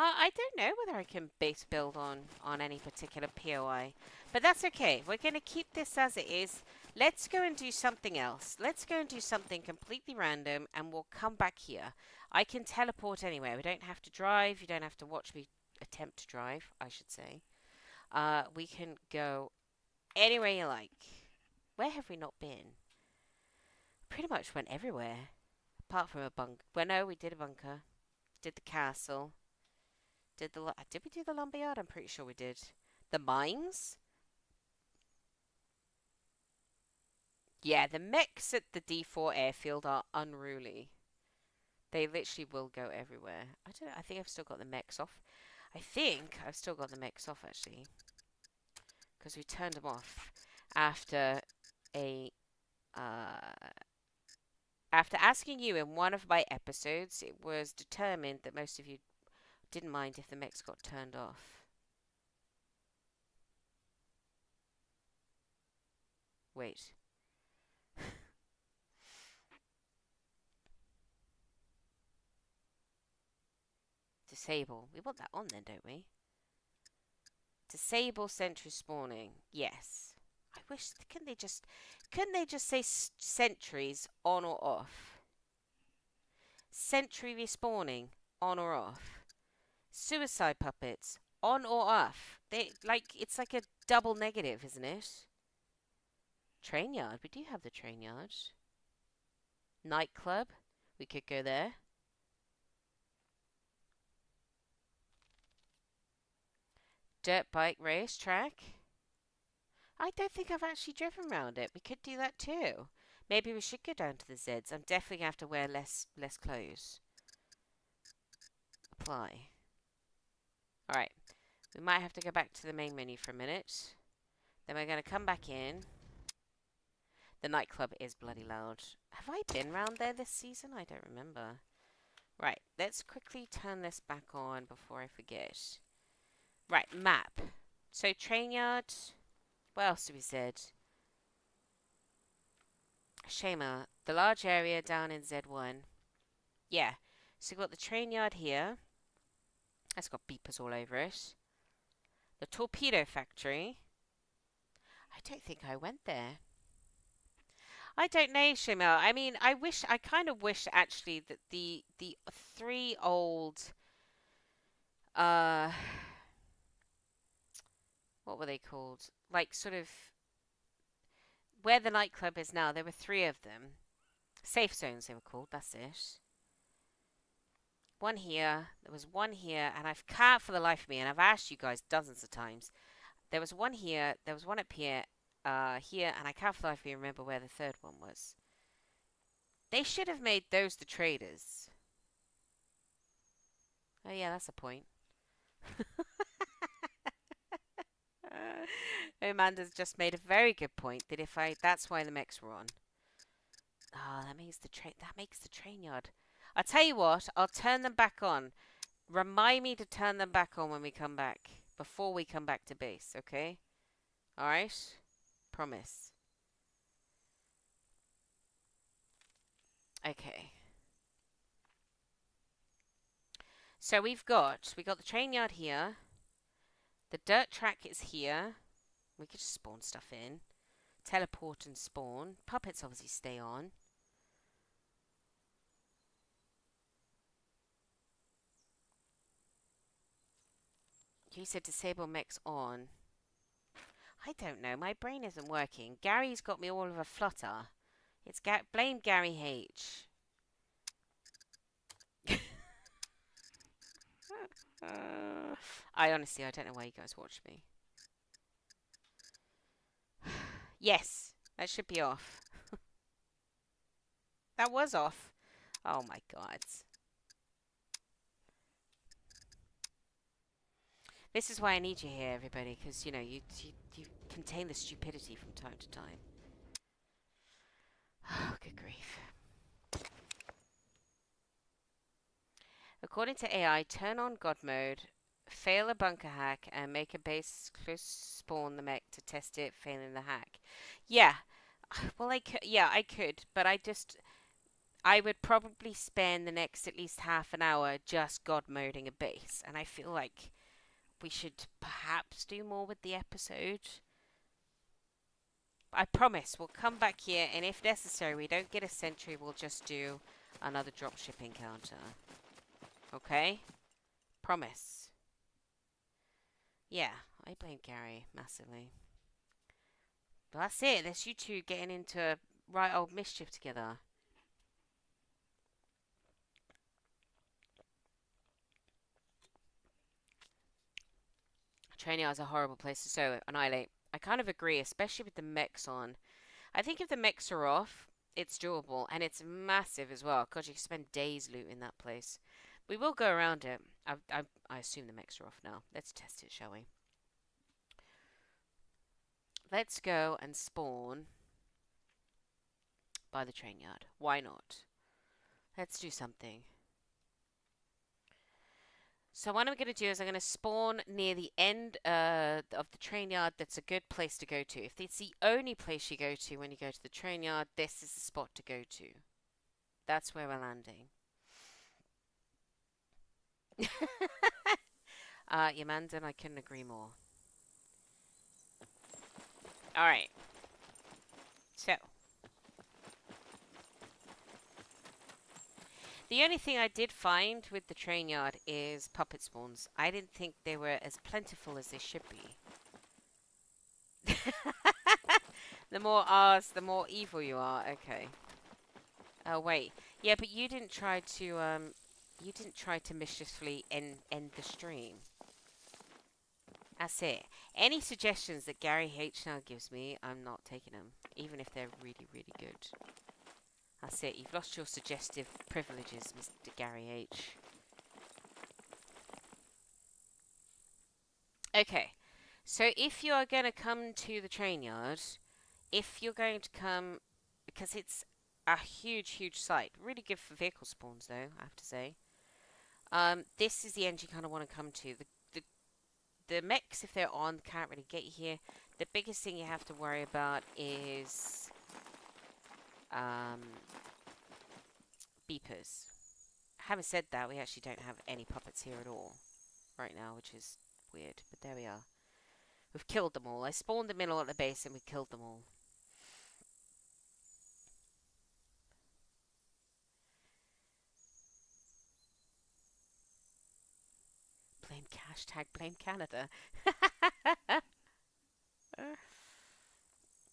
I don't know whether I can base build on any particular POI, but that's okay. We're going to keep this as it is. Let's go and do something else. Let's go and do something completely random, and we'll come back here. I can teleport anywhere. We don't have to drive. You don't have to watch me attempt to drive, I should say. We can go anywhere you like. Where have we not been? Pretty much went everywhere, apart from a bunker. Well, no, we did a bunker. Did the castle. Did we do the lumberyard? I'm pretty sure we did. The mines? Yeah, the mechs at the D4 airfield are unruly. They literally will go everywhere. I think I've still got the mechs off. I think I've still got the mechs off, actually. Because we turned them off after after asking you in one of my episodes, it was determined that most of you didn't mind if the mechs got turned off. Wait. Disable. We want that on then, don't we? Disable sentry spawning. Yes. I wish, couldn't they just say sentries on or off? Sentry respawning on or off? Suicide puppets on or off? It's like a double negative, isn't it? Train yard. We do have the train yard. Nightclub. We could go there. Dirt bike race track. I don't think I've actually driven around it. We could do that too. Maybe we should go down to the Zeds. I'm definitely going to have to wear less clothes. Apply. Alright. We might have to go back to the main menu for a minute. Then we're going to come back in. The nightclub is bloody loud. Have I been round there this season? I don't remember. Right. Let's quickly turn this back on before I forget. Right. Map. So train yard. What else have we said? Shema, the large area down in Z1. Yeah. So we've got the train yard here. It's got beepers all over it. The torpedo factory. I don't think I went there. I don't know, Shimel. I mean, I kind of wish actually that the three old, uh, what were they called? Like sort of where the nightclub is now. There were three of them. Safe zones they were called. That's it. One here. There was one here, and I can't for the life of me. And I've asked you guys dozens of times. There was one here. There was one up here. Here, and I can't for the life of me remember where the third one was. They should have made those the traders. Oh yeah, that's a point. Amanda's just made a very good point that that's why the mechs were on. Ah, that makes the train yard. I'll tell you what, I'll turn them back on. Remind me to turn them back on when we come back. Before we come back to base, okay? Alright? Promise. Okay. So we got the train yard here. The dirt track is here. We could just spawn stuff in. Teleport and spawn. Puppets obviously stay on. You said disable mechs on. I don't know. My brain isn't working. Gary's got me all of a flutter. It's blame Gary H. I honestly, I don't know why you guys watch me. Yes, that should be off. That was off. Oh my god. This is why I need you here, everybody, because, you know, you contain the stupidity from time to time. Oh, good grief. According to AI, turn on God mode, fail a bunker hack, and make a base close spawn the mech to test it, failing the hack. Yeah. Well, I could, but I would probably spend the next at least half an hour just God moding a base, and I feel like we should perhaps do more with the episode. I promise we'll come back here, and if necessary, we don't get a sentry, we'll just do another dropship encounter. Okay? Promise. Yeah, I blame Gary massively. But that's it. That's you two getting into right old mischief together. Training is a horrible place to so annihilate. I kind of agree, especially with the mechs on. I think if the mechs are off, it's doable, and it's massive as well. God, you can spend days looting that place. We will go around it. I assume the mechs are off now. Let's test it, shall we? Let's go and spawn by the train yard. Why not? Let's do something. So what I'm going to do is I'm going to spawn near the end of the train yard. That's a good place to go to. If it's the only place you go to when you go to the train yard, this is the spot to go to. That's where we're landing. Yamandan, I couldn't agree more. Alright. So. The only thing I did find with the train yard is puppet spawns. I didn't think they were as plentiful as they should be. The more R's, the more evil you are. Okay. Oh wait. Yeah, but you didn't try to mischievously end the stream. That's it. Any suggestions that Gary H now gives me, I'm not taking them, even if they're really, really good. That's it. You've lost your suggestive privileges, Mr. Gary H. Okay. So if you are going to come to the train yard, if you're going to come, because it's a huge, huge site. Really good for vehicle spawns, though, I have to say. This is the end you kind of want to come to. The mechs, if they're on, can't really get you here. The biggest thing you have to worry about is beepers. Having said that, we actually don't have any puppets here at all. right now, which is weird. But there we are. We've killed them all. I spawned them in all at the base and we killed them all. Blame Canada.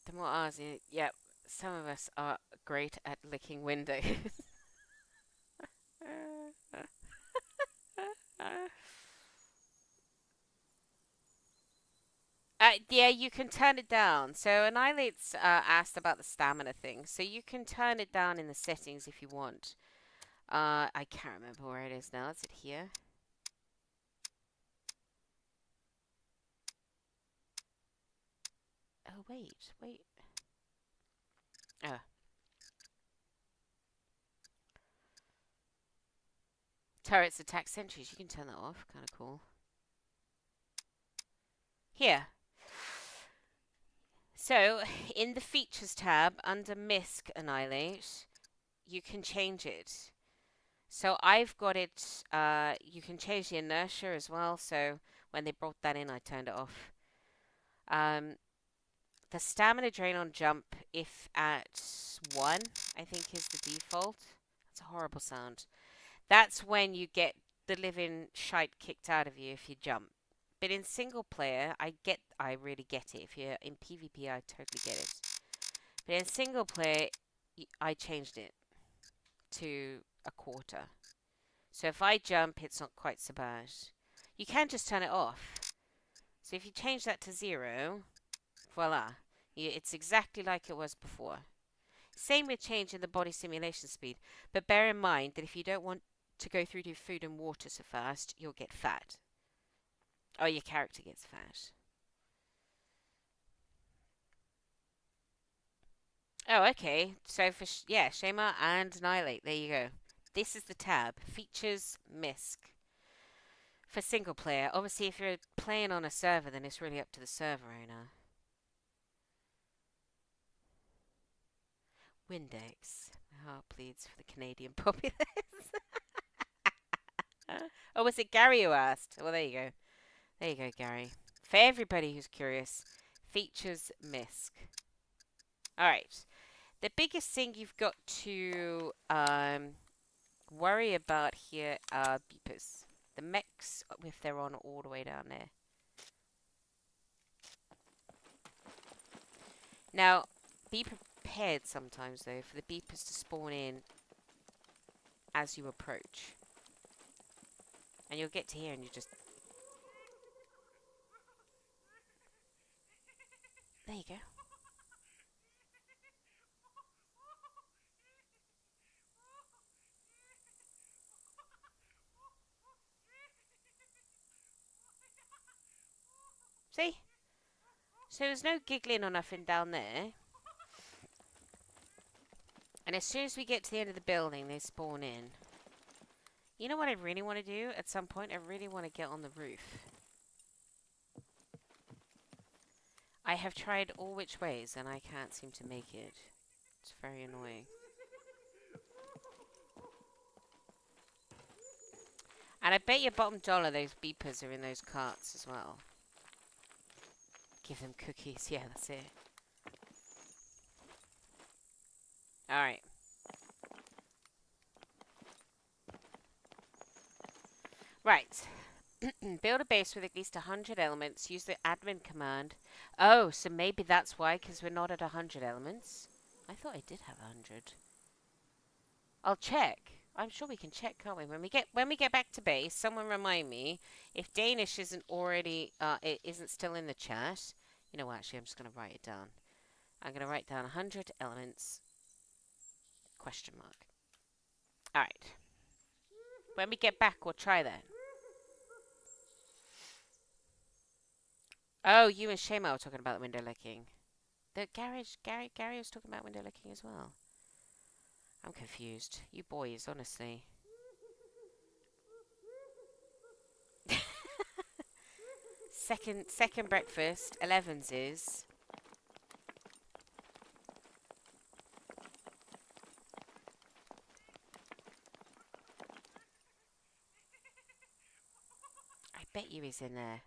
The more Aussie, yep. Some of us are great at licking windows. Yeah, you can turn it down. So Annihilate's asked about the stamina thing. So you can turn it down in the settings if you want. I can't remember where it is now. Is it here? Oh, wait. Oh. Turrets attack sentries. You can turn that off. Kind of cool. Here. So, in the Features tab, under Misc Annihilate, you can change it. So I've got it, you can change the inertia as well, so when they brought that in, I turned it off. The stamina drain on jump, if at 1, I think is the default. That's a horrible sound. That's when you get the living shite kicked out of you if you jump. But in single player, I really get it. If you're in PvP, I totally get it. But in single player, I changed it to a quarter. So if I jump, it's not quite so bad. You can just turn it off. So if you change that to 0, voila. It's exactly like it was before. Same with changing the body simulation speed. But bear in mind that if you don't want to go through to food and water so fast, you'll get fat. Oh, your character gets fat. Oh, okay. So for Shema and Annihilate. There you go. This is the tab. Features Misc. For single player. Obviously, if you're playing on a server, then it's really up to the server owner. Windex. My heart bleeds for the Canadian populace. Oh, was it Gary who asked? Well, there you go. There you go, Gary. For everybody who's curious, Features Misc. Alright. The biggest thing you've got to worry about here are beepers. The mechs, if they're on all the way down there. Now, be prepared sometimes, though, for the beepers to spawn in as you approach. And you'll get to here and you just... There you go. See? So there's no giggling or nothing down there. And as soon as we get to the end of the building, they spawn in. You know what I really want to do at some point? I really want to get on the roof. I have tried all which ways and I can't seem to make it. It's very annoying. And I bet you bottom dollar those beepers are in those carts as well. Give them cookies. Yeah, that's it. Alright. Right. Build a base with at least 100 elements. Use the admin command. Oh, so maybe that's why, because we're not at 100 elements. I thought I did have 100. I'll check. I'm sure we can check, can't we? When we get back to base, someone remind me if Danish isn't already it isn't still in the chat. You know what? Actually, I'm just gonna write it down. I'm gonna write down 100 elements. Question mark. All right. When we get back, we'll try that. Oh, you and Shema were talking about the window licking. The garage, Gary was talking about window licking as well. I'm confused. You boys, honestly. Second breakfast, 11's is. I bet you he's in there.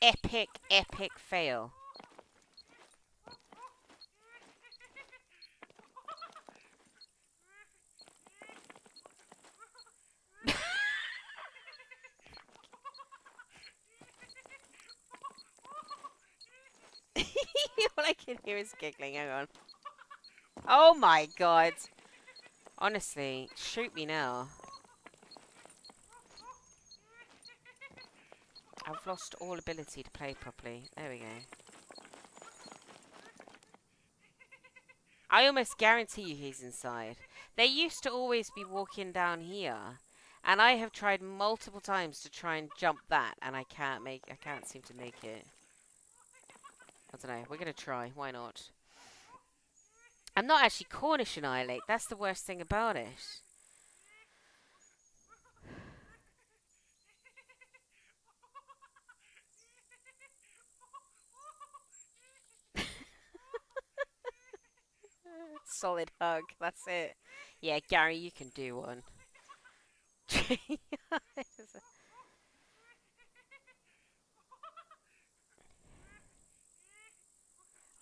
Epic, epic fail. All I can hear is giggling. Hang on. Oh my god. Honestly, shoot me now. I've lost all ability to play properly. There we go. I almost guarantee you he's inside. They used to always be walking down here. And I have tried multiple times to try and jump that, and I can't seem to make it. I don't know. We're gonna try. Why not? I'm not actually Cornish Annihilate. That's the worst thing about it. Solid hug. That's it. Yeah, Gary, you can do one.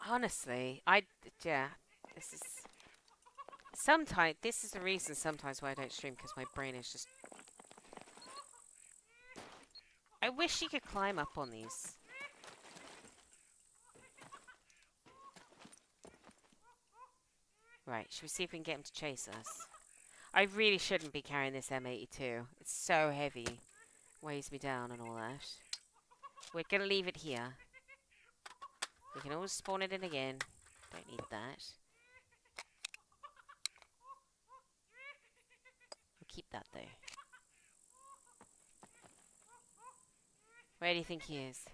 Honestly, yeah, this is sometimes this is the reason sometimes why I don't stream, because my brain is just. I wish you could climb up on these. Right, should we see if we can get him to chase us? I really shouldn't be carrying this M82. It's so heavy. Weighs me down and all that. We're gonna leave it here. We can always spawn it in again. Don't need that. We'll keep that though. Where do you think he is?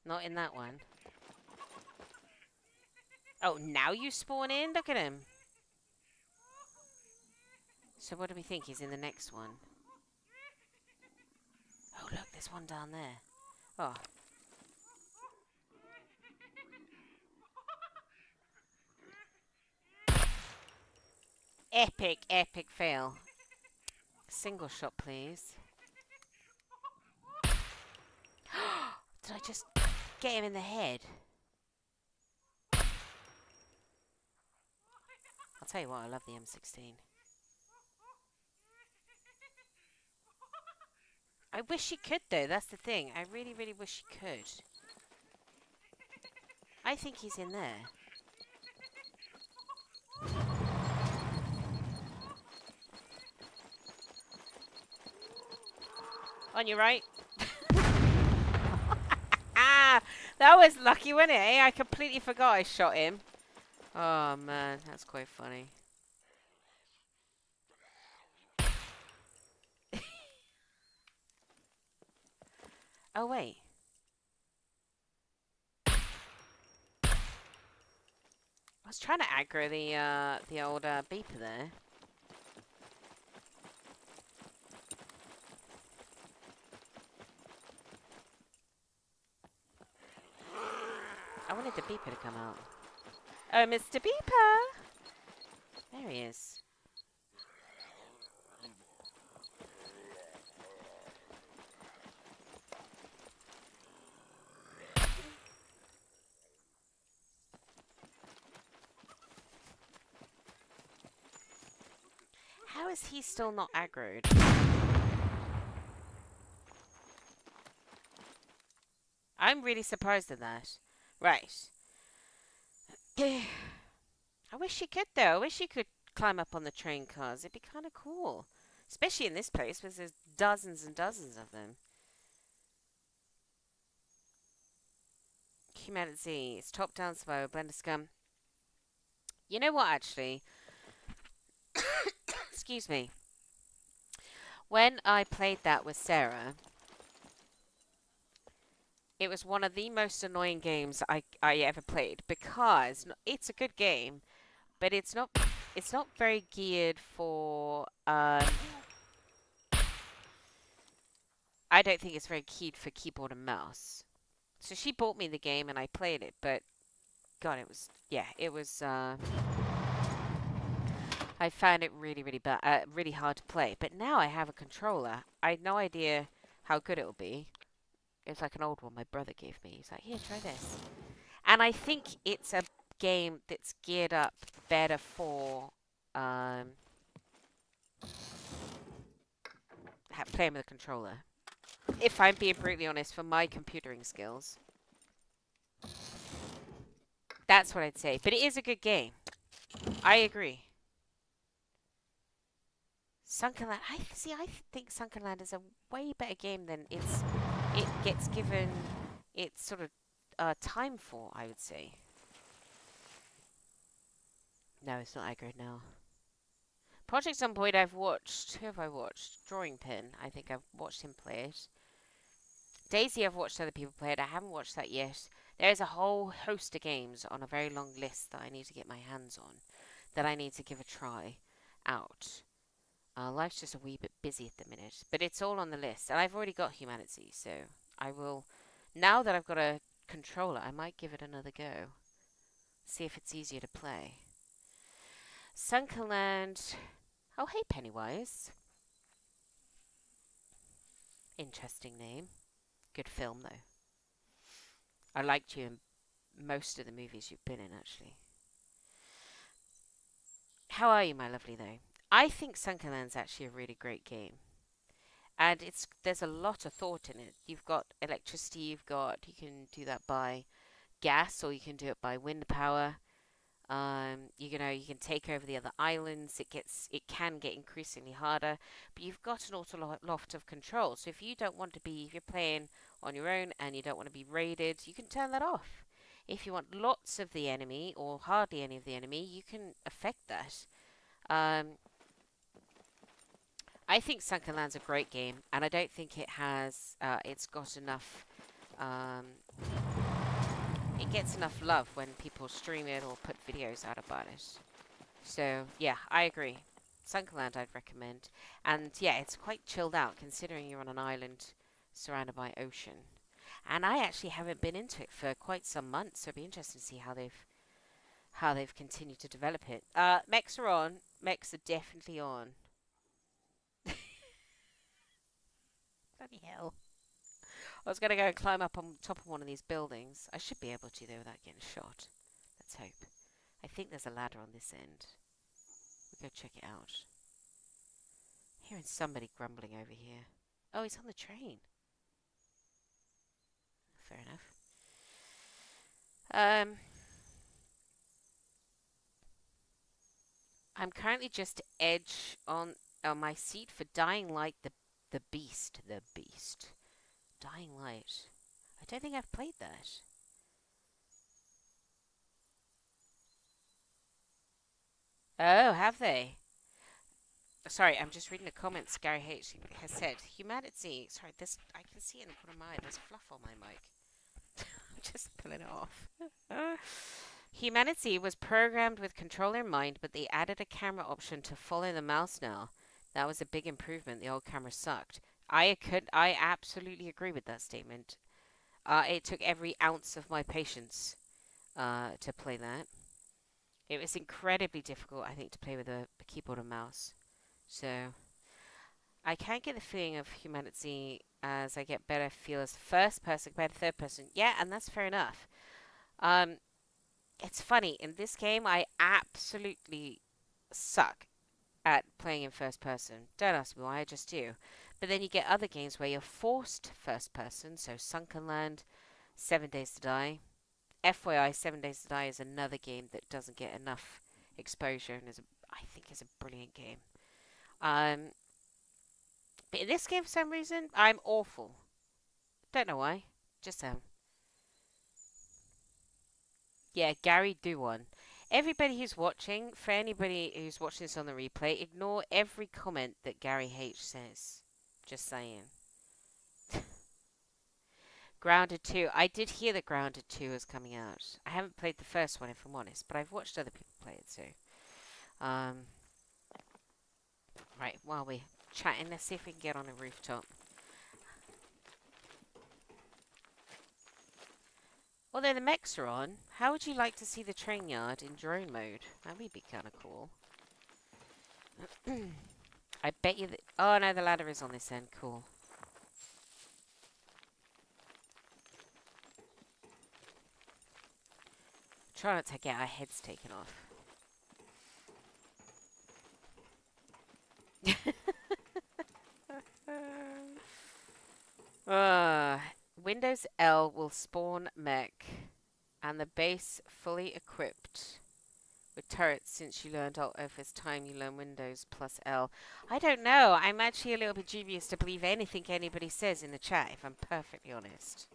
Not in that one. Oh, now you spawn in? Look at him. So what do we think? He's in the next one. Oh, look, there's one down there. Oh. Epic, epic fail. Single shot, please. Did I just get him in the head? I'll tell you what, I love the M16. I wish you could, though. That's the thing. I really, really wish you could. I think he's in there. On your right. Ah, that was lucky, wasn't it? Eh? I completely forgot I shot him. Oh, man. That's quite funny. Oh, wait. I was trying to aggro the old beeper there. I wanted the beeper to come out. Oh, Mr. Beeper! There he is. How is he still not aggroed? I'm really surprised at that. Right. I wish you could, though. I wish you could climb up on the train cars. It'd be kind of cool. Especially in this place, where there's dozens and dozens of them. Humanity. It's top-down survival. Blender Scum. You know what, actually? Excuse me. When I played that with Sarah, it was one of the most annoying games I ever played, because it's a good game, but it's not very geared for I don't think it's very geared for keyboard and mouse. So she bought me the game and I played it, but God, it was, yeah, it was, I found it really, really bad, really hard to play. But now I have a controller. I had no idea how good it will be. It's like an old one my brother gave me. He's like, here, try this. And I think it's a game that's geared up better for playing with a controller. If I'm being brutally honest, for my computering skills, that's what I'd say. But it is a good game. I agree. Sunkenland. I think Sunkenland is a way better game than it gets given its sort of time for, I would say. No, it's not aggro now. Project Zomboid I've watched. Who have I watched? Drawing Pin. I think I've watched him play it. Daisy I've watched other people play it. I haven't watched that yet. There's a whole host of games on a very long list that I need to get my hands on, that I need to give a try out. Life's just a wee bit busy at the minute, but it's all on the list, and I've already got Humanity, so I will, now that I've got a controller, I might give it another go. See if it's easier to play. Sunkenland. Oh, hey, Pennywise. Interesting name. Good film, though. I liked you in most of the movies you've been in, actually. How are you, my lovely, though? I think Sunkenland's actually a really great game. And there's a lot of thought in it. You've got electricity, you can do that by gas, or you can do it by wind power. You know, you can take over the other islands. It can get increasingly harder, but you've got an awful lot of control. So if you're playing on your own and you don't want to be raided, you can turn that off. If you want lots of the enemy or hardly any of the enemy, you can affect that. I think Sunkenland's a great game, and I don't think it's got enough. It gets enough love when people stream it or put videos out about it. So, yeah, I agree. Sunkenland I'd recommend. And, yeah, it's quite chilled out considering you're on an island surrounded by ocean. And I actually haven't been into it for quite some months, so it'd be interesting to see how they've continued to develop it. Mechs are on. Mechs are definitely on. Bloody hell. I was going to go and climb up on top of one of these buildings. I should be able to, though, without getting shot. Let's hope. I think there's a ladder on this end. We'll go check it out. Hearing somebody grumbling over here. Oh, he's on the train. Fair enough. I'm currently just edge on my seat for Dying Light, the Beast. The Beast. Dying Light. I don't think I've played that. Oh, have they? Sorry, I'm just reading the comments. Gary H has said, Humanity. Sorry, I can see it in the corner of my eye. There's fluff on my mic. I'm just pulling it off. Humanity was programmed with controller in mind, but they added a camera option to follow the mouse now. That was a big improvement. The old camera sucked. I absolutely agree with that statement. It took every ounce of my patience to play that. It was incredibly difficult, I think, to play with a keyboard and mouse. So I can't get the feeling of Humanity as I get better feel as first person compared to third person. Yeah, and that's fair enough. It's funny, in this game I absolutely suck at playing in first person. Don't ask me why, I just do. But then you get other games where you're forced first person, so Sunkenland, 7 Days to Die. FYI, 7 Days to Die is another game that doesn't get enough exposure and I think is a brilliant game. But in this game, for some reason, I'm awful. Don't know why. Just Yeah, Gary, do one. Everybody who's watching, for anybody who's watching this on the replay, ignore every comment that Gary H says. Just saying. Grounded 2. I did hear that Grounded 2 is coming out. I haven't played the first one, if I'm honest, but I've watched other people play it too. Right, while we're chatting, let's see if we can get on a rooftop. Although the mechs are on, how would you like to see the train yard in drone mode? That would be kind of cool. I bet you that... Oh, no, the ladder is on this end. Cool. Try not to get our heads taken off. Windows L will spawn mech and the base fully equipped with turrets since you learned Alt F. It's time you learn Windows plus L. I don't know. I'm actually a little bit dubious to believe anything anybody says in the chat, if I'm perfectly honest.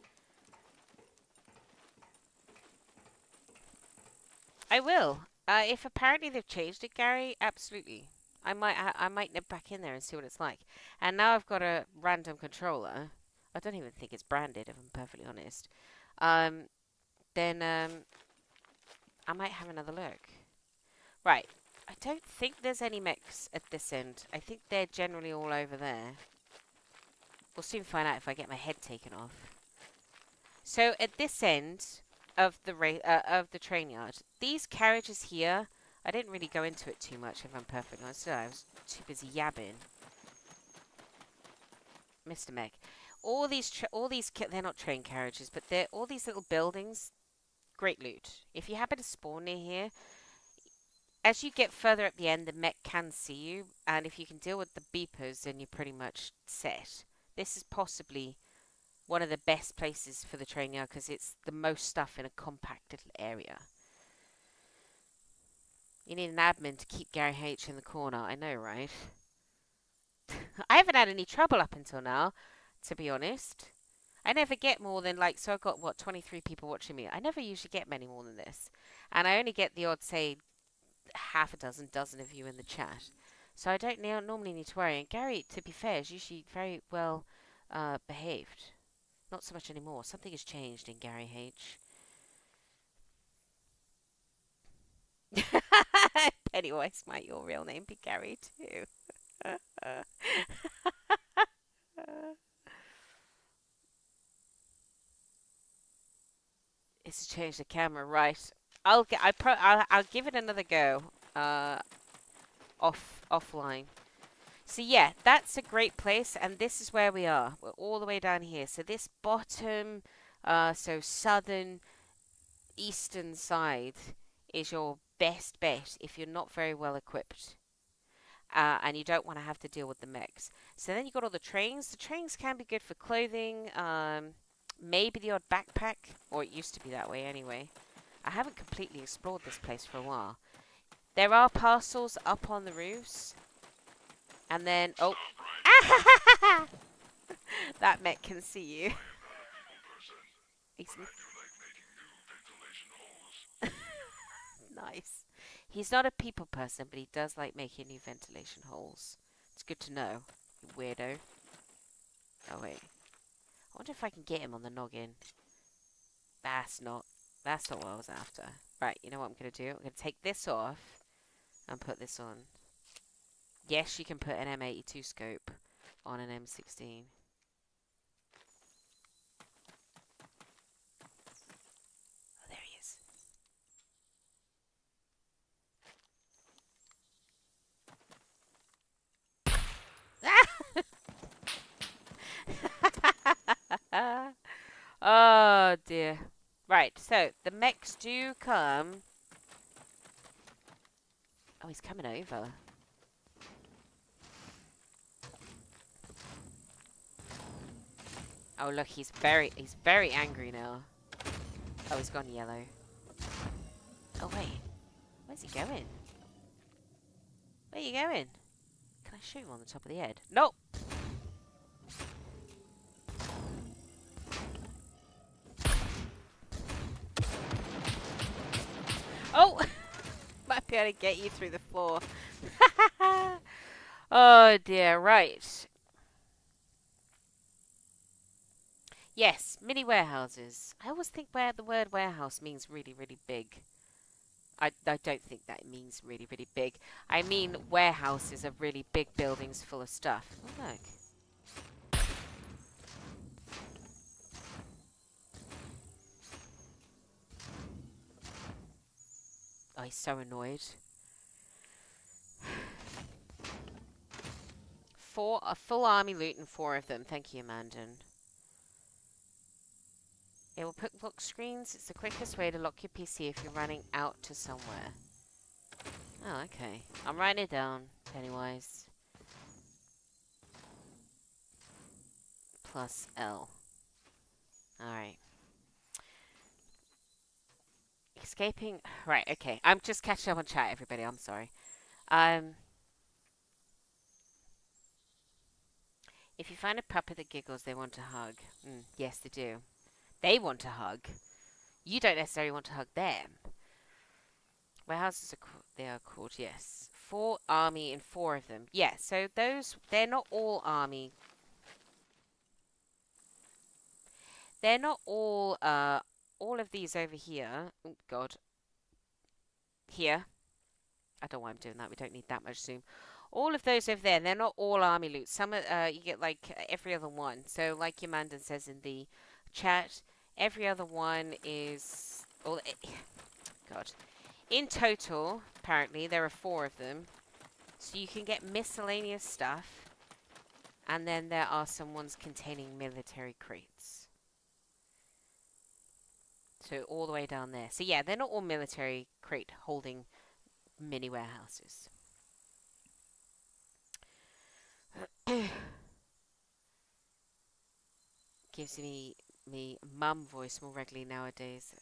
I will. If apparently they've changed it, Gary, absolutely. I might nip back in there and see what it's like. And now I've got a random controller. I don't even think it's branded, if I'm perfectly honest. Then I might have another look. Right. I don't think there's any mechs at this end. I think they're generally all over there. We'll soon find out if I get my head taken off. So at this end of the train yard, these carriages here, I didn't really go into it too much, if I'm perfectly honest. I was too busy yabbing. Mr. Meg. All these, they're not train carriages, but they're all these little buildings. Great loot. If you happen to spawn near here, as you get further up the end, the mech can see you, and if you can deal with the beepers, then you're pretty much set. This is possibly one of the best places for the train yard because it's the most stuff in a compact little area. You need an admin to keep Gary H in the corner. I know, right? I haven't had any trouble up until now, to be honest. I never get more than, like, so I've got, what, 23 people watching me. I never usually get many more than this. And I only get the odd, say, half a dozen of you in the chat. So I don't normally need to worry. And Gary, to be fair, is usually very well behaved. Not so much anymore. Something has changed in Gary H. Pennywise, might your real name be Gary too? It's to change the camera, right? I'll give it another go. Offline. So yeah, that's a great place, and this is where we are. We're all the way down here. So this bottom, so southern, eastern side is your best bet if you're not very well equipped. And you don't want to have to deal with the mechs. So then you've got all the trains. The trains can be good for clothing, maybe the odd backpack, or it used to be that way anyway. I haven't completely explored this place for a while. There are parcels up on the roofs. And then, oh, that mech can see you. Nice. He's not a people person, but he does like making new ventilation holes. It's good to know, you weirdo. Oh, wait. I wonder if I can get him on the noggin. That's not what I was after. Right, you know what I'm going to do? I'm going to take this off and put this on. Yes, you can put an M82 scope on an M16. Oh, there he is. Oh dear. Right, so the mechs do come. Oh, he's coming over. Oh look, he's very angry now. Oh, he's gone yellow. Oh wait, where's he going? Where are you going? Can I shoot him on the top of the head? Nope. Oh! Might be able to get you through the floor. Oh dear, right. Yes, mini warehouses. I always think where the word warehouse means really, really big. I don't think that means really, really big. I mean warehouses are really big buildings full of stuff. Oh, look. Oh, he's so annoyed. A full army loot and 4 of them. Thank you, Mandan. It will put lock screens. It's the quickest way to lock your PC if you're running out to somewhere. Oh, okay. I'm writing it down, Pennywise. Plus L. Alright. Escaping. Right, okay. I'm just catching up on chat, everybody. I'm sorry. If you find a puppet that giggles, they want to hug. Yes, they do. They want to hug. You don't necessarily want to hug them. Warehouses they are called, yes. 4 army and 4 of them. Yeah, so they're not all army. They're not all of these over here. Oh, God. Here. I don't know why I'm doing that. We don't need that much zoom. All of those over there, they're not all army loot. Some you get like every other one. So like Yamandan says in the chat, every other one is... Oh, God. In total, apparently, there are 4 of them. So you can get miscellaneous stuff. And then there are some ones containing military crates. So all the way down there. So yeah, they're not all military crate holding mini warehouses. Gives me mum voice more regularly nowadays.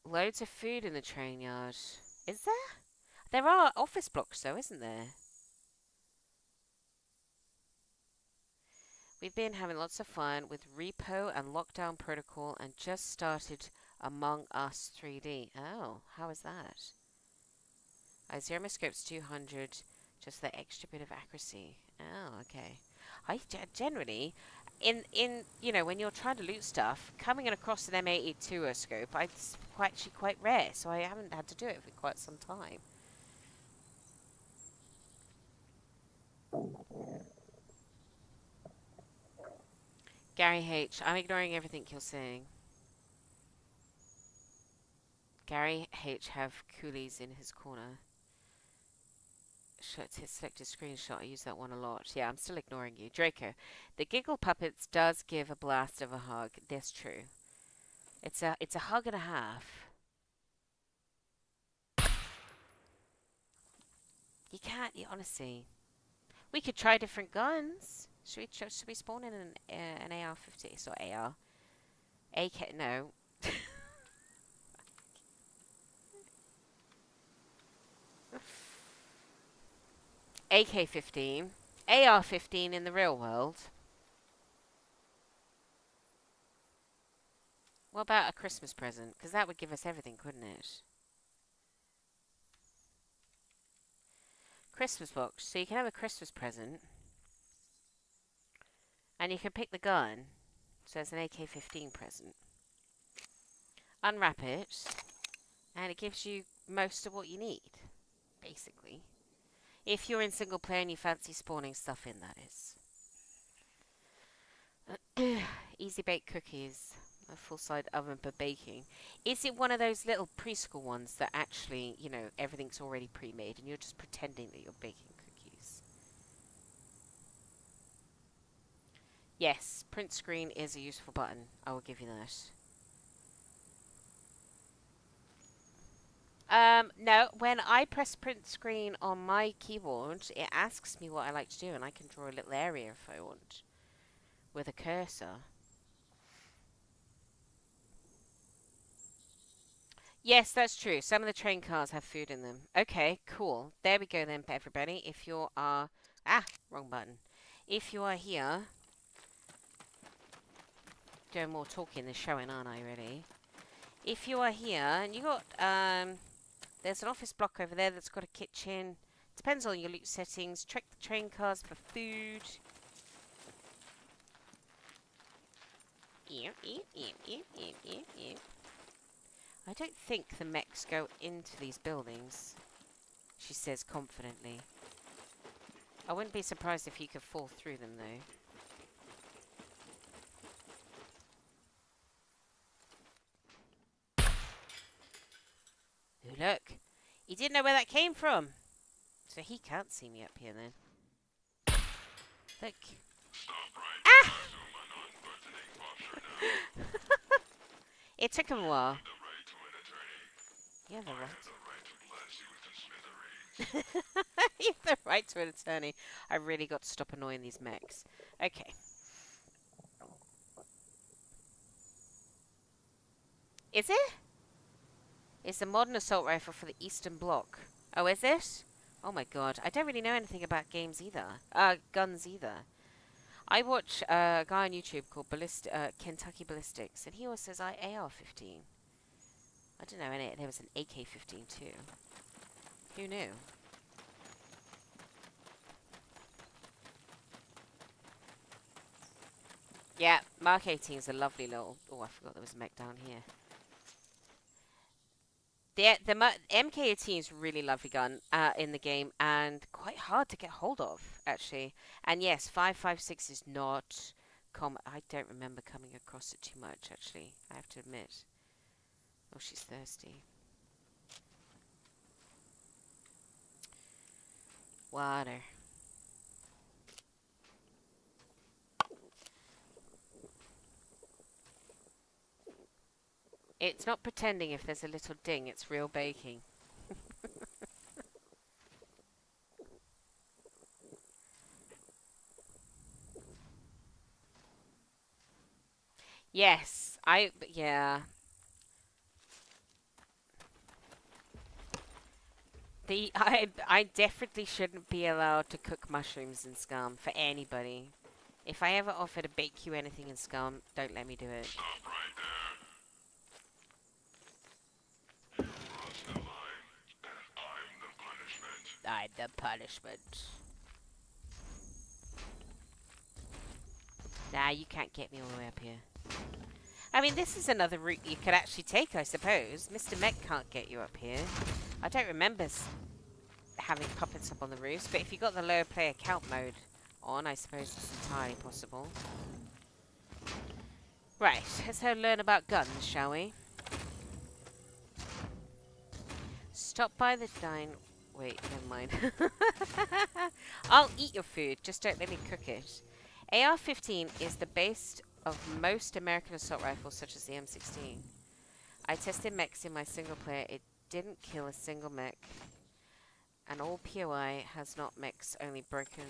Loads of food in the train yard. Is there? There are office blocks though, isn't there? We've been having lots of fun with repo and lockdown protocol and just started Among Us 3D. Oh, how is that? Zero scopes 200, just the extra bit of accuracy. Oh, okay. I generally, in you know, when you're trying to loot stuff, coming across an M82 scope, it's actually quite rare, so I haven't had to do it for quite some time. Gary H, I'm ignoring everything you're saying. Gary H have coolies in his corner. Select a screenshot. I use that one a lot. Yeah, I'm still ignoring you. Draco, the giggle puppets does give a blast of a hug. That's true. It's a hug and a half. You can't. Honestly, we could try different guns. Should we spawn in an AR-50? So AR, AK. No. AK-15, AR-15 in the real world. What about a Christmas present? Because that would give us everything, couldn't it? Christmas box. So you can have a Christmas present. And you can pick the gun. So it's an AK-15 present. Unwrap it. And it gives you most of what you need. Basically. If you're in single player and you fancy spawning stuff in, that is. Easy baked cookies. A full-side oven for baking. Is it one of those little preschool ones that actually, you know, everything's already pre-made and you're just pretending that you're baking cookies? Yes, print screen is a useful button. I will give you that. No, when I press print screen on my keyboard, it asks me what I like to do and I can draw a little area if I want. With a cursor. Yes, that's true. Some of the train cars have food in them. Okay, cool. There we go then, everybody. If you are... Ah, wrong button. If you are here... Doing more talking than showing, aren't I, really? If you are here, and you got... there's an office block over there that's got a kitchen. Depends on your loot settings. Check the train cars for food. I don't think the mechs go into these buildings, she says confidently. I wouldn't be surprised if you could fall through them, though. didn't know where that came from. So he can't see me up here then. Look. Ah! It took him a while. You have the right. You have the right to an attorney. I really got to stop annoying these mechs. Okay. Is it? It's a modern assault rifle for the Eastern Bloc. Oh, is it? Oh my god. I don't really know anything about games either. Guns either. I watch a guy on YouTube called Kentucky Ballistics, and he always says AR-15. I don't know, and there was an AK-15 too. Who knew? Yeah, Mark 18 is a lovely little... Oh, I forgot there was a mech down here. The MK18 is a really lovely gun in the game, and quite hard to get hold of, actually. And yes, 5.56 is not common. I don't remember coming across it too much, actually, I have to admit. Oh, she's thirsty. Water. It's not pretending if there's a little ding, it's real baking. Yes, yeah. I definitely shouldn't be allowed to cook mushrooms in Scum for anybody. If I ever offer to bake you anything in Scum, don't let me do it. Stop right there. You crossed the line, and I'm the punishment. I'm the punishment. Nah, you can't get me all the way up here. I mean, this is another route you could actually take, I suppose. Mr. Mech can't get you up here. I don't remember having puppets up on the roofs, but if you got the lower player count mode on, I suppose it's entirely possible. Right, let's learn about guns, shall we? Stop by the dine... Wait, never mind. I'll eat your food, just don't let me cook it. AR-15 is the base of most American assault rifles, such as the M16. I tested mechs in my single player. It didn't kill a single mech. And all POI has not mechs, only broken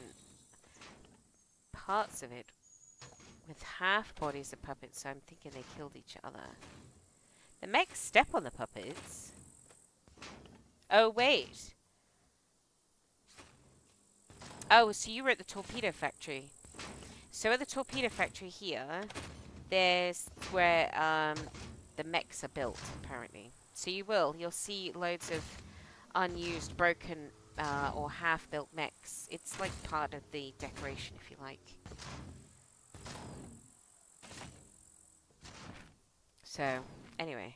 parts of it. With half bodies of puppets, so I'm thinking they killed each other. The mechs step on the puppets. Oh, wait. Oh, so you were at the torpedo factory. So at the torpedo factory here, there's where the mechs are built, apparently. So you'll see loads of unused, broken, or half-built mechs. It's like part of the decoration, if you like. So, anyway.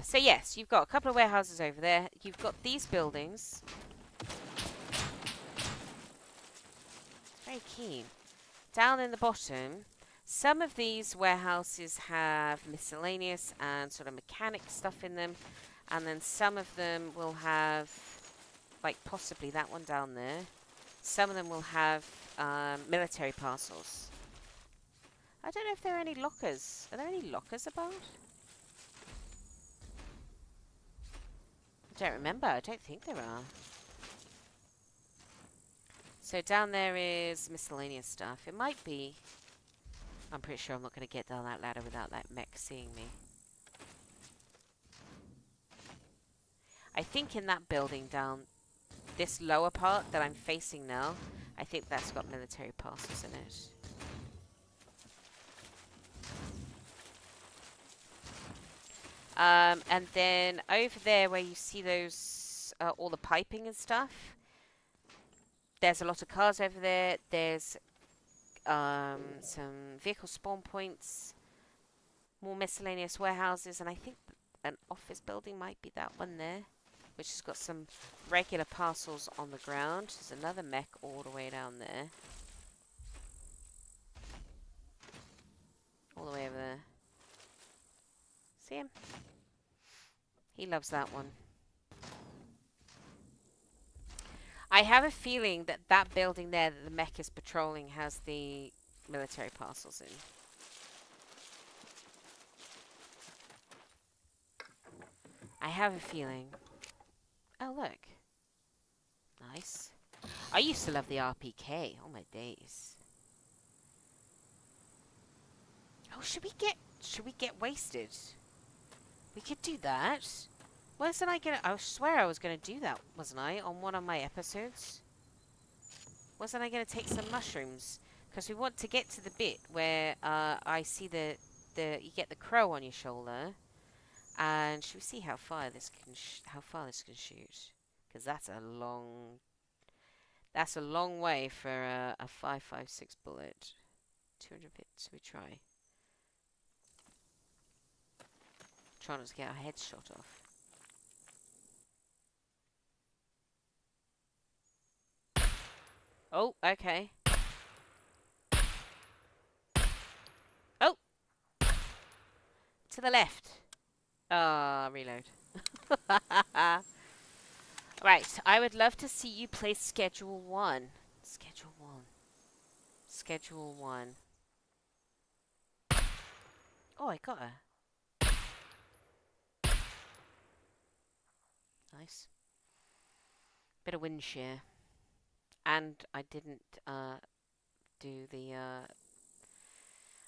So yes, you've got a couple of warehouses over there. You've got these buildings. Very keen. Down in the bottom, some of these warehouses have miscellaneous and sort of mechanic stuff in them. And then some of them will have, like possibly that one down there. Some of them will have military parcels. I don't know if there are any lockers. Are there any lockers about? I don't remember. I don't think there are. So down there is miscellaneous stuff. It might be... I'm pretty sure I'm not going to get down that ladder without that mech seeing me. I think in that building down this lower part that I'm facing now, I think that's got military parcels in it. And then over there where you see those, all the piping and stuff, there's a lot of cars over there. There's some vehicle spawn points, more miscellaneous warehouses, and I think an office building might be that one there, which has got some regular parcels on the ground. There's another mech all the way down there. All the way over there. See him? He loves that one. I have a feeling that that building there that the mech is patrolling has the military parcels in. I have a feeling. Oh, look. Nice. I used to love the RPK. Oh, my days. Oh, should we get wasted? We could do that. Wasn't I gonna... I swear I was gonna do that, wasn't I? On one of my episodes. Wasn't I gonna take some mushrooms? Because we want to get to the bit where I see the you get the crow on your shoulder. And should we see how far this can shoot? Because that's a long way for a 5.56 bullet. 200 bits. We try. Try not to get our heads shot off. Oh, okay. Oh! To the left. Ah, reload. Right, I would love to see you play Schedule 1. Schedule 1. Schedule 1. Oh, I got her. Nice. Bit of wind shear. And I didn't do the...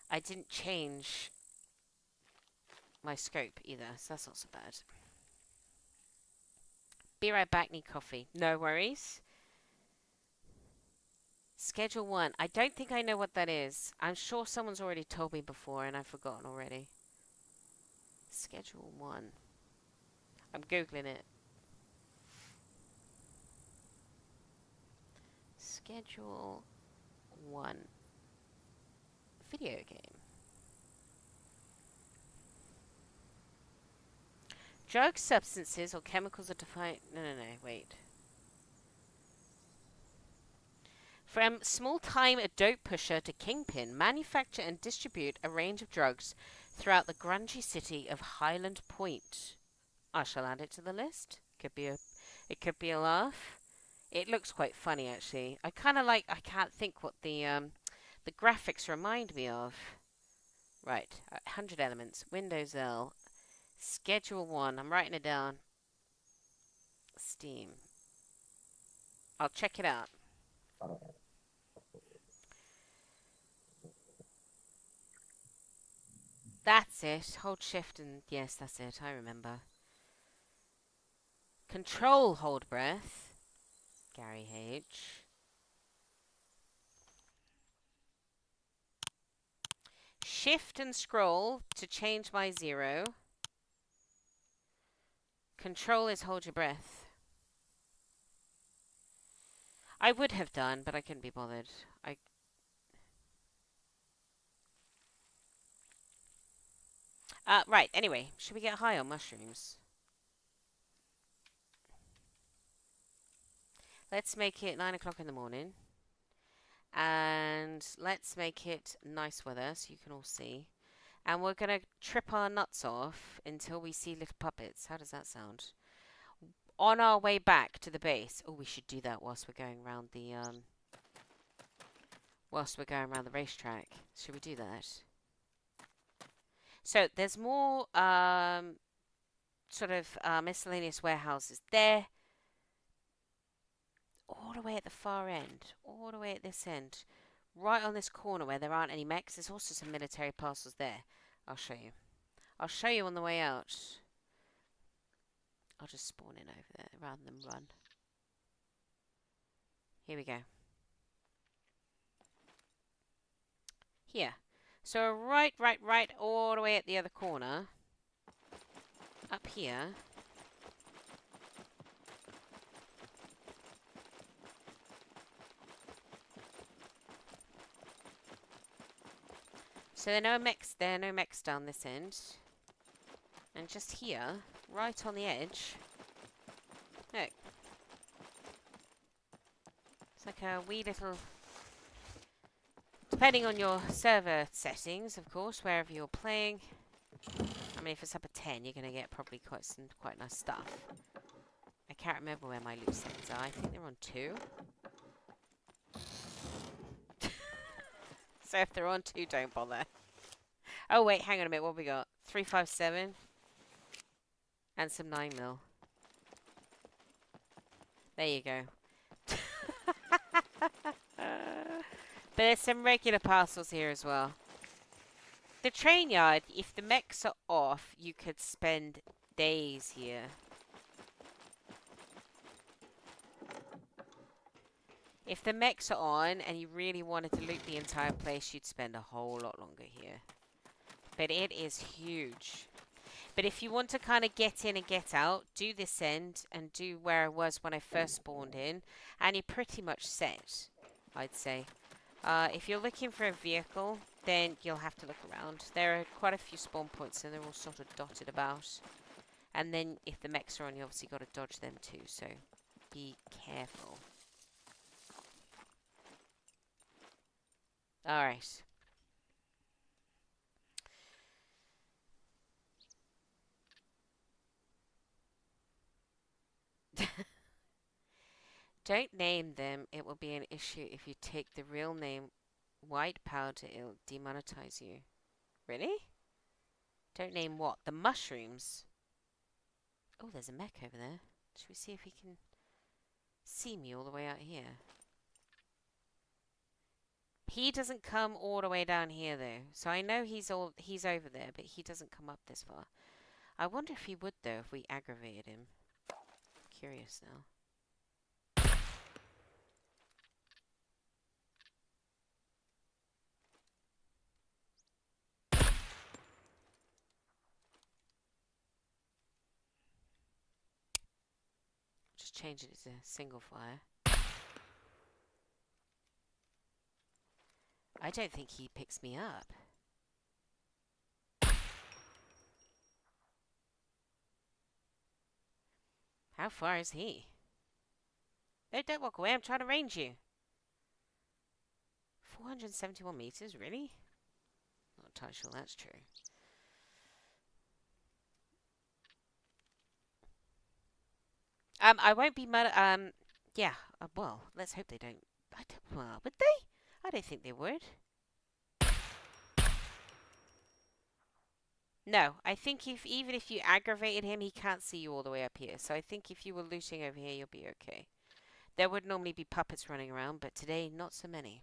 I didn't change my scope either, so that's not so bad. Be right back, need coffee. No worries. Schedule 1. I don't think I know what that is. I'm sure someone's already told me before and I've forgotten already. Schedule 1. I'm Googling it. Schedule 1. Video game. Drugs, substances, or chemicals are defined... No, wait. From small-time dope pusher to kingpin, manufacture and distribute a range of drugs throughout the grungy city of Highland Point. I shall add it to the list. It could be a laugh. It looks quite funny, actually. I kind of like... I can't think what the graphics remind me of. Right. 100 elements. Windows L. Schedule 1. I'm writing it down. Steam. I'll check it out. That's it. Hold shift and... Yes, that's it. I remember. Control, hold breath. Gary H. Shift and scroll to change my 0. Control is hold your breath. I would have done, but I couldn't be bothered. Right, anyway. Should we get high on mushrooms? Let's make it 9 o'clock in the morning. And let's make it nice weather so you can all see. And we're going to trip our nuts off until we see little puppets. How does that sound? On our way back to the base. Oh, we should do that whilst we're going around the racetrack. Should we do that? So there's more sort of miscellaneous warehouses there. All the way at the far end. All the way at this end. Right on this corner where there aren't any mechs. There's also some military parcels there. I'll show you. I'll show you on the way out. I'll just spawn in over there rather than run. Here we go. Here. So right all the way at the other corner. Up here. So there are no mechs down this end. And just here, right on the edge. Look. It's like a wee little... Depending on your server settings, of course, wherever you're playing. I mean, if it's up at 10, you're going to get probably quite nice stuff. I can't remember where my loot settings are. I think they're on 2. So if they're on 2, don't bother. Oh, wait, hang on a minute. What have we got? 357. And some 9mm. There you go. But there's some regular parcels here as well. The train yard, if the mechs are off, you could spend days here. If the mechs are on and you really wanted to loot the entire place, you'd spend a whole lot longer here. But it is huge. But if you want to kind of get in and get out, do this end and do where I was when I first spawned in, and you're pretty much set, I'd say. If you're looking for a vehicle, then you'll have to look around. There are quite a few spawn points and they're all sort of dotted about. And then if the mechs are on, you obviously got to dodge them too, so be careful. Alright. Don't name them. It will be an issue if you take the real name white powder. It'll demonetize you. Really? Don't name what? The mushrooms? Oh, there's a mech over there. Should we see if he can see me all the way out here? He doesn't come all the way down here though. So I know he's over there, but he doesn't come up this far. I wonder if he would though if we aggravated him. Curious now. Just change it to single fire. I don't think he picks me up. How far is he? No, don't walk away. I'm trying to range you. 471 meters? Really? Not entirely sure that's true. I won't be mad. Yeah. Well, let's hope they don't. Well, would they? I don't think they would. No, I think even if you aggravated him, he can't see you all the way up here. So I think if you were looting over here, you'll be okay. There would normally be puppets running around, but today, not so many.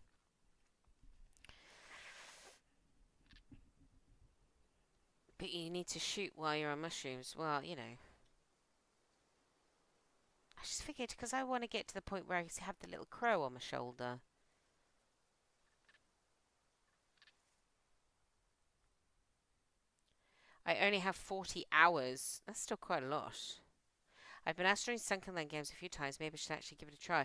But you need to shoot while you're on mushrooms. Well, you know. I just figured, because I want to get to the point where I have the little crow on my shoulder. I only have 40 hours. That's still quite a lot. I've been asked during Sunken Land games a few times. Maybe I should actually give it a try.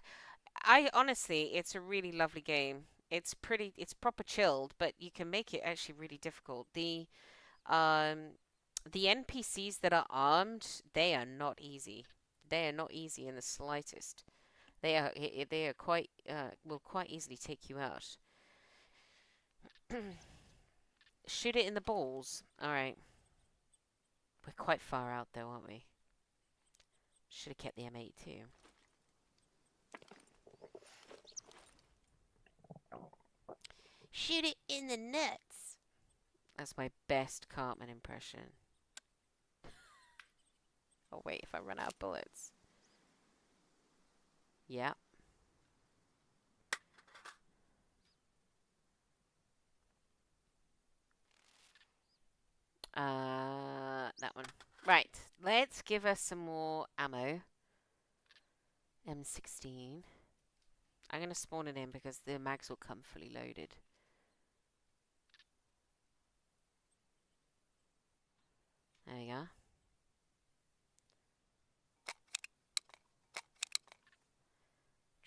Honestly, it's a really lovely game. It's proper chilled, but you can make it actually really difficult. The NPCs that are armed, they are not easy. They are not easy in the slightest. They are quite will quite easily take you out. Shoot it in the balls. All right. We're quite far out though, aren't we? Should have kept the M8 too. Shoot it in the nuts. That's my best Cartman impression. Oh wait, if I run out of bullets. Yeah. That one. Right, let's give us some more ammo. M16. I'm going to spawn it in because the mags will come fully loaded. There we go.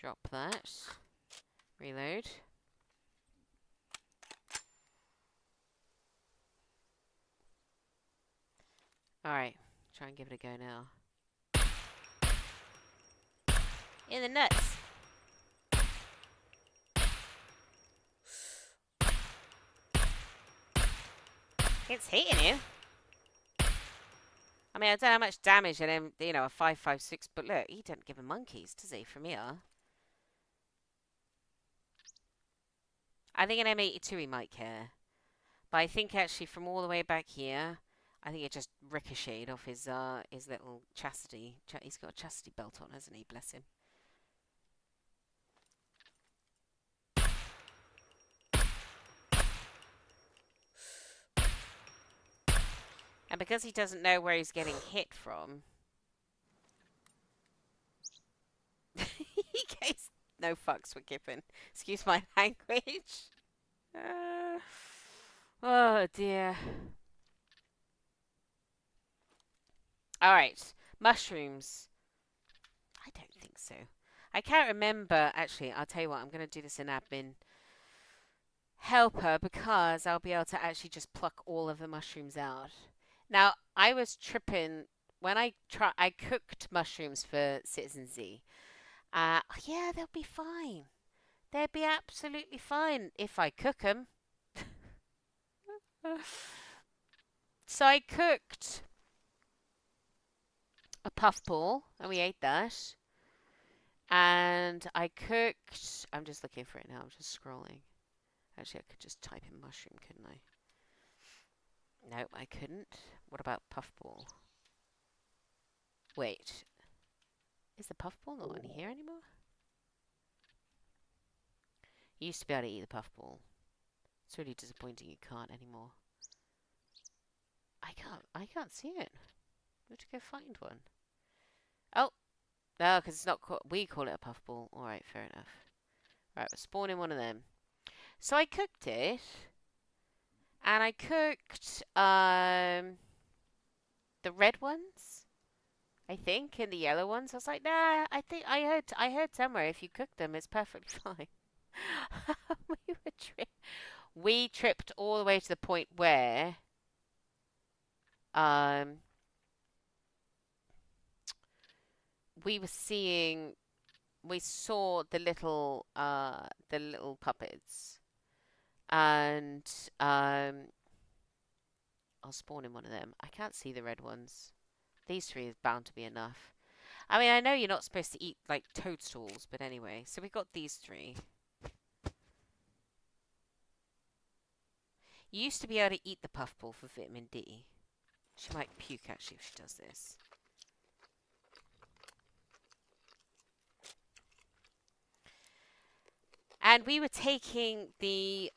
Drop that. Reload. Alright, try and give it a go now. In the nuts! It's hitting him. I mean, I don't know how much damage in him, you know, a 5.56, but look, he doesn't give a monkeys, does he, from here? I think an M82 he might care. But I think actually from all the way back here, I think it just ricocheted off his little chastity. He's got a chastity belt on, hasn't he? Bless him. And because he doesn't know where he's getting hit from, he gets no fucks with given. Excuse my language. Uh, oh dear. Alright, mushrooms. I don't think so. I can't remember, actually, I'll tell you what, I'm going to do this in admin helper because I'll be able to actually just pluck all of the mushrooms out. Now, I was tripping when I cooked mushrooms for Citizen Z. Yeah, they'll be fine. They'll be absolutely fine if I cook them. So I cooked a puffball and we ate that. And I cooked. I'm just looking for it now. I'm just scrolling. Actually, I could just type in mushroom, couldn't I? No, I couldn't. What about puffball? Wait. Is the puffball not in here anymore? You used to be able to eat the puffball. It's really disappointing you can't anymore. I can't see it. We have to go find one. Oh! No, because it's not we call it a puffball. Alright, fair enough. Right, we're spawning one of them. So I cooked it. And I cooked the red ones, I think, and the yellow ones. I was like, nah, I think I heard somewhere if you cook them, it's perfectly fine. We tripped all the way to the point where we were seeing we saw the little puppets, and I'll spawn in one of them. I can't see the red ones. These three is bound to be enough. I mean, I know you're not supposed to eat like toadstools, but anyway. So we got these three. You used to be able to eat the puffball for vitamin D. She might puke actually if she does this. And we were taking the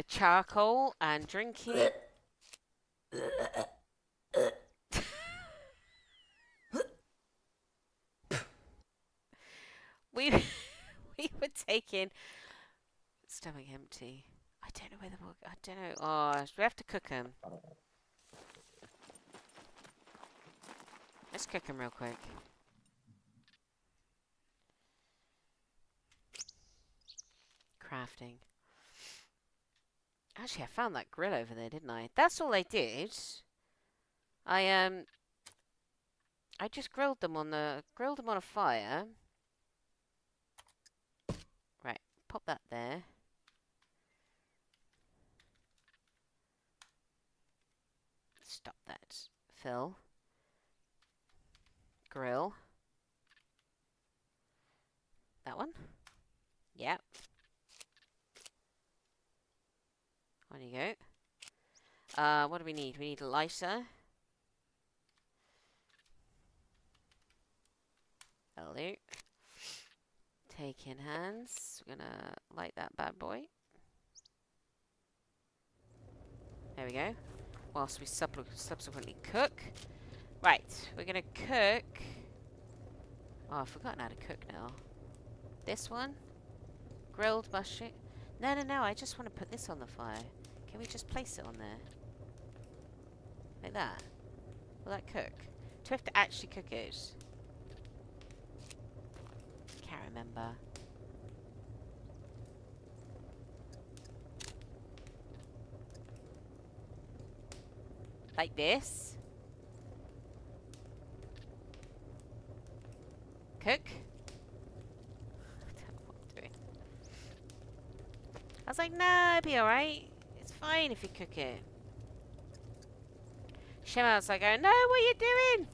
charcoal and drinking. we we were taking stomach empty. I don't know whether I don't know. Oh, we have to cook them. Let's cook them real quick. Crafting. Actually, I found that grill over there, didn't I? That's all I did. I just grilled them on a fire. Right, pop that there. Stop that, Phil. Grill. That one? Yep. On you go. What do we need? We need a lighter. That'll do. Take in hands. We're gonna light that bad boy. There we go. Whilst we subsequently cook. Right, we're gonna cook. Oh, I've forgotten how to cook now. This one. Grilled mushroom. No, I just want to put this on the fire. Can we just place it on there? Like that? Will that cook? Do we have to actually cook it? Can't remember. Like this? Cook? I don't know what I'm doing. I was like, no, it'll be alright. It's fine if you cook it. Shimmer's like, going, no, what are you doing?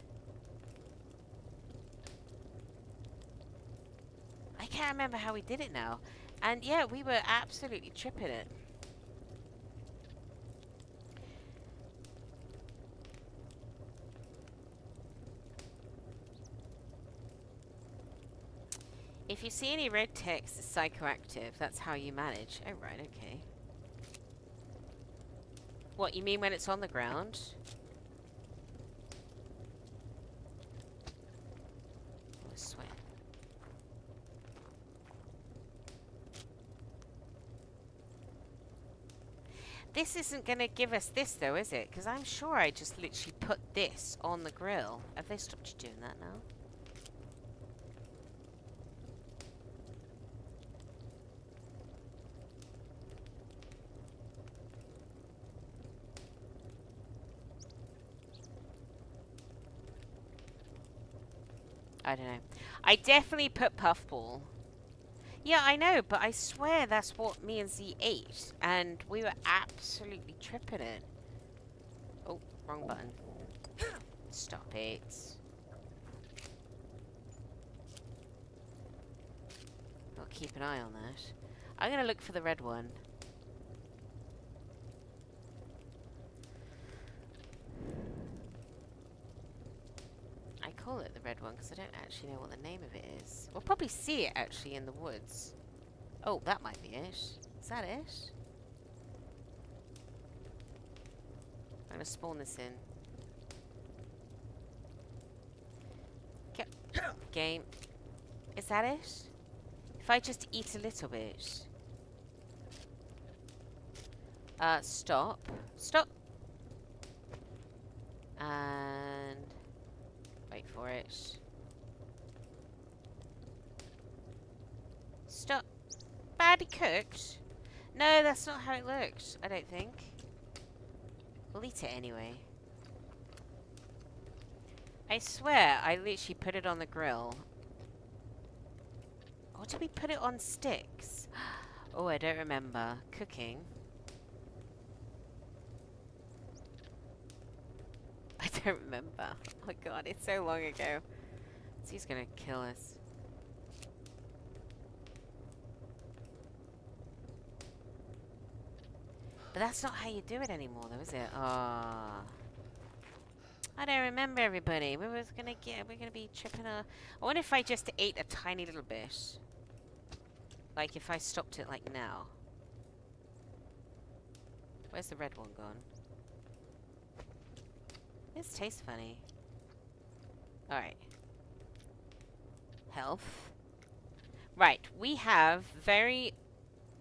I can't remember how we did it now. And yeah, we were absolutely tripping it. If you see any red text, it's psychoactive. That's how you manage. Oh, right, okay. What, you mean when it's on the ground? Oh, I swear. This isn't going to give us this, though, is it? Because I'm sure I just literally put this on the grill. Have they stopped you doing that now? I don't know. I definitely put puffball. Yeah, I know, but I swear that's what me and Z ate, and we were absolutely tripping it. Oh, wrong button. Stop it. I'll keep an eye on that. I'm gonna look for the red one. I call it the red one because I don't actually know what the name of it is. We'll probably see it actually in the woods. Oh, that might be it. Is that it? I'm gonna spawn this in. Game. Is that it? If I just eat a little bit. Stop. Stop. And wait for it. Stop. Badly cooked? No, that's not how it looked, I don't think. We'll eat it anyway. I swear, I literally put it on the grill. Or did we put it on sticks? Oh, I don't remember. Cooking. I don't remember. Oh my god, it's so long ago. He's gonna kill us. But that's not how you do it anymore, though, is it? Ah. I don't remember, everybody. We're gonna be tripping a... I wonder if I just ate a tiny little bit. Like, if I stopped it, like, now. Where's the red one gone? This tastes funny. Alright. Health. Right, we have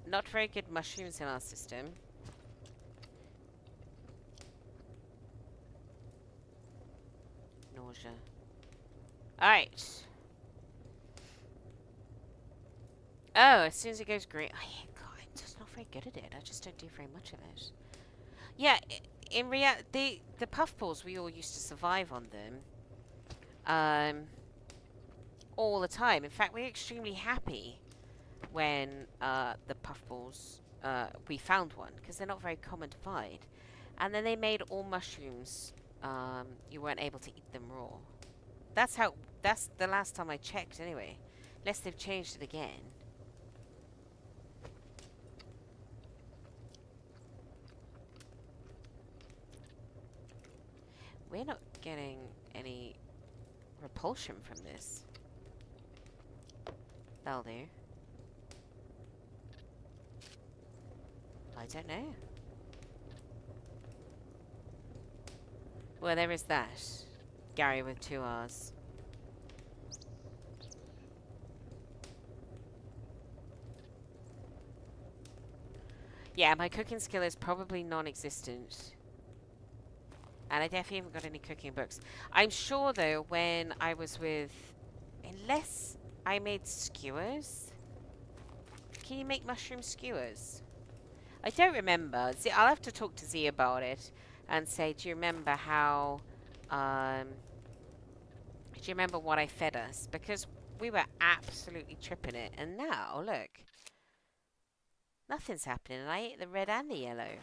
not very good mushrooms in our system. Nausea. Alright. Oh, as soon as it goes green... God, I'm just not very good at it. I just don't do very much of it. Yeah, in reality, the puffballs, we all used to survive on them. All the time. In fact, we're extremely happy when the puffballs, we found one, because they're not very common to find. And then they made all mushrooms, you weren't able to eat them raw. That's the last time I checked anyway. Unless they've changed it again. We're not getting any repulsion from this. That'll do. I don't know. Well, there is that. Gary with 2 R's. Yeah, my cooking skill is probably non-existent. And I definitely haven't got any cooking books. I'm sure, though, when I was with... Unless I made skewers? Can you make mushroom skewers? I don't remember. See, I'll have to talk to Z about it and say, do you remember how... do you remember what I fed us? Because we were absolutely tripping it. And now, look. Nothing's happening. And I ate the red and the yellow.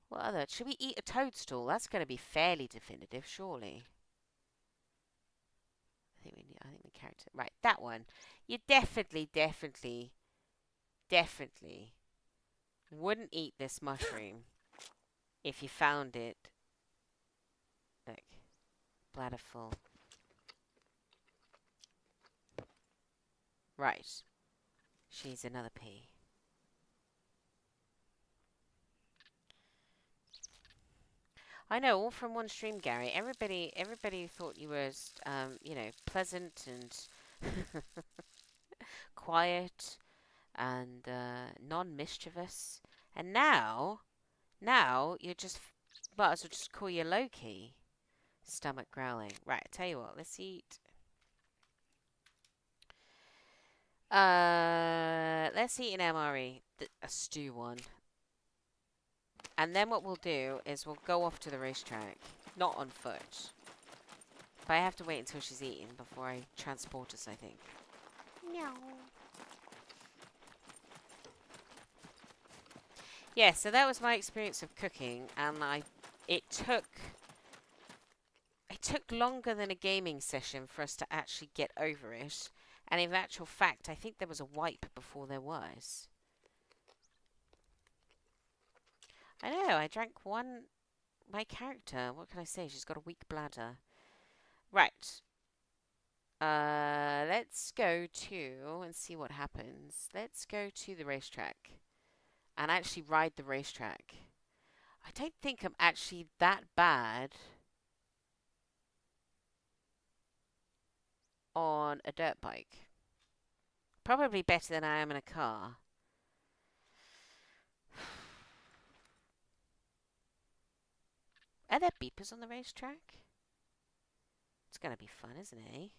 What other? Should we eat a toadstool? That's going to be fairly definitive, surely. I think the character. Right, that one. You definitely wouldn't eat this mushroom if you found it. Look, bladder full. Right. She's another pea. I know, all from one stream, Gary. Everybody thought you were, you know, pleasant and quiet and non-mischievous, and now you're just, might as well just call you Loki. Stomach growling. Right, I tell you what, let's eat. Let's eat an MRE, a stew one. And then what we'll do is we'll go off to the racetrack. Not on foot. But I have to wait until she's eaten before I transport us, I think. Meow. Yeah, so that was my experience of cooking, and it took longer than a gaming session for us to actually get over it. And in actual fact, I think there was a wipe before there was. I know, I drank one. My character, what can I say? She's got a weak bladder. Right. Let's go to and see what happens. Let's go to the racetrack and actually ride the racetrack. I don't think I'm actually that bad on a dirt bike. Probably better than I am in a car. Are there beepers on the racetrack? It's gonna be fun, isn't it?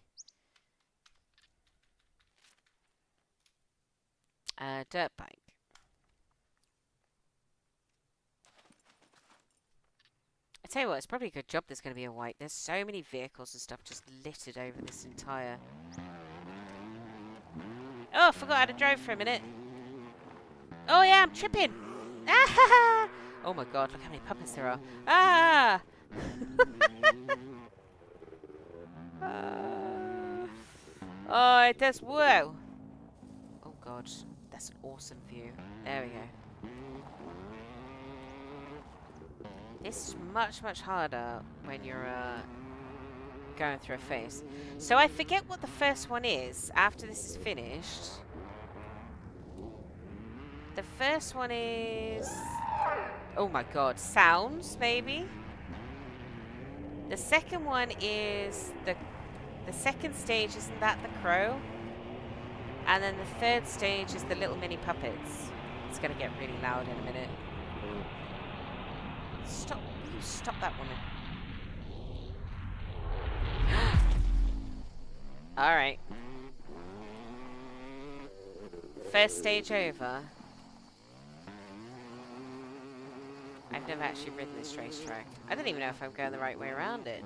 Dirt bike. I tell you what, it's probably a good job there's going to be a white. There's so many vehicles and stuff just littered over this entire... Oh, I forgot how to drive for a minute. Oh yeah, I'm tripping. Ah! Oh my god, look how many puppets there are. Ah! Oh, it does. Whoa! Oh god, that's an awesome view. There we go. This is much, much harder when you're going through a phase. So I forget what the first one is after this is finished. The first one is... Oh my god, sounds, maybe? The second one is the second stage, isn't that the crow? And then the third stage is the little mini puppets. It's gonna get really loud in a minute. Stop, will you stop that woman? Alright. First stage over. I've never actually ridden this racetrack. I don't even know if I'm going the right way around it.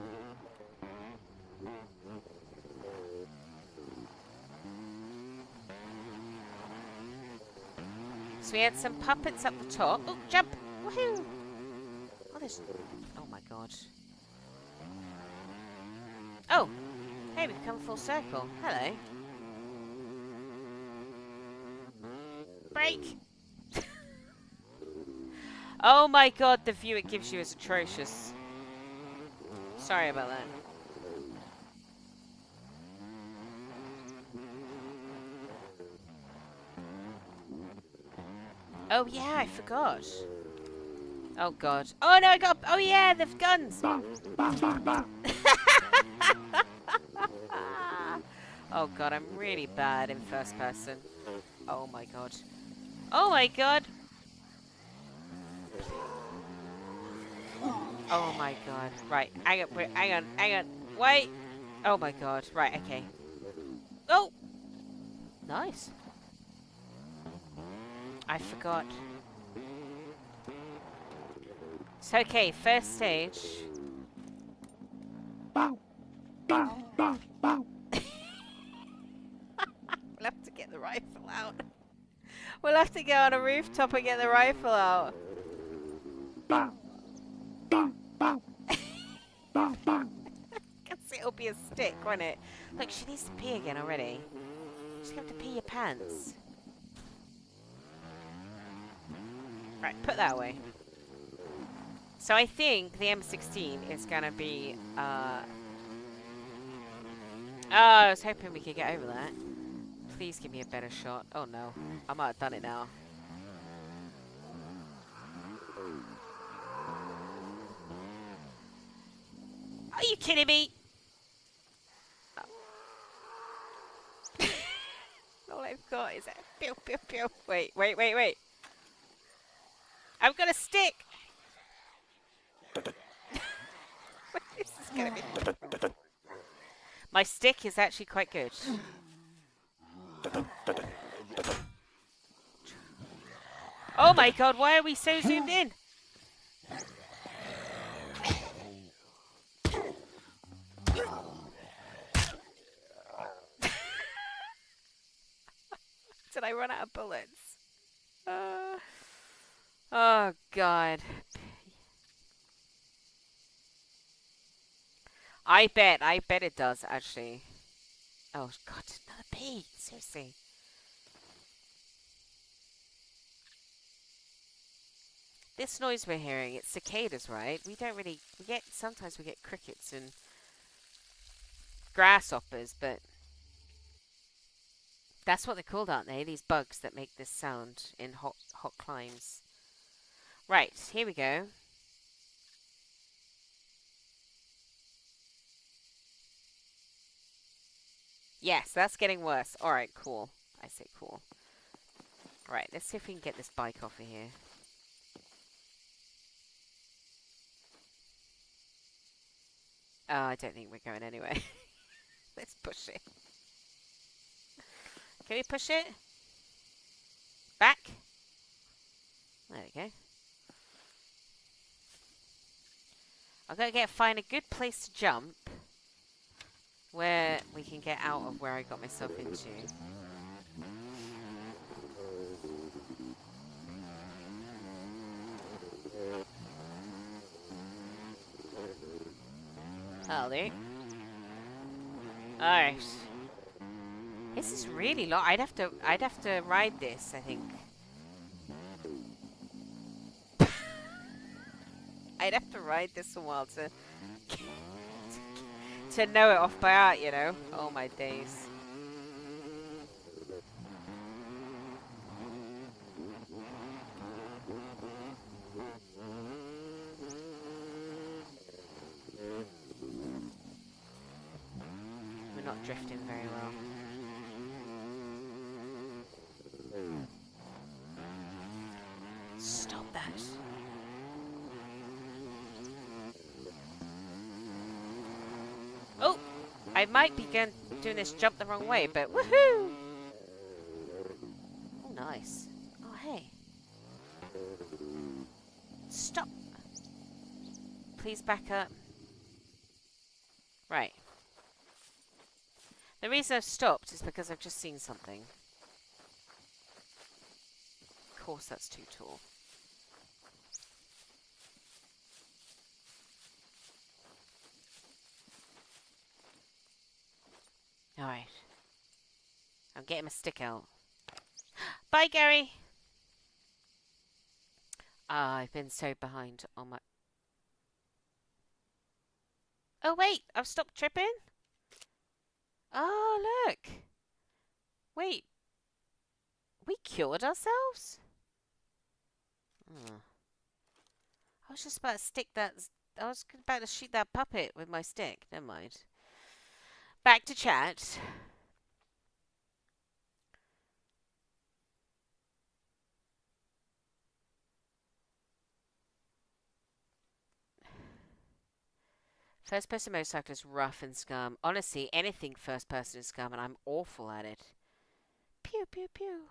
So we had some puppets up the top. Oh, jump! Woohoo! Oh, there's... Oh my god. Oh! Hey, we've come full circle. Hello. Brake! Oh my god, the view it gives you is atrocious. Sorry about that. Oh yeah, I forgot. Oh god. Oh no, I got... Oh yeah, the guns! Oh god, I'm really bad in first person. Oh my god. Oh my god! Oh my god. Right, hang on, wait, hang on. Wait! Oh my god. Right, okay. Oh! Nice. I forgot. So, okay, first stage. We'll have to get the rifle out. We'll have to go on a rooftop and get the rifle out. Guess it'll be a stick, won't it? Look, she needs to pee again already. She's going to pee your pants. Right, put that away. So I think the M16 is going to be... Oh, I was hoping we could get over that. Please give me a better shot. Oh no, I might have done it now. Are you kidding me? Oh. All I've got is a pew pew pew. Wait. I've got a stick. This is gonna be. My stick is actually quite good. Oh my god, why are we so zoomed in? Did I run out of bullets? Oh god. I bet it does actually. Oh god, another pea. Seriously. This noise we're hearing, it's cicadas, right? We get, sometimes we get crickets and grasshoppers, but that's what they're called, aren't they? These bugs that make this sound in hot climes. Right, here we go. Yes, that's getting worse. Alright, cool. I say cool. Alright, let's see if we can get this bike off of here. Oh, I don't think we're going anywhere. Let's push it. Can we push it? Back? There we go. I've got to find a good place to jump where we can get out of where I got myself into. That'll do. Alright. This is really long. I'd have to ride this, I think. I'd have to ride this a while to know it off by heart, you know. Oh my days. We're not drifting very well. Stop that. Oh! I might be doing this jump the wrong way, but woohoo! Oh, nice. Oh, hey. Stop! Please back up. Right. The reason I've stopped is because I've just seen something. Of course that's too tall. Alright. I'm getting my stick out. Bye, Gary! Ah, I've been so behind on my... Oh, wait! I've stopped tripping? Oh, look! Wait. We cured ourselves? Oh. I was just about to stick that... I was about to shoot that puppet with my stick. Never mind. Back to chat. First person motorcycle is rough in Scum. Honestly, anything first person is Scum, and I'm awful at it. Pew, pew, pew.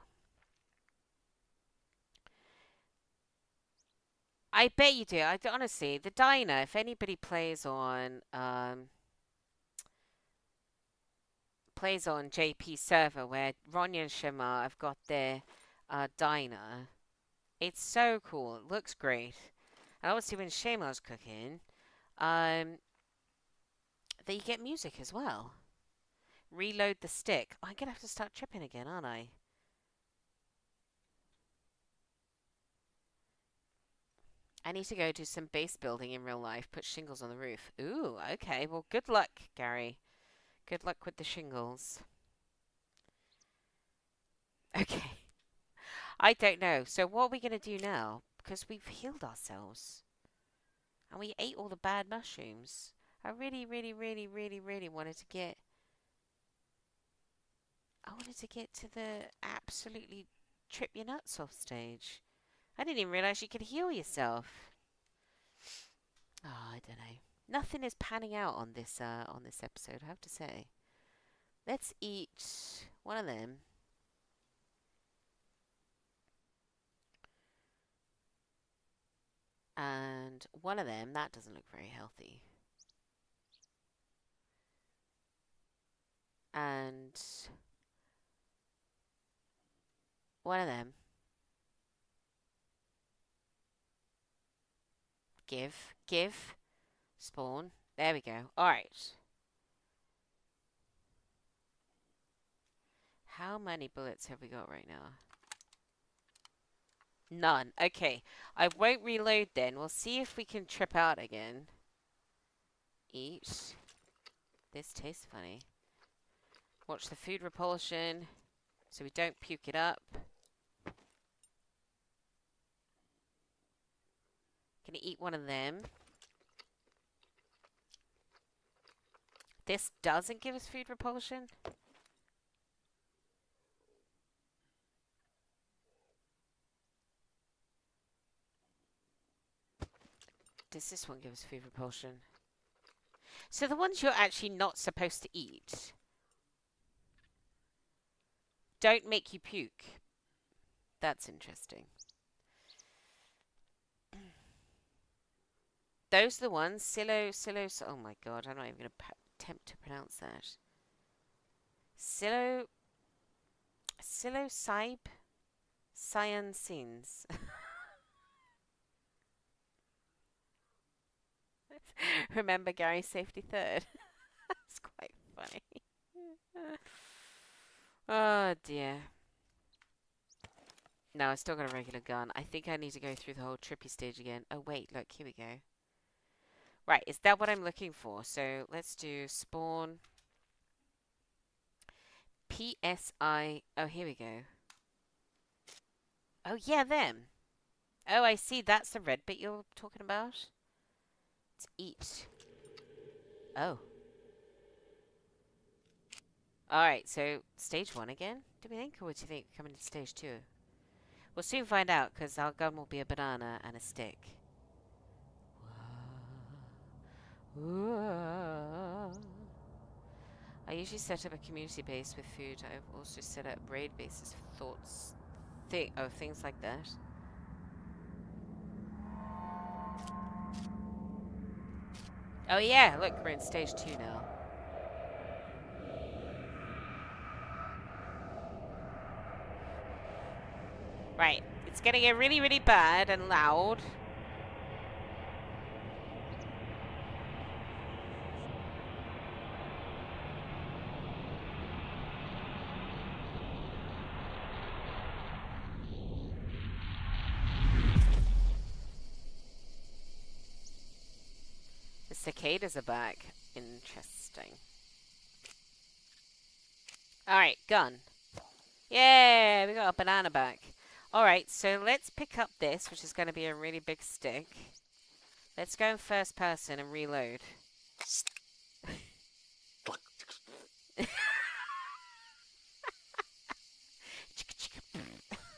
I bet you do. Honestly, the diner, if anybody plays on JP server where Ronya and Shema have got their diner, it's so cool. It looks great. And obviously when Shayma's cooking, um, then you get music as well. Reload the stick. Oh, I'm gonna have to start tripping again, aren't I? I need to go do some base building in real life. Put shingles on the roof. Ooh, okay. Well, good luck, Gary. Good luck with the shingles. Okay. I don't know. So what are we gonna do now? Because we've healed ourselves. And we ate all the bad mushrooms. I really, really, really, really, really wanted to get... I wanted to get to the absolutely trip your nuts off stage. I didn't even realize you could heal yourself. Oh, I don't know. Nothing is panning out on this episode, I have to say. Let's eat one of them. And one of them, that doesn't look very healthy. And one of them. Give, spawn. There we go. Alright. How many bullets have we got right now? None. Okay. I won't reload then. We'll see if we can trip out again. Eat. This tastes funny. Watch the food repulsion so we don't puke it up. Gonna eat one of them. This doesn't give us food repulsion. Does this one give us food repulsion? So the ones you're actually not supposed to eat don't make you puke. That's interesting. Those are the ones. Oh my god, I'm not even going to attempt to pronounce that. Psilocybe cyansins. Remember Gary's safety third? That's quite funny. Oh dear. No, I still got a regular gun. I think I need to go through the whole trippy stage again. Oh wait, look, here we go. Right, is that what I'm looking for? So let's do spawn. PSI. Oh, here we go. Oh yeah, them. Oh, I see. That's the red bit you're talking about. Let's eat. Oh. Alright, so stage 1 again? Do we think, or would you think we're coming to stage 2? We'll soon find out, because our gun will be a banana and a stick. I usually set up a community base with food. I've also set up raid bases for thoughts. Things like that. Oh yeah, look, we're in stage 2 now. Right, it's gonna get really, really bad and loud. The cicadas are back. Interesting. Alright, gun. Yeah, we got a banana back. Alright, so let's pick up this, which is going to be a really big stick. Let's go in first person and reload.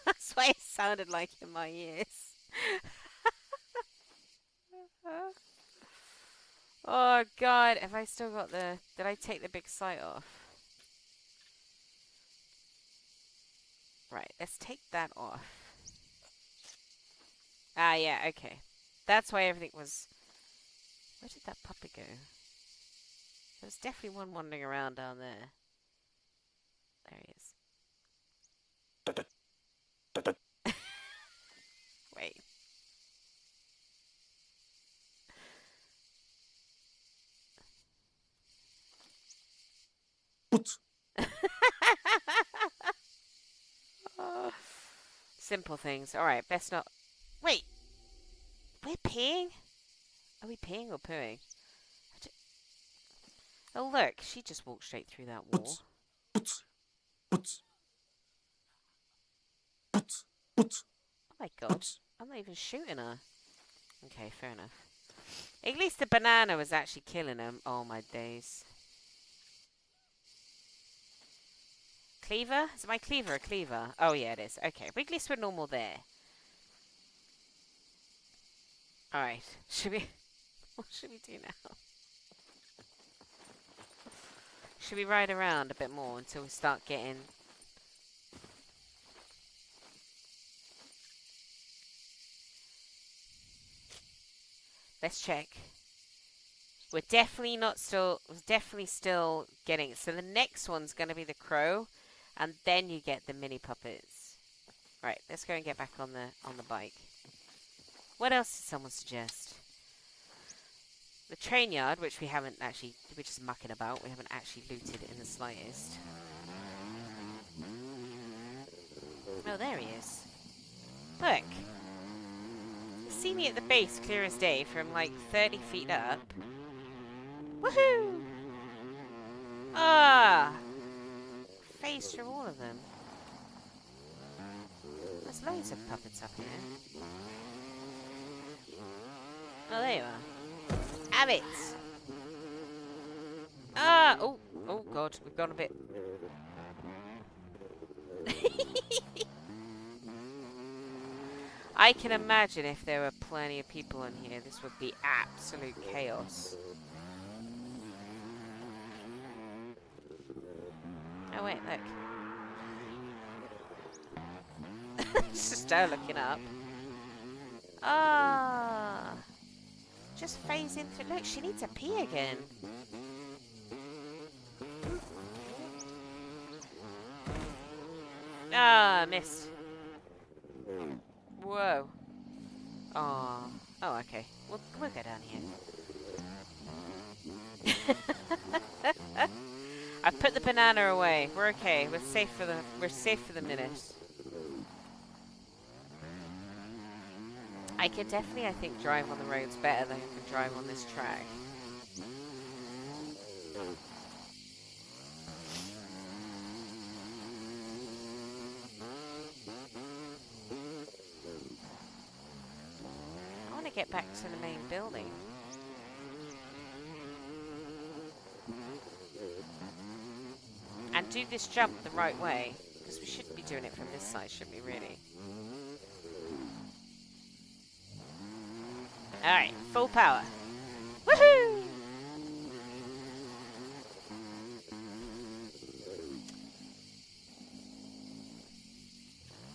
That's what it sounded like in my ears. Oh god, have I still got the... Did I take the big sight off? Right, let's take that off. Ah, yeah, okay. That's why everything was... Where did that puppy go? There's definitely one wandering around down there. There he is. Wait. Simple things. Alright, best not. Wait, we're peeing? Are we peeing or pooing? Oh, look, she just walked straight through that wall. Oh my god, I'm not even shooting her. Okay, fair enough. At least the banana was actually killing him. Oh my days. Cleaver? Is my cleaver a cleaver? Oh yeah, it is. Okay, but at least we're normal there. Alright, should we... What should we do now? Should we ride around a bit more until we start getting... Let's check. We're definitely not still... We're definitely still getting it. So the next one's going to be the crow. And then you get the mini puppets. Right, let's go and get back on the bike. What else did someone suggest? The train yard, which we haven't actually... We're just mucking about. We haven't actually looted in the slightest. Oh, there he is. Look. You see me at the base clear as day from like 30 feet up. Woohoo! Ah! Phased through all of them. There's loads of puppets up here. Oh, there you are. Have it! Ah! Oh! Oh god, we've gone a bit... I can imagine if there were plenty of people in here, this would be absolute chaos. Oh wait, look. It's just her looking up. Ah! Just phase in through. Look, she needs a pee again. Ah, missed. Whoa. Oh. Oh, okay. We'll go down here. I've put the banana away. We're okay. We're safe for the minute. I could definitely, I think, drive on the roads better than I can drive on this track. I want to get back to the main building. And do this jump the right way. Because we shouldn't be doing it from this side, should we, really? Alright, full power. Woohoo!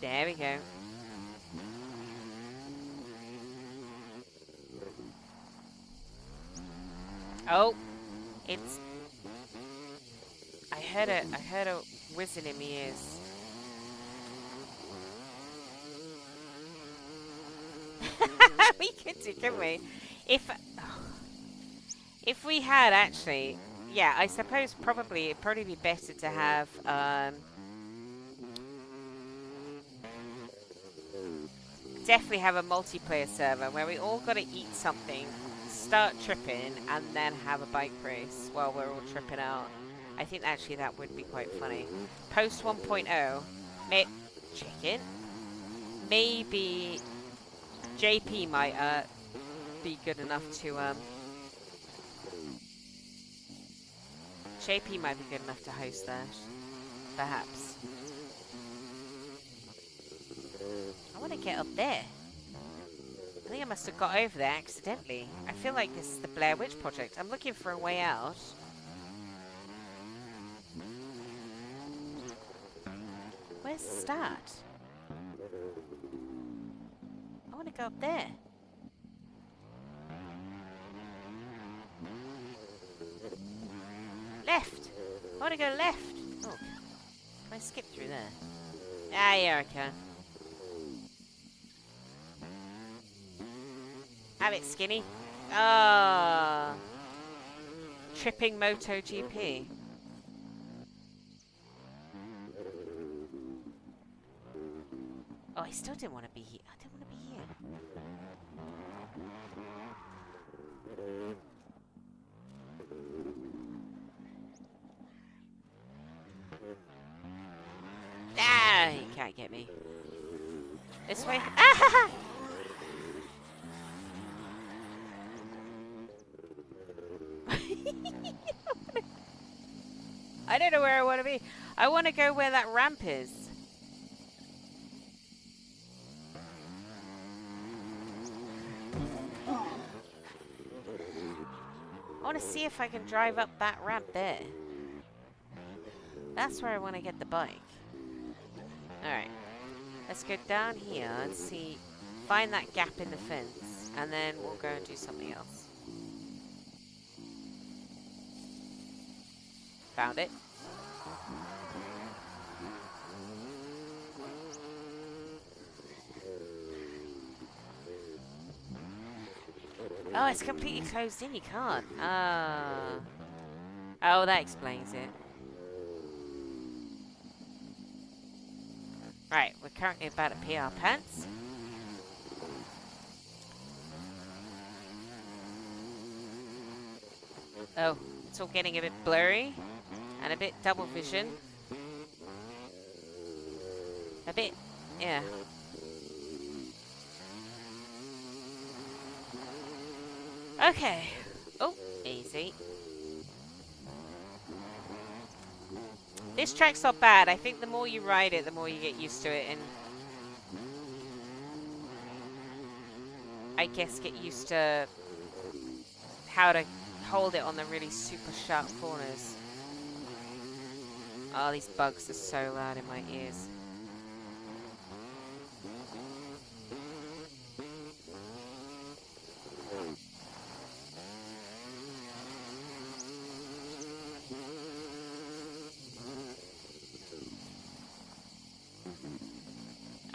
There we go. Oh, it's... I heard a whizzing in my ears. We could do, couldn't we? If we had actually, yeah, I suppose it'd probably be better to have definitely have a multiplayer server where we all got to eat something, start tripping, and then have a bike race while we're all tripping out. I think actually that would be quite funny. Post 1.0, chicken. Maybe JP might be good enough to JP might be good enough to host that, perhaps. I want to get up there. I think I must have got over there accidentally. I feel like this is the Blair Witch Project. I'm looking for a way out. Where's the start? I want to go up there. Left! I want to go left! Oh. Can I skip through there? Ah, yeah, I can. Have it, skinny. Ah. Tripping MotoGP. I still didn't want to be here. I didn't want to be here. Ah, you can't get me. This way. Ah! I don't know where I want to be. I want to go where that ramp is. I want to see if I can drive up that ramp there. That's where I want to get the bike. Alright. Let's go down here and see. Find that gap in the fence. And then we'll go and do something else. Found it. Oh, it's completely closed in. You can't. Oh, that explains it. Right, we're currently about to pee our pants. Oh, it's all getting a bit blurry. And a bit double vision. A bit, yeah. Okay. Oh, easy. This track's not bad. I think the more you ride it, the more you get used to it, and I guess get used to how to hold it on the really super sharp corners. Oh, these bugs are so loud in my ears.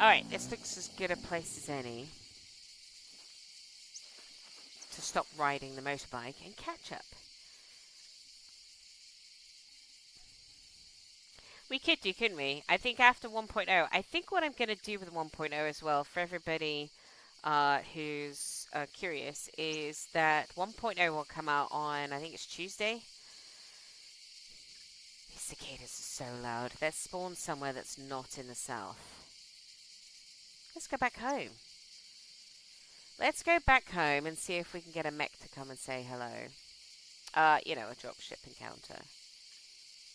Alright, this looks as good a place as any to stop riding the motorbike and catch up. We could do, couldn't we? I think after 1.0, I think what I'm going to do with 1.0 as well, for everybody who's curious, is that 1.0 will come out on, I think it's Tuesday. These cicadas are so loud. They're spawned somewhere that's not in the south. Let's go back home. Let's go back home and see if we can get a mech to come and say hello. You know, a dropship encounter.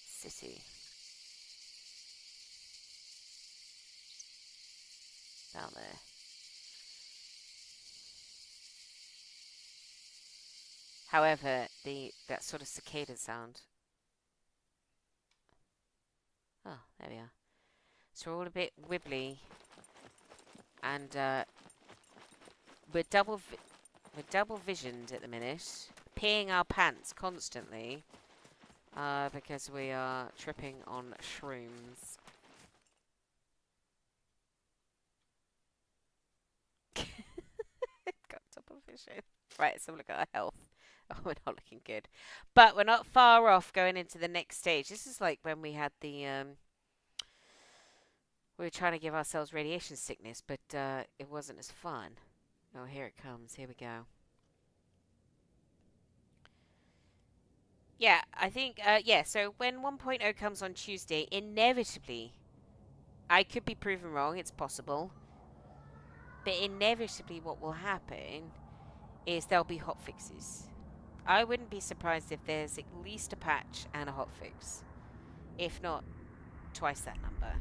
City. Down there. However, that sort of cicada sound. Oh, there we are. So we're all a bit wibbly, and we're double visioned at the minute, peeing our pants constantly because we are tripping on shrooms. Got double vision. Right, let's have a look at our health. Oh, we're not looking good. But we're not far off going into the next stage. This is like when we had the... we were trying to give ourselves radiation sickness, but it wasn't as fun. Oh, here it comes. Here we go. Yeah, I think... yeah, so when 1.0 comes on Tuesday, inevitably... I could be proven wrong. It's possible. But inevitably what will happen is there'll be hotfixes. I wouldn't be surprised if there's at least a patch and a hotfix. If not, twice that number.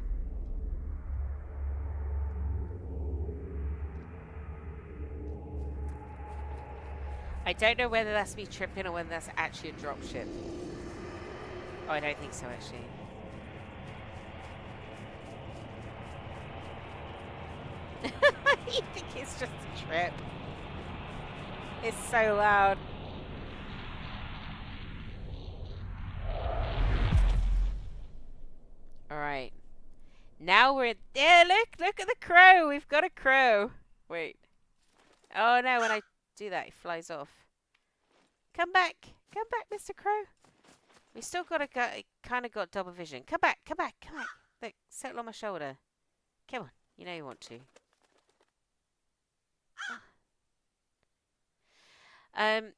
I don't know whether that's me tripping or whether that's actually a dropship. Oh, I don't think so, actually. You think it's just a trip? It's so loud. Alright. Now we're... Yeah, look at the crow. We've got a crow. Wait. Oh, no, when I do that, it flies off. Come back. Come back, Mr. Crow. We still kind of got double vision. Come back. Look, settle on my shoulder. Come on. You know you want to. Um,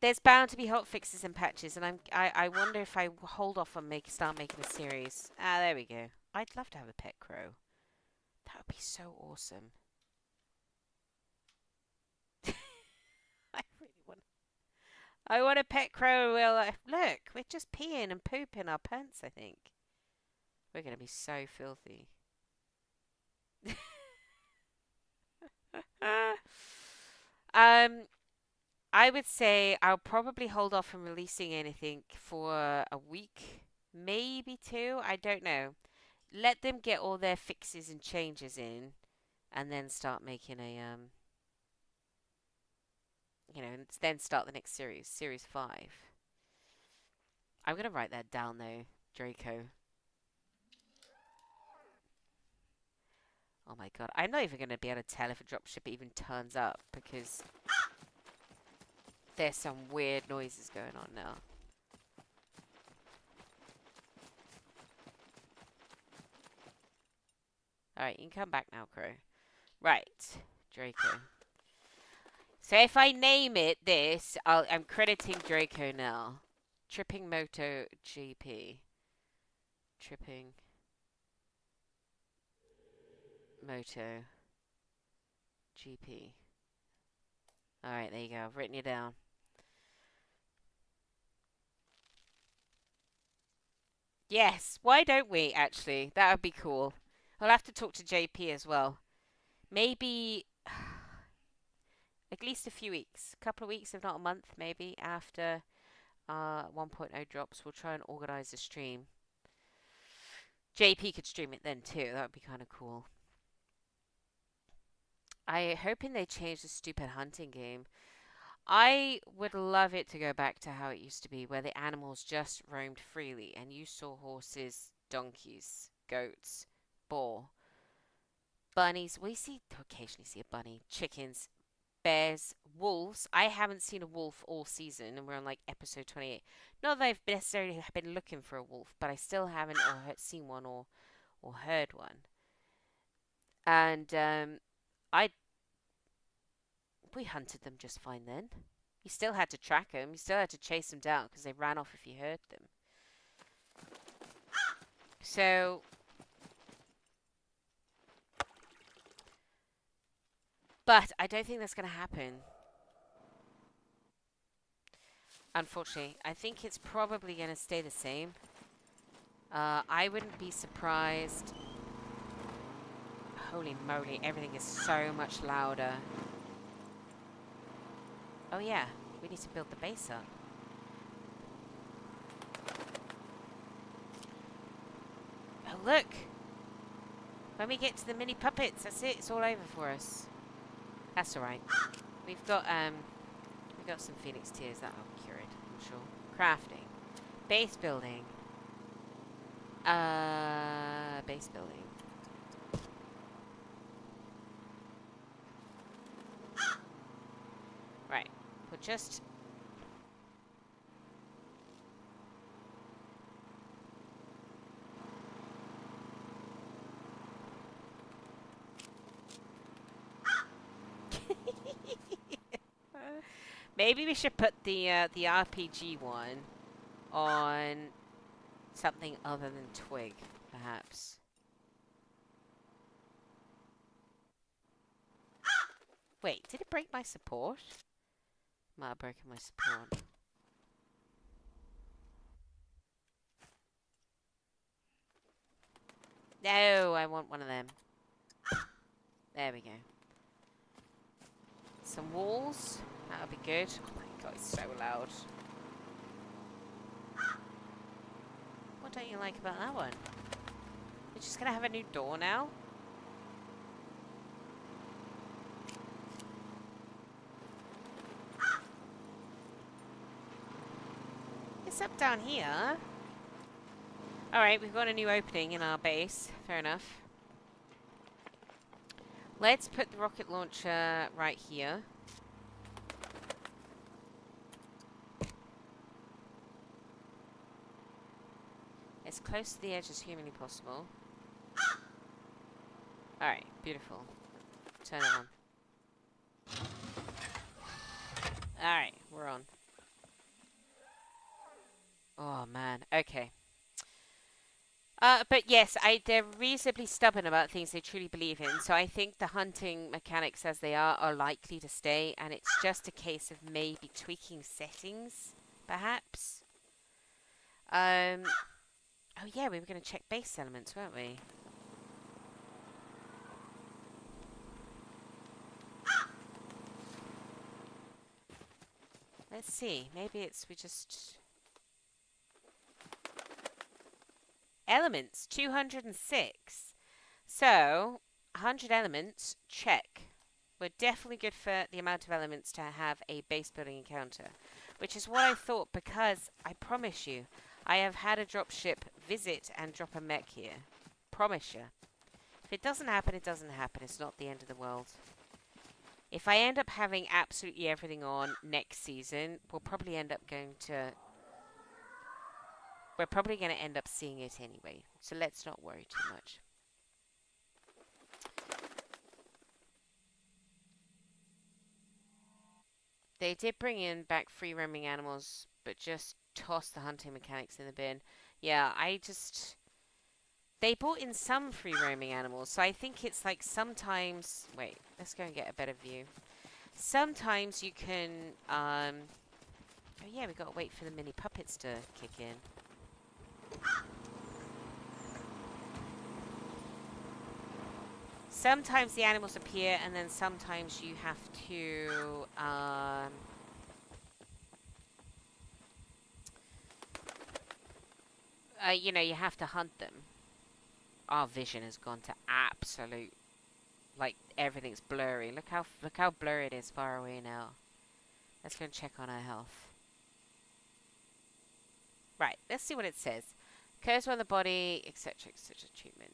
there's bound to be hot fixes and patches, and I wonder if I hold off on start making a series. Ah, there we go. I'd love to have a pet crow. That would be so awesome. I really want. I want a pet crow. Well, look, we're just peeing and pooping our pants. I think we're gonna be so filthy. um, I would say I'll probably hold off from releasing anything for a week, maybe two. I don't know. Let them get all their fixes and changes in, and then start making a and then start the next series, series 5. I'm gonna write that down though, Draco. Oh my god, I'm not even gonna be able to tell if a dropship even turns up because there's some weird noises going on now. Alright, you can come back now, Crow. Right, Draco. So if I name it this, I'm crediting Draco now. Tripping Moto GP. Tripping Moto GP. Alright, there you go. I've written you down. Yes, why don't we, actually? That would be cool. I'll have to talk to JP as well. Maybe at least a few weeks. A couple of weeks, if not a month, maybe, after 1.0 drops. We'll try and organise a stream. JP could stream it then too. That would be kind of cool. I'm hoping they change the stupid hunting game. I would love it to go back to how it used to be, where the animals just roamed freely and you saw horses, donkeys, goats, boar, bunnies. We occasionally see a bunny, chickens, bears, wolves. I haven't seen a wolf all season, and we're on like episode 28. Not that I've necessarily been looking for a wolf, but I still haven't seen one or heard one. And I we hunted them just fine then. You still had to track them. You still had to chase them down because they ran off if you heard them. So, but I don't think that's going to happen. Unfortunately, I think it's probably going to stay the same. I wouldn't be surprised. Holy moly, everything is so much louder. Oh yeah, we need to build the base up. Oh look! When we get to the mini puppets, that's it. It's all over for us. That's alright. We've got some phoenix tears that'll cure it, I'm sure. Crafting, base building. Base building. Right, we'll just. Maybe we should put the RPG one on something other than twig, perhaps. Wait, did it break my support? Might have broken my support. No, I want one of them. There we go. Some walls. That'll be good. Oh my god, it's so loud. What don't you like about that one? You're just gonna have a new door now? It's up down here. Alright, we've got a new opening in our base. Fair enough. Let's put the rocket launcher right here. As close to the edge as humanly possible. Alright, beautiful. Turn it on. Alright, we're on. Oh man, okay. But yes, they're reasonably stubborn about things they truly believe in. So I think the hunting mechanics as they are likely to stay, and it's just a case of maybe tweaking settings, perhaps. Oh yeah, we were going to check base elements, weren't we? Let's see. Maybe we just elements 206. So 100 elements, check. We're definitely good for the amount of elements to have a base building encounter, which is what I thought, because I promise you, I have had a dropship visit and drop a mech here. Promise you. If it doesn't happen, it doesn't happen. It's not the end of the world. If I end up having absolutely everything on next season, we're probably going to end up seeing it anyway. So let's not worry too much. They did bring in back free roaming animals, but just toss the hunting mechanics in the bin. Yeah, they brought in some free roaming animals, so I think it's like sometimes. Wait, let's go and get a better view. Sometimes you can. Oh yeah, we gotta wait for the mini puppets to kick in. Sometimes the animals appear, and then sometimes you have to. You have to hunt them. Our vision has gone to absolute, like everything's blurry. Look how blurry it is far away now. Let's go and check on our health. Right, let's see what it says. Occurs when the body, etc., etc. Treatment.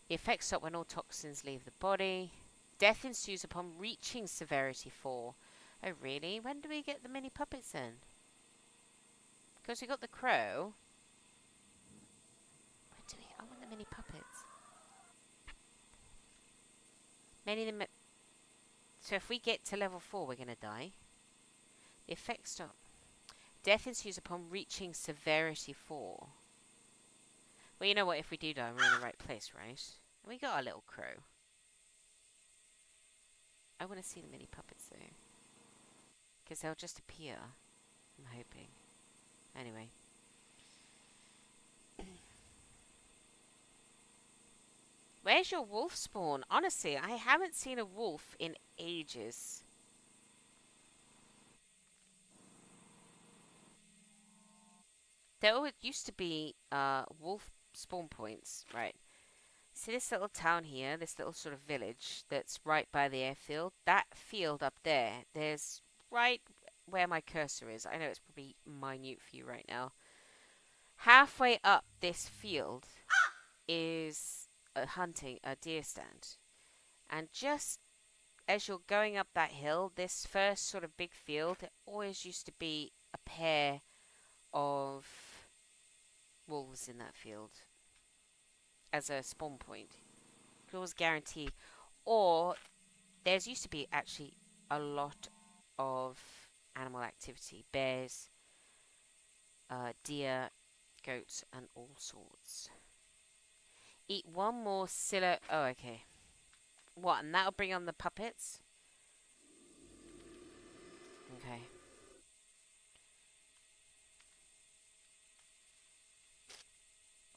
The effects stop when all toxins leave the body. Death ensues upon reaching severity 4. Oh really? When do we get the mini puppets then? Because we got the crow. When do we? I want the mini puppets. So if we get to level 4, we're gonna die. The effects stop. Death ensues upon reaching severity 4. Well, you know what? If we do die, we're in the right place, right? And we got our little crow. I want to see the mini puppets though, because they'll just appear. I'm hoping. Anyway. Where's your wolf spawn? Honestly, I haven't seen a wolf in ages. There always used to be wolf spawn points, right? See this little town here, this little sort of village that's right by the airfield? That field up there, there's right where my cursor is. I know it's probably minute for you right now. Halfway up this field is a deer stand. And just as you're going up that hill, this first sort of big field, there always used to be a pair of wolves in that field as a spawn point. You could always guarantee. Or there's used to be actually a lot of animal activity. Bears, deer, goats, and all sorts. Eat one more silo. Oh, okay. What? And that'll bring on the puppets? Okay.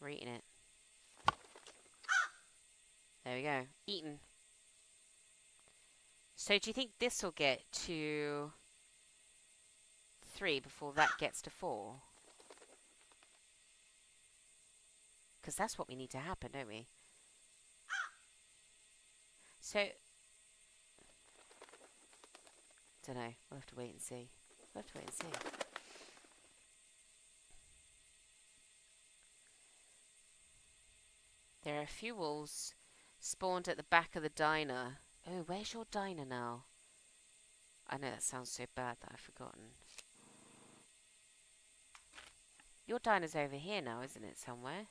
We're eating it. There we go. Eaten. So do you think this will get to 3 before that gets to 4? Because that's what we need to happen, don't we? So, don't know. We'll have to wait and see. We'll have to wait and see. There are a few wolves spawned at the back of the diner. Oh, where's your diner now? I know that sounds so bad that I've forgotten. Your diner's over here now, isn't it, somewhere?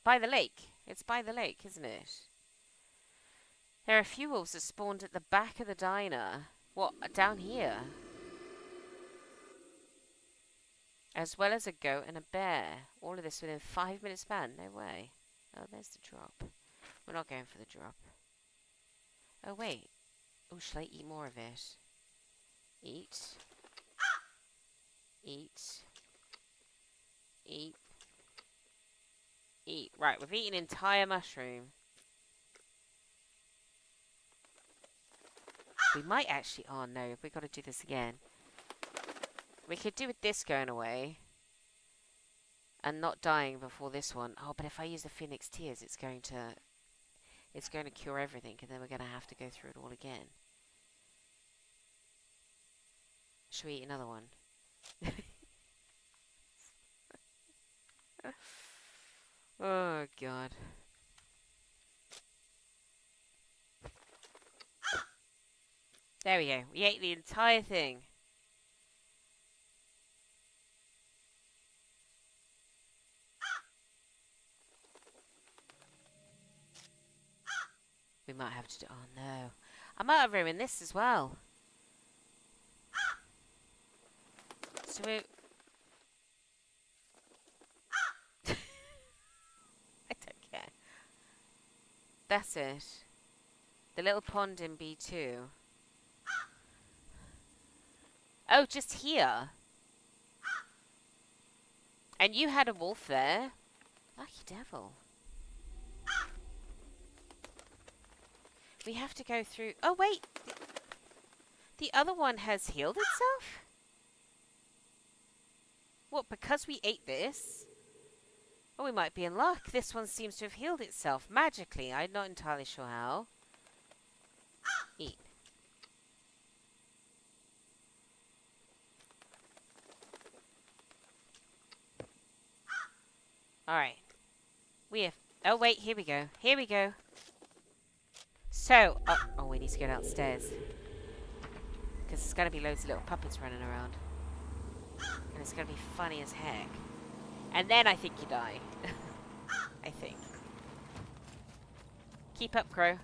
by the lake. It's by the lake, isn't it? There are a few wolves that spawned at the back of the diner. What, down here? As well as a goat and a bear. All of this within 5 minutes span. No way. Oh, there's the drop. We're not going for the drop. Oh, wait. Oh, shall I eat more of it? Eat. Eat. Eat. Eat. Right, we've eaten an entire mushroom. We might actually... Oh, no. We've got to do this again. We could do with this going away. And not dying before this one. Oh, but if I use the Phoenix Tears, it's going to cure everything, and then we're going to have to go through it all again. Should we eat another one? Oh, God. There we go. We ate the entire thing. We might have to do... Oh, no. I might have ruined this as well. So we... I don't care. That's it. The little pond in B2. Oh, just here. And you had a wolf there. Lucky devil. We have to go through... Oh, wait. The other one has healed itself? What, because we ate this? Oh, we might be in luck. This one seems to have healed itself magically. I'm not entirely sure how. Eat. Alright. We have... Oh, wait. Here we go. Here we go. So... Oh, we need to go downstairs. Because there's going to be loads of little puppets running around. And it's going to be funny as heck. And then I think you die. I think. Keep up, Crow.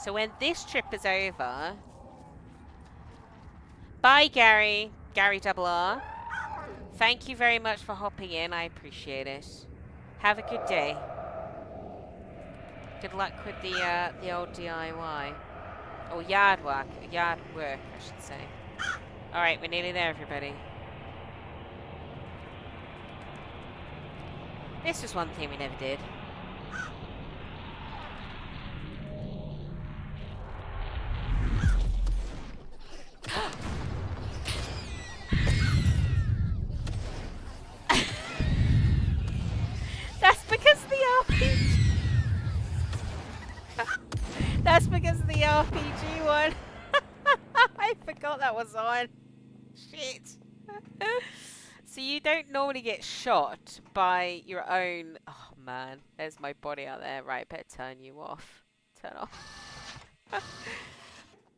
So when this trip is over... Bye, Gary. Gary Double R. Thank you very much for hopping in. I appreciate it. Have a good day. Good luck with the old DIY. Or yard work. Yard work, I should say. Alright, we're nearly there, everybody. This was one thing we never did. That's because the RPG... That's because the RPG one. I forgot that was on. Shit. So you don't normally get shot by your own... Oh, man. There's my body out there. Right, better turn you off. Turn off.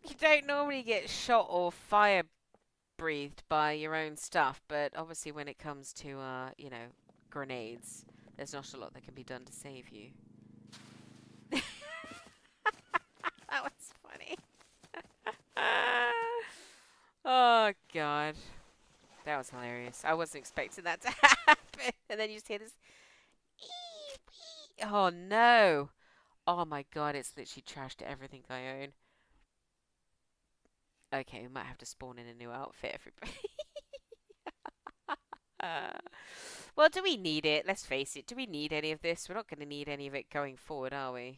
You don't normally get shot or fire breathed by your own stuff, but obviously when it comes to, you know, grenades, there's not a lot that can be done to save you. That was funny. Oh, God. That was hilarious. I wasn't expecting that to happen. And then you just hear this. Oh, no. Oh, my God. It's literally trashed everything I own. Okay, we might have to spawn in a new outfit, everybody. Well, do we need it? Let's face it. Do we need any of this? We're not going to need any of it going forward, are we?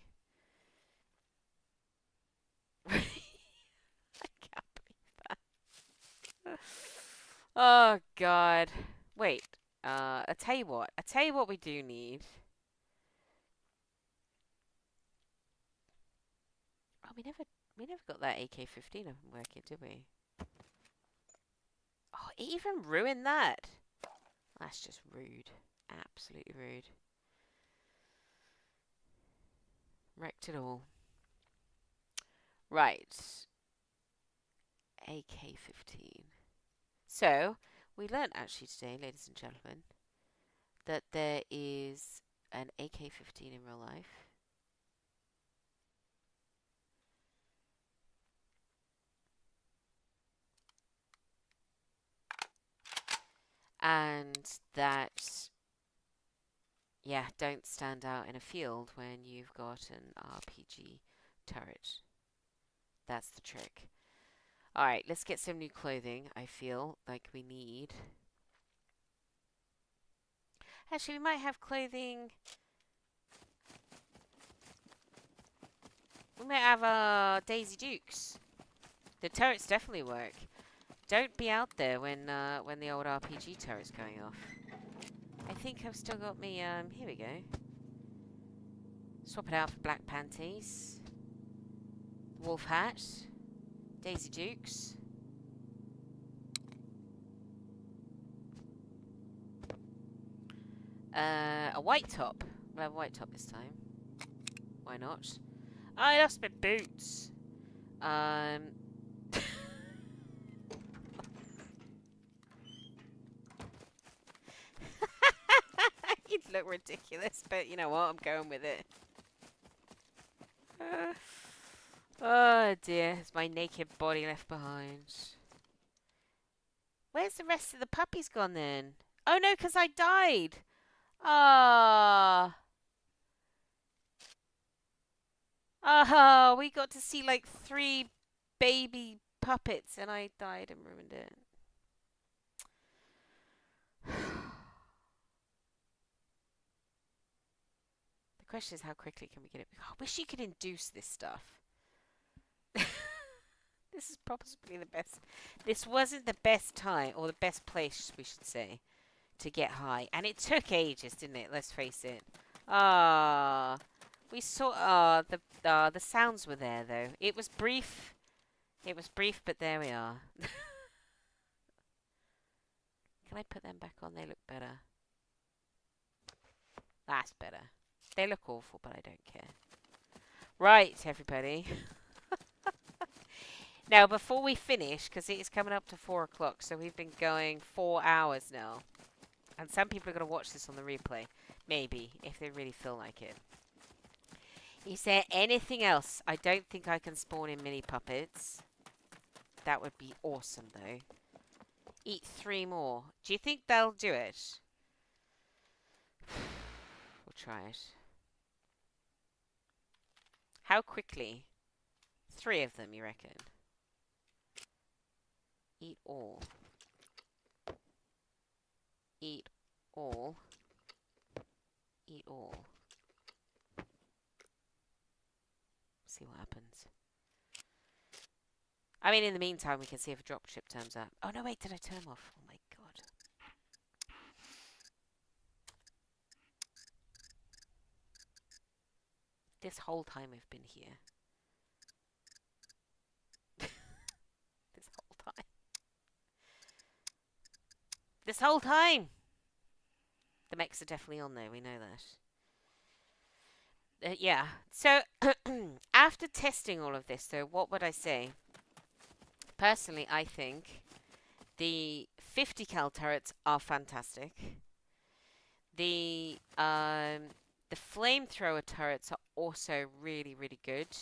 I can't believe that. Oh, God. Wait. I tell you what. I tell you what we do need. Oh, we never got that AK-15 up and working, did we? Oh, it even ruined that. That's just rude. Absolutely rude. Wrecked it all. Right. AK-15. So, We learnt actually today, ladies and gentlemen, that there is an AK-15 in real life. And that, yeah, don't stand out in a field when you've got an RPG turret. That's the trick. Alright, let's get some new clothing. I feel like we need. Actually, we might have clothing. We might have Daisy Dukes. The turrets definitely work. Don't be out there when the old RPG turret's going off. I think I've still got me, here we go. Swap it out for black panties. Wolf hat. Daisy Dukes. A white top. We'll have a white top this time. Why not? I lost my boots. You'd look ridiculous, but you know what? I'm going with it. Oh dear, it's my naked body left behind. Where's the rest of the puppies gone then? Oh no, because I died. Ah. Oh, we got to see like 3 baby puppets and I died and ruined it. The question is, how quickly can we get it? I wish you could induce this stuff. This is possibly the best. This wasn't the best time, or the best place, we should say, to get high. And it took ages, didn't it? Let's face it. Ah, we saw. The sounds were there though. It was brief. It was brief, but there we are. Can I put them back on? They look better. That's better. They look awful, but I don't care. Right, everybody. Now, before we finish, because it is coming up to 4 o'clock, so we've been going 4 hours now. And some people are going to watch this on the replay. Maybe, if they really feel like it. Is there anything else? I don't think I can spawn in mini puppets. That would be awesome, though. Eat 3 more. Do you think they'll do it? We'll try it. How quickly? 3 of them, you reckon? Eat all. Eat all. Eat all. See what happens. I mean, in the meantime, we can see if a dropship turns up. Oh, no, wait, did I turn them off? Oh, my God. This whole time we've been here. This whole time. This whole time! The mechs are definitely on there, we know that. Yeah, so after testing all of this, though, what would I say? Personally, I think the 50 cal turrets are fantastic. The flamethrower turrets are also really, really good.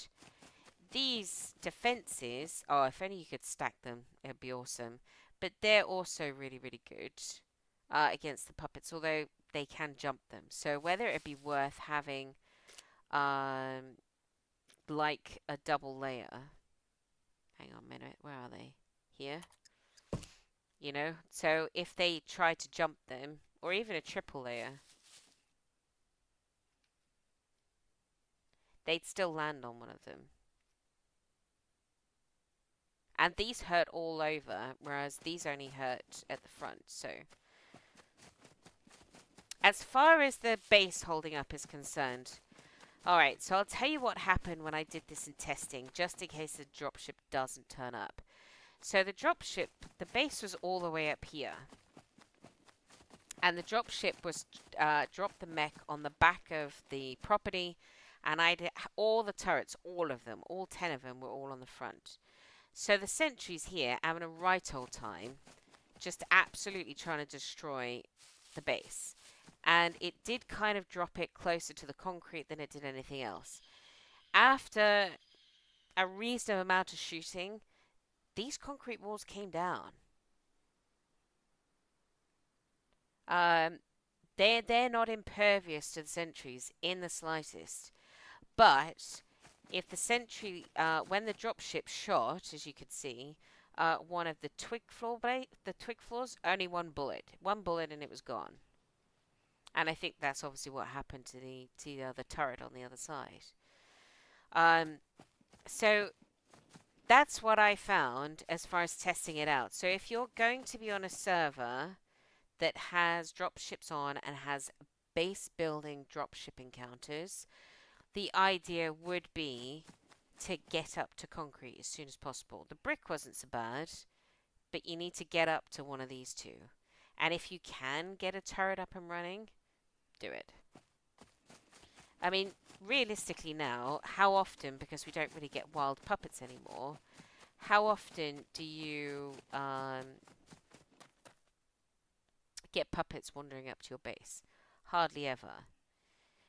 These defenses, oh, if only you could stack them, it'd be awesome. But they're also really, really good against the puppets, although they can jump them. So whether it'd be worth having like a double layer. Hang on a minute, where are they? Here? You know, so if they try to jump them, or even a triple layer, they'd still land on one of them. And these hurt all over, whereas these only hurt at the front, so. As far as the base holding up is concerned, alright, so I'll tell you what happened when I did this in testing, just in case the dropship doesn't turn up. So the dropship, the base was all the way up here. And the dropship was dropped the mech on the back of the property, and all the turrets, all of them, all 10 of them were all on the front. So the sentries here having a right old time just absolutely trying to destroy the base. And it did kind of drop it closer to the concrete than it did anything else. After a reasonable amount of shooting, these concrete walls came down. Um, they're not impervious to the sentries in the slightest. But if the sentry, when the dropship shot, as you could see, one of the the twig floors, only one bullet, and it was gone. And I think that's obviously what happened to the other turret on the other side. Um, so that's what I found as far as testing it out. So if you're going to be on a server that has dropships on and has base building dropship encounters, the idea would be to get up to concrete as soon as possible. The brick wasn't so bad, but you need to get up to one of these two. And if you can get a turret up and running, do it. I mean, realistically now, how often, because we don't really get wild puppets anymore, how often do you get puppets wandering up to your base? Hardly ever.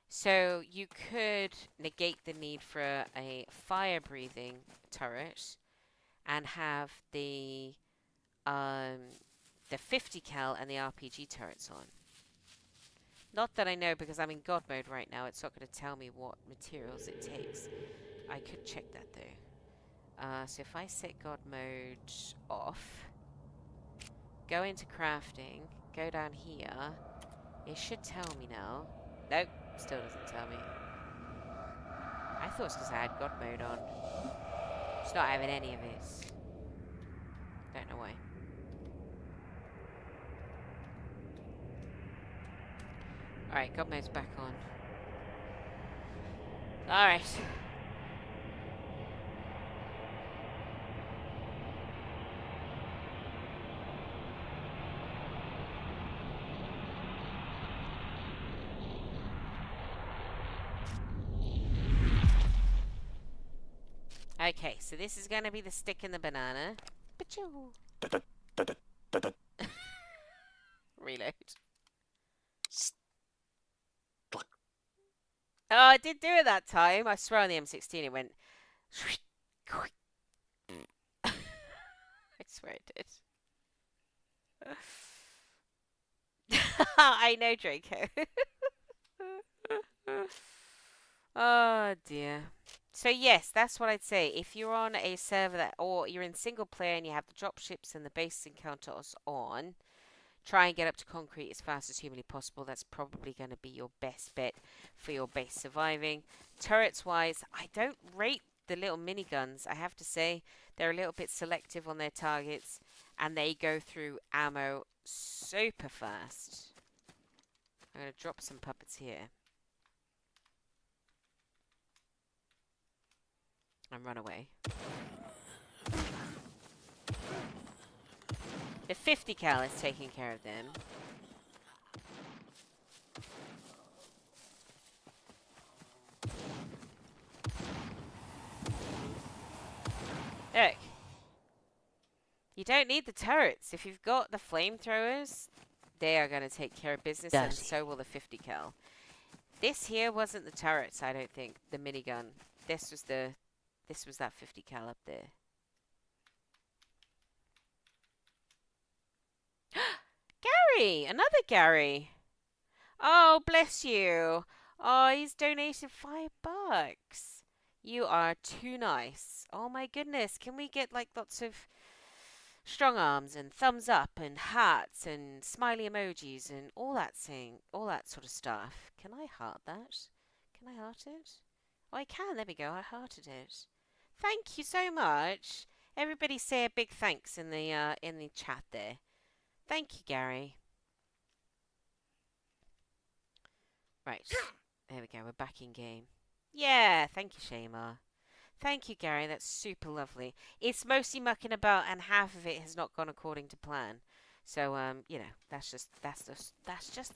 So you could negate the need for a fire-breathing turret and have um, the 50 cal and the RPG turrets on. Not that I know, because I'm in God mode right now. It's not going to tell me what materials it takes. I could check that though. So if I set God mode off, go into crafting, go down here, it should tell me now. Nope, still doesn't tell me. I thought it's because I had God mode on. It's not having any of it. Don't know why. Alright, God mode's back on. Alright. Okay, so this is going to be the stick and the banana. Reload. Oh, I did do it that time. I swear on the M16 it went... I swear it did. I know, Draco. Oh, dear. So yes, that's what I'd say. If you're on a server that, or you're in single player and you have the dropships and the base encounters on, try and get up to concrete as fast as humanly possible. That's probably going to be your best bet for your base surviving. Turrets wise, I don't rate the little miniguns. I have to say they're a little bit selective on their targets and they go through ammo super fast. I'm going to drop some puppets here. And run away. The 50 cal is taking care of them. Look. You don't need the turrets. If you've got the flamethrowers, they are going to take care of business, and so will the 50 cal. This here wasn't the turrets, I don't think. The minigun. This was that 50 cal up there. Gary! Another Gary! Oh, bless you. Oh, he's donated $5. You are too nice. Oh my goodness. Can we get like lots of strong arms and thumbs up and hearts and smiley emojis and all that sort of stuff? Can I heart that? Can I heart it? Oh, I can. There we go. I hearted it. Thank you so much. Everybody say a big thanks in the chat there. Thank you, Gary. Right. There we go. We're back in game. Yeah. Thank you, Shema. Thank you, Gary. That's super lovely. It's mostly mucking about, and half of it has not gone according to plan. So, you know, that's just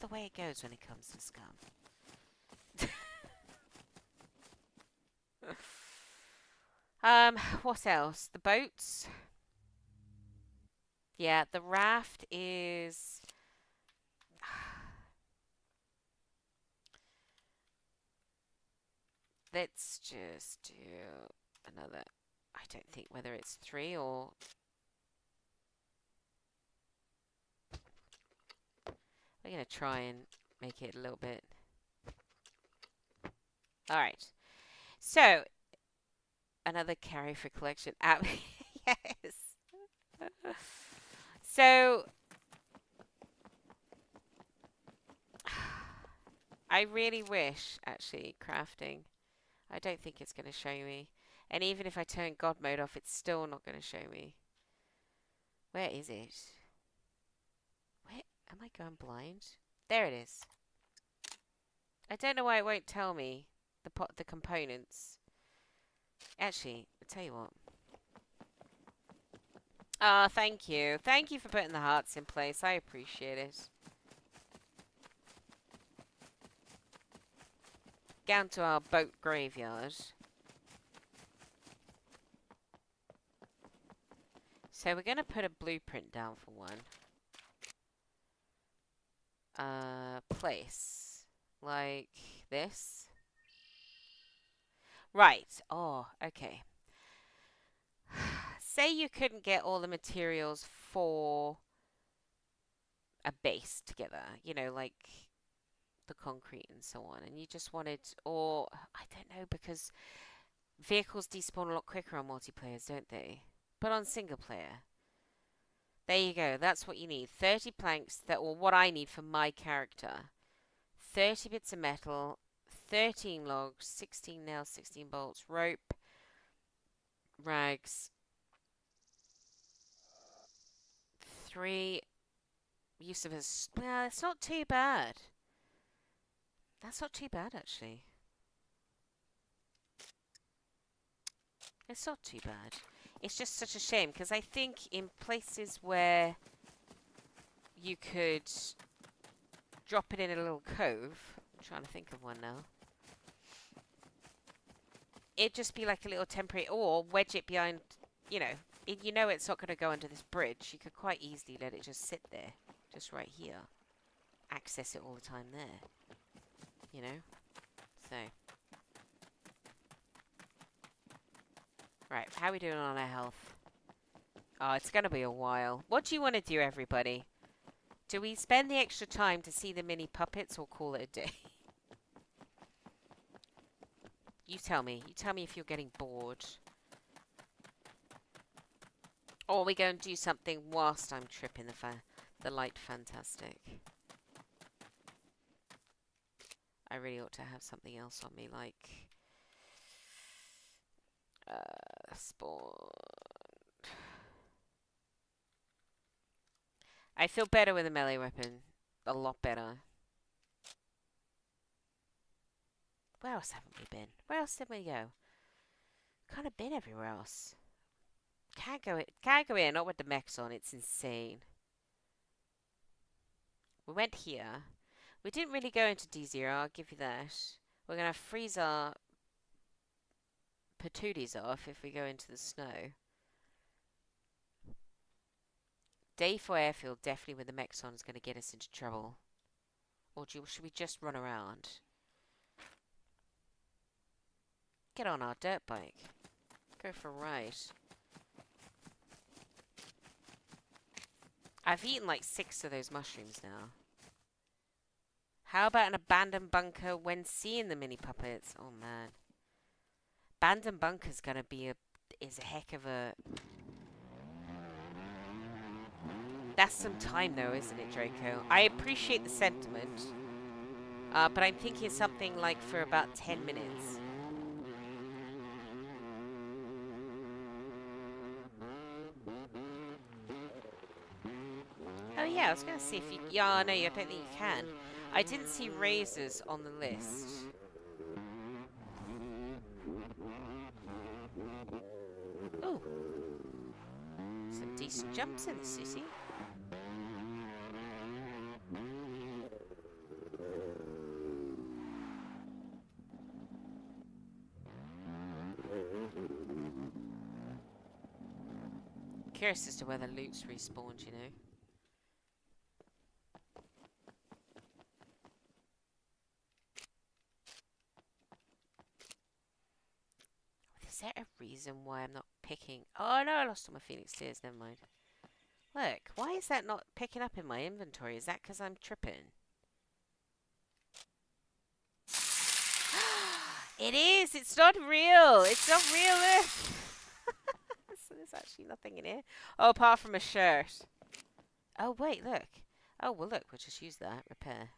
the way it goes when it comes to Scum. What else? The boats. Yeah, the raft is... Let's just do another... I don't think whether it's 3 or... I'm going to try and make it a little bit... Alright. So, another carry for collection. Yes. So, I really wish, actually, crafting. I don't think it's going to show me. And even if I turn God mode off, it's still not going to show me. Where is it? Where am I going blind? There it is. I don't know why it won't tell me the components. Actually, I'll tell you what. Ah, thank you. Thank you for putting the hearts in place. I appreciate it. Down to our boat graveyard. So we're going to put a blueprint down for one. Place. Like this. Right. Oh, okay. Say you couldn't get all the materials for a base together. You know, like the concrete and so on. And you just wanted... Or, I don't know, because vehicles despawn a lot quicker on multiplayers, don't they? But on single player... There you go. That's what you need. 30 planks, or what I need for my character. 30 bits of metal, 13 logs, 16 nails, 16 bolts, rope, rags, 3 use of a... Well, it's not too bad. That's not too bad, actually. It's not too bad. It's just such a shame, because I think in places where you could drop it in a little cove... I'm trying to think of one now. It'd just be like a little temporary... Or wedge it behind... You know, you know it's not going to go under this bridge. You could quite easily let it just sit there. Just right here. Access it all the time there. You know? So... Right, how are we doing on our health? Oh, it's going to be a while. What do you want to do, everybody? Do we spend the extra time to see the mini puppets or call it a day? You tell me. You tell me if you're getting bored. Or we go and do something whilst I'm tripping the light fantastic. I really ought to have something else on me, like... spawn... I feel better with a melee weapon. A lot better. Where else haven't we been? Where else did we go? Kind of been everywhere else. Can't go in, not with the mechs on. It's insane. We went here. We didn't really go into D0, I'll give you that. We're going to freeze our patooties off if we go into the snow. Day 4 airfield, definitely with the mechs on, is going to get us into trouble. Or should we just run around? Get on our dirt bike. Go for a ride. I've eaten like 6 of those mushrooms now. How about an abandoned bunker when seeing the mini puppets? Oh man. Abandoned bunker's gonna be is a heck of a... That's some time though, isn't it, Draco? I appreciate the sentiment. But I'm thinking something like for about 10 minutes. Oh yeah, I was gonna see if you... Yeah, no, I don't think you can. I didn't see razors on the list. Ooh. Some decent jumps in the city. curious as to where the loot's respawned, you know. Is there a reason why I'm not picking... Oh no, I lost all my Phoenix Tears, never mind. Look, why is that not picking up in my inventory? Is that because I'm tripping? It is! It's not real! It's not real, look! So there's actually nothing in here. Oh, apart from a shirt. Oh, wait, look. Oh, well, look, we'll just use that. Repair.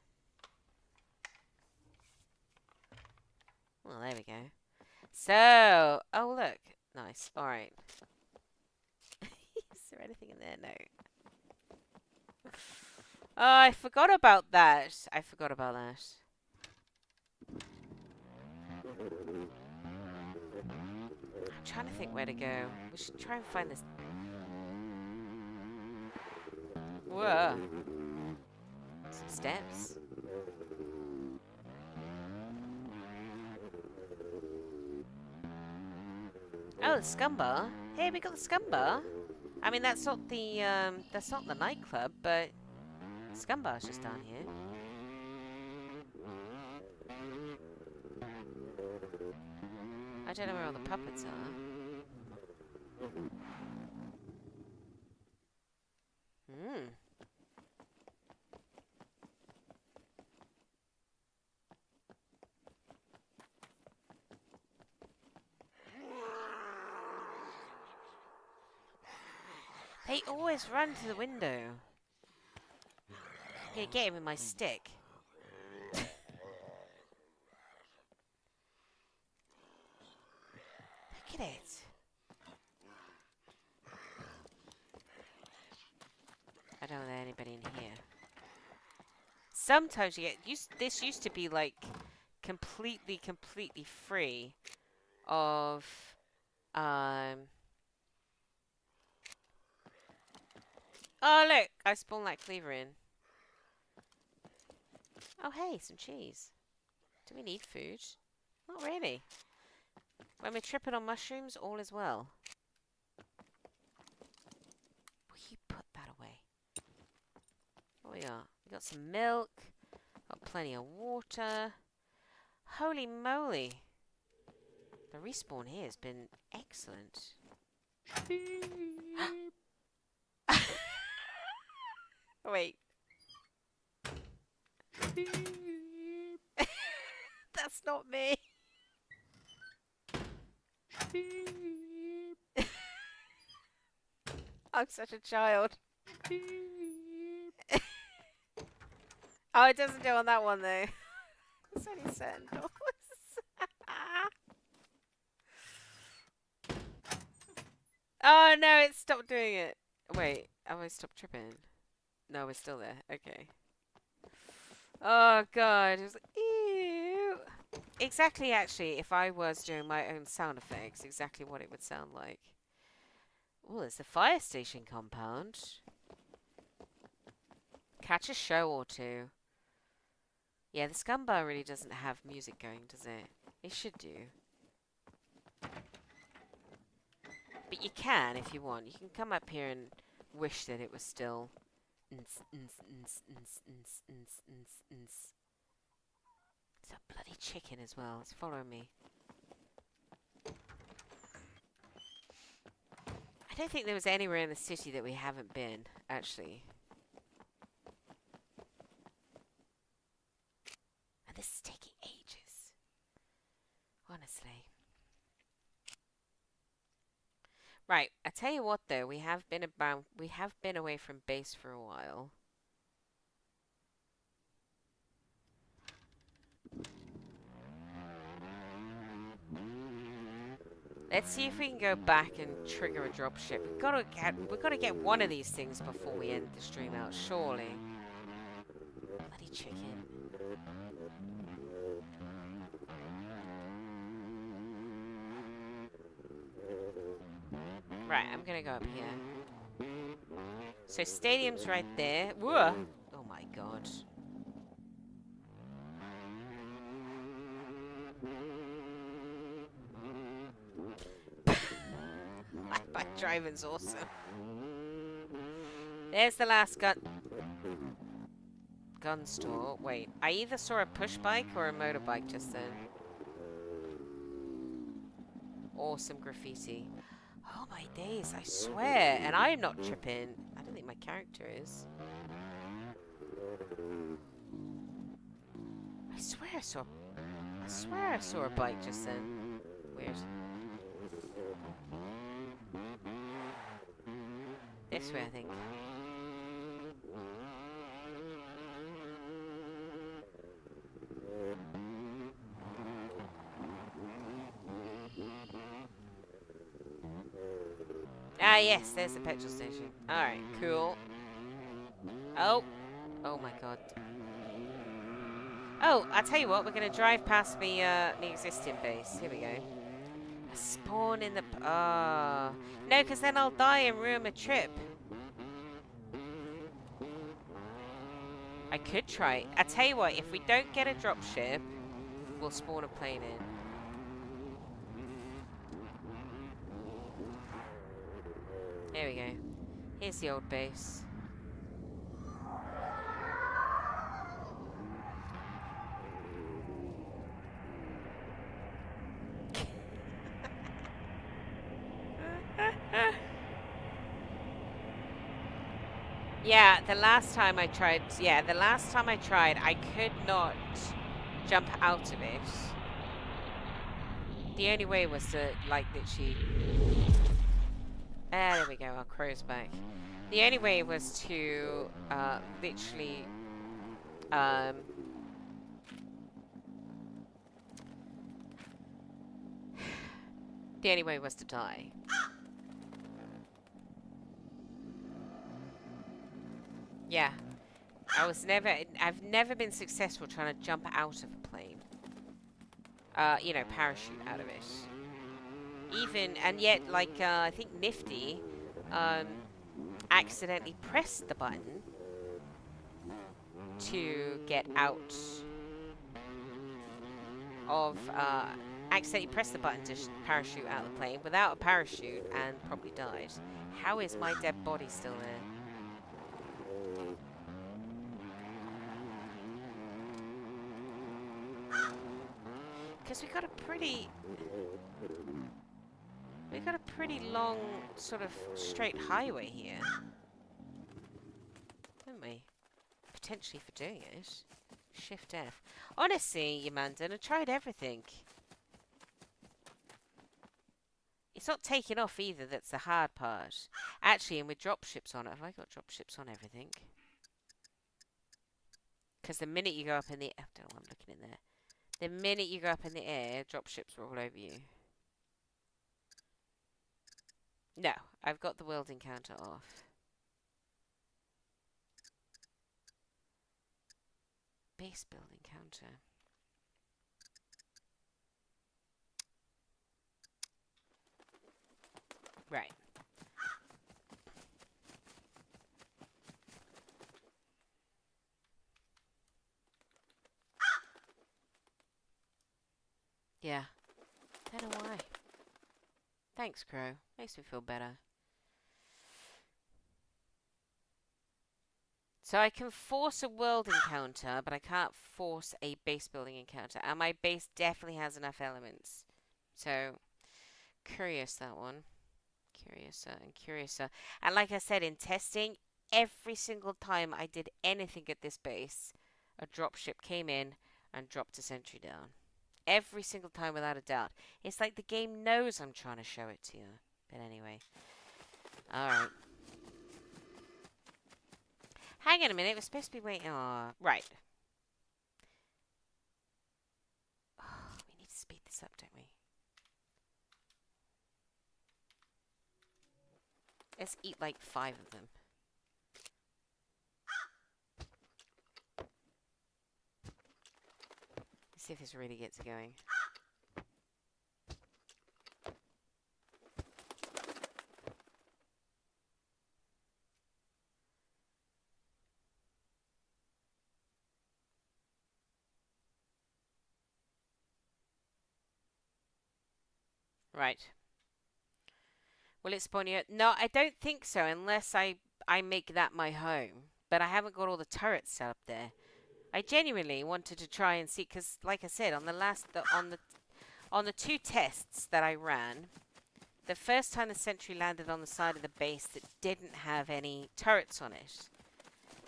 Well, there we go. So, oh, look. Nice. Alright. Is there anything in there? No. Oh, I forgot about that. I forgot about that. I'm trying to think where to go. We should try and find this. Whoa. Some steps. Oh, the Scum Bar. Hey, we got the Scum Bar. I mean, that's not the nightclub, but Scum Bar's just down here. I don't know where all the puppets are. Hmm. They always run to the window. I'm gonna get him with my stick. Look at it. I don't know if there's anybody in here. Sometimes you get this used to be like completely free of Oh look, I spawned that cleaver in. Oh hey, some cheese. Do we need food? Not really. When we're tripping on mushrooms, all is well. Will you put that away? What we got? We got some milk. Got plenty of water. Holy moly. The respawn here has been excellent. Wait. That's not me. I'm such a child. Oh, it doesn't do on that one though. It's only certain doors. Oh no, it stopped doing it. Wait, have I stopped tripping? No, we're still there. Okay. Oh god, it was like, ew. Exactly, actually, if I was doing my own sound effects, exactly what it would sound like. Oh, there's the fire station compound. Catch a show or two. Yeah, the Scum Bar really doesn't have music going, does it? It should do. But you can if you want. You can come up here and wish that it was still. It's a bloody chicken as well. It's following me. I don't think there was anywhere in the city that we haven't been, actually. And this is taking ages. Honestly. Right, I tell you what though, we have been away from base for a while. Let's see if we can go back and trigger a dropship. We've gotta get one of these things before we end the stream out, surely. Bloody chicken. Right, I'm gonna go up here. So stadium's right there. Whoa! Oh my god. My driving's awesome. There's the last gun store. Wait, I either saw a push bike or a motorbike just then. Awesome graffiti. Oh my days, I swear. And I'm not tripping. I don't think my character is. I swear I saw a bike just then. Weird. This way, I think. Ah, yes, there's the petrol station. Alright, cool. Oh. Oh my god. Oh, I'll tell you what, we're going to drive past the existing base. Here we go. A spawn in the... no, because then I'll die and ruin my trip. I could try. I tell you what, if we don't get a dropship, we'll spawn a plane in. There we go. Here's the old base. Yeah, the last time I tried, I could not jump out of it. The only way was to, like, literally... there we go, our crow's back. The only way was to, literally, the only way was to die. Yeah. I've never been successful trying to jump out of a plane. You know, parachute out of it. Even, and yet, like, I think Nifty, accidentally pressed the button to get out of, accidentally pressed the button to parachute out of the plane without a parachute and probably died. How is my dead body still there? Because we got a pretty long sort of straight highway here, haven't we? Potentially for doing it. Shift F. Honestly, Yamandan, I tried everything. It's not taking off either, that's the hard part. Actually, and with dropships on it, have I got dropships on everything? Because the minute you go up in the... I don't know why I'm looking in there. The minute you go up in the air, dropships are all over you. No, I've got the world encounter off. Base build encounter. Right. Yeah. Don't know why. Thanks, Crow. Makes me feel better. So I can force a world encounter, but I can't force a base building encounter. And my base definitely has enough elements. So, curious, that one. Curiouser and curiouser. And like I said, in testing, every single time I did anything at this base, a dropship came in and dropped a sentry down. Every single time, without a doubt. It's like the game knows I'm trying to show it to you. But anyway. Alright. Hang on a minute, we're supposed to be waiting. Oh, right. Oh, we need to speed this up, don't we? Let's eat like 5 of them. Let's see if this really gets going. Right. Will it spawn you? No, I don't think so, unless I make that my home. But I haven't got all the turrets set up there. I genuinely wanted to try and see, because, like I said, on the on the two tests that I ran, the first time the sentry landed on the side of the base that didn't have any turrets on it.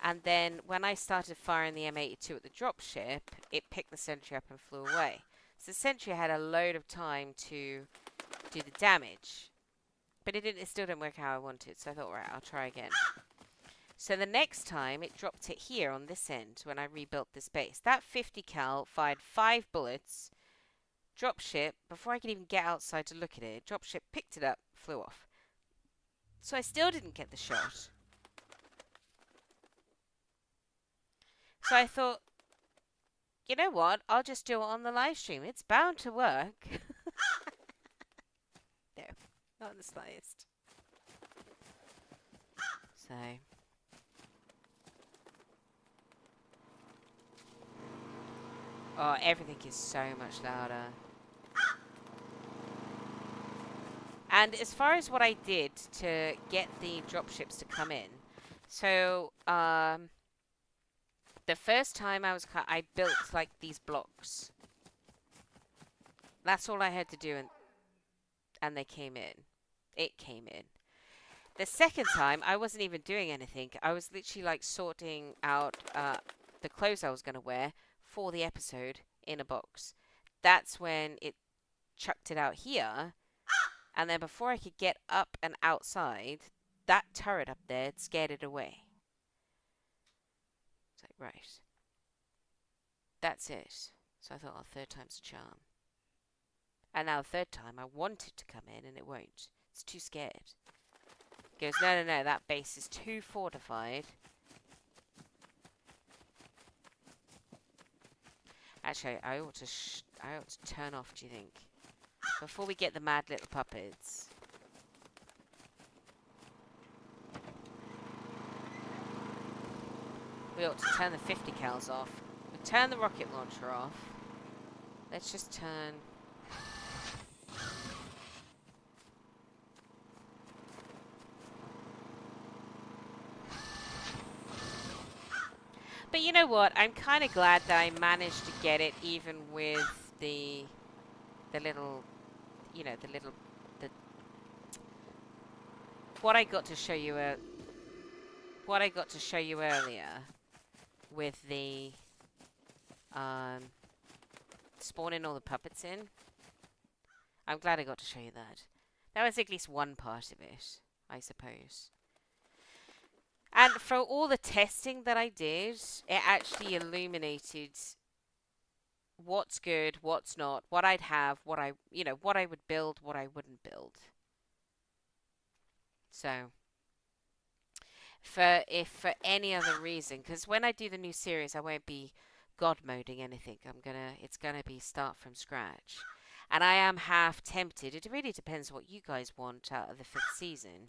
And then when I started firing the M82 at the dropship, it picked the sentry up and flew away. So the sentry had a load of time to do the damage. But it still didn't work how I wanted, so I thought, right, I'll try again. So the next time, it dropped it here on this end when I rebuilt this base. That 50 cal fired 5 bullets. Dropship, before I could even get outside to look at it, dropship picked it up, flew off. So I still didn't get the shot. So I thought, you know what? I'll just do it on the live stream. It's bound to work. No, not in the slightest. So. Oh, everything is so much louder. And as far as what I did to get the dropships to come in, so the first time I built like these blocks. That's all I had to do, and they came in. It came in. The second time, I wasn't even doing anything. I was literally like sorting out the clothes I was going to wear for the episode in a box. That's when it chucked it out here. And then before I could get up and outside, that turret up there had scared it away. It's like, right. That's it. So I thought, oh, third time's a charm. And now the third time, I want it to come in and it won't. It's too scared. It goes, no, no, no, that base is too fortified. Actually, I ought to turn off, do you think? Before we get the mad little puppets. We ought to turn the 50 cals off. We turn the rocket launcher off. Let's just turn... But you know what? I'm kind of glad that I managed to get it even with the little, you know, what I got to show you earlier with the spawning all the puppets in. I'm glad I got to show you that. That was at least one part of it, I suppose. And for all the testing that I did, it actually illuminated what's good, what's not, what I'd have, what I would build, what I wouldn't build. So, if for any other reason, because when I do the new series, I won't be god moding anything. It's gonna be start from scratch. And I am half tempted. It really depends what you guys want out of the 5th season.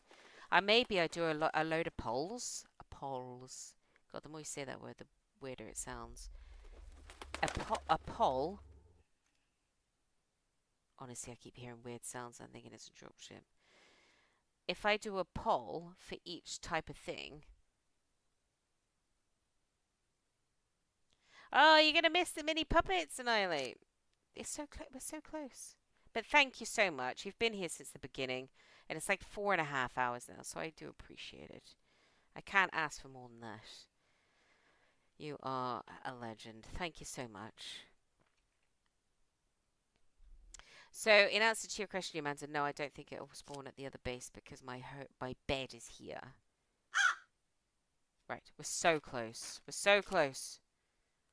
Maybe I do a load of polls. Polls. God, the more you say that word, the weirder it sounds. A poll. Honestly, I keep hearing weird sounds. I'm thinking it's a dropship. If I do a poll for each type of thing. Oh, you're gonna miss the mini puppets, Annihilate. It's so close. We're so close. But thank you so much. You've been here since the beginning, and it's like 4.5 hours now, so I do appreciate it. I can't ask for more than that. You are a legend. Thank you so much. So, in answer to your question, Amanda, no, I don't think it will spawn at the other base because my bed is here. Right, we're so close. We're so close.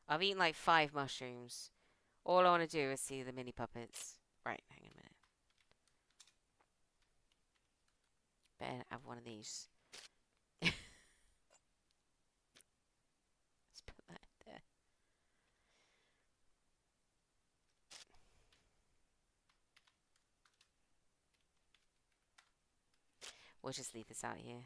I've eaten like 5 mushrooms. All I want to do is see the mini puppets. Right, hang on a minute. Better have one of these. Let's put that there. We'll just leave this out here.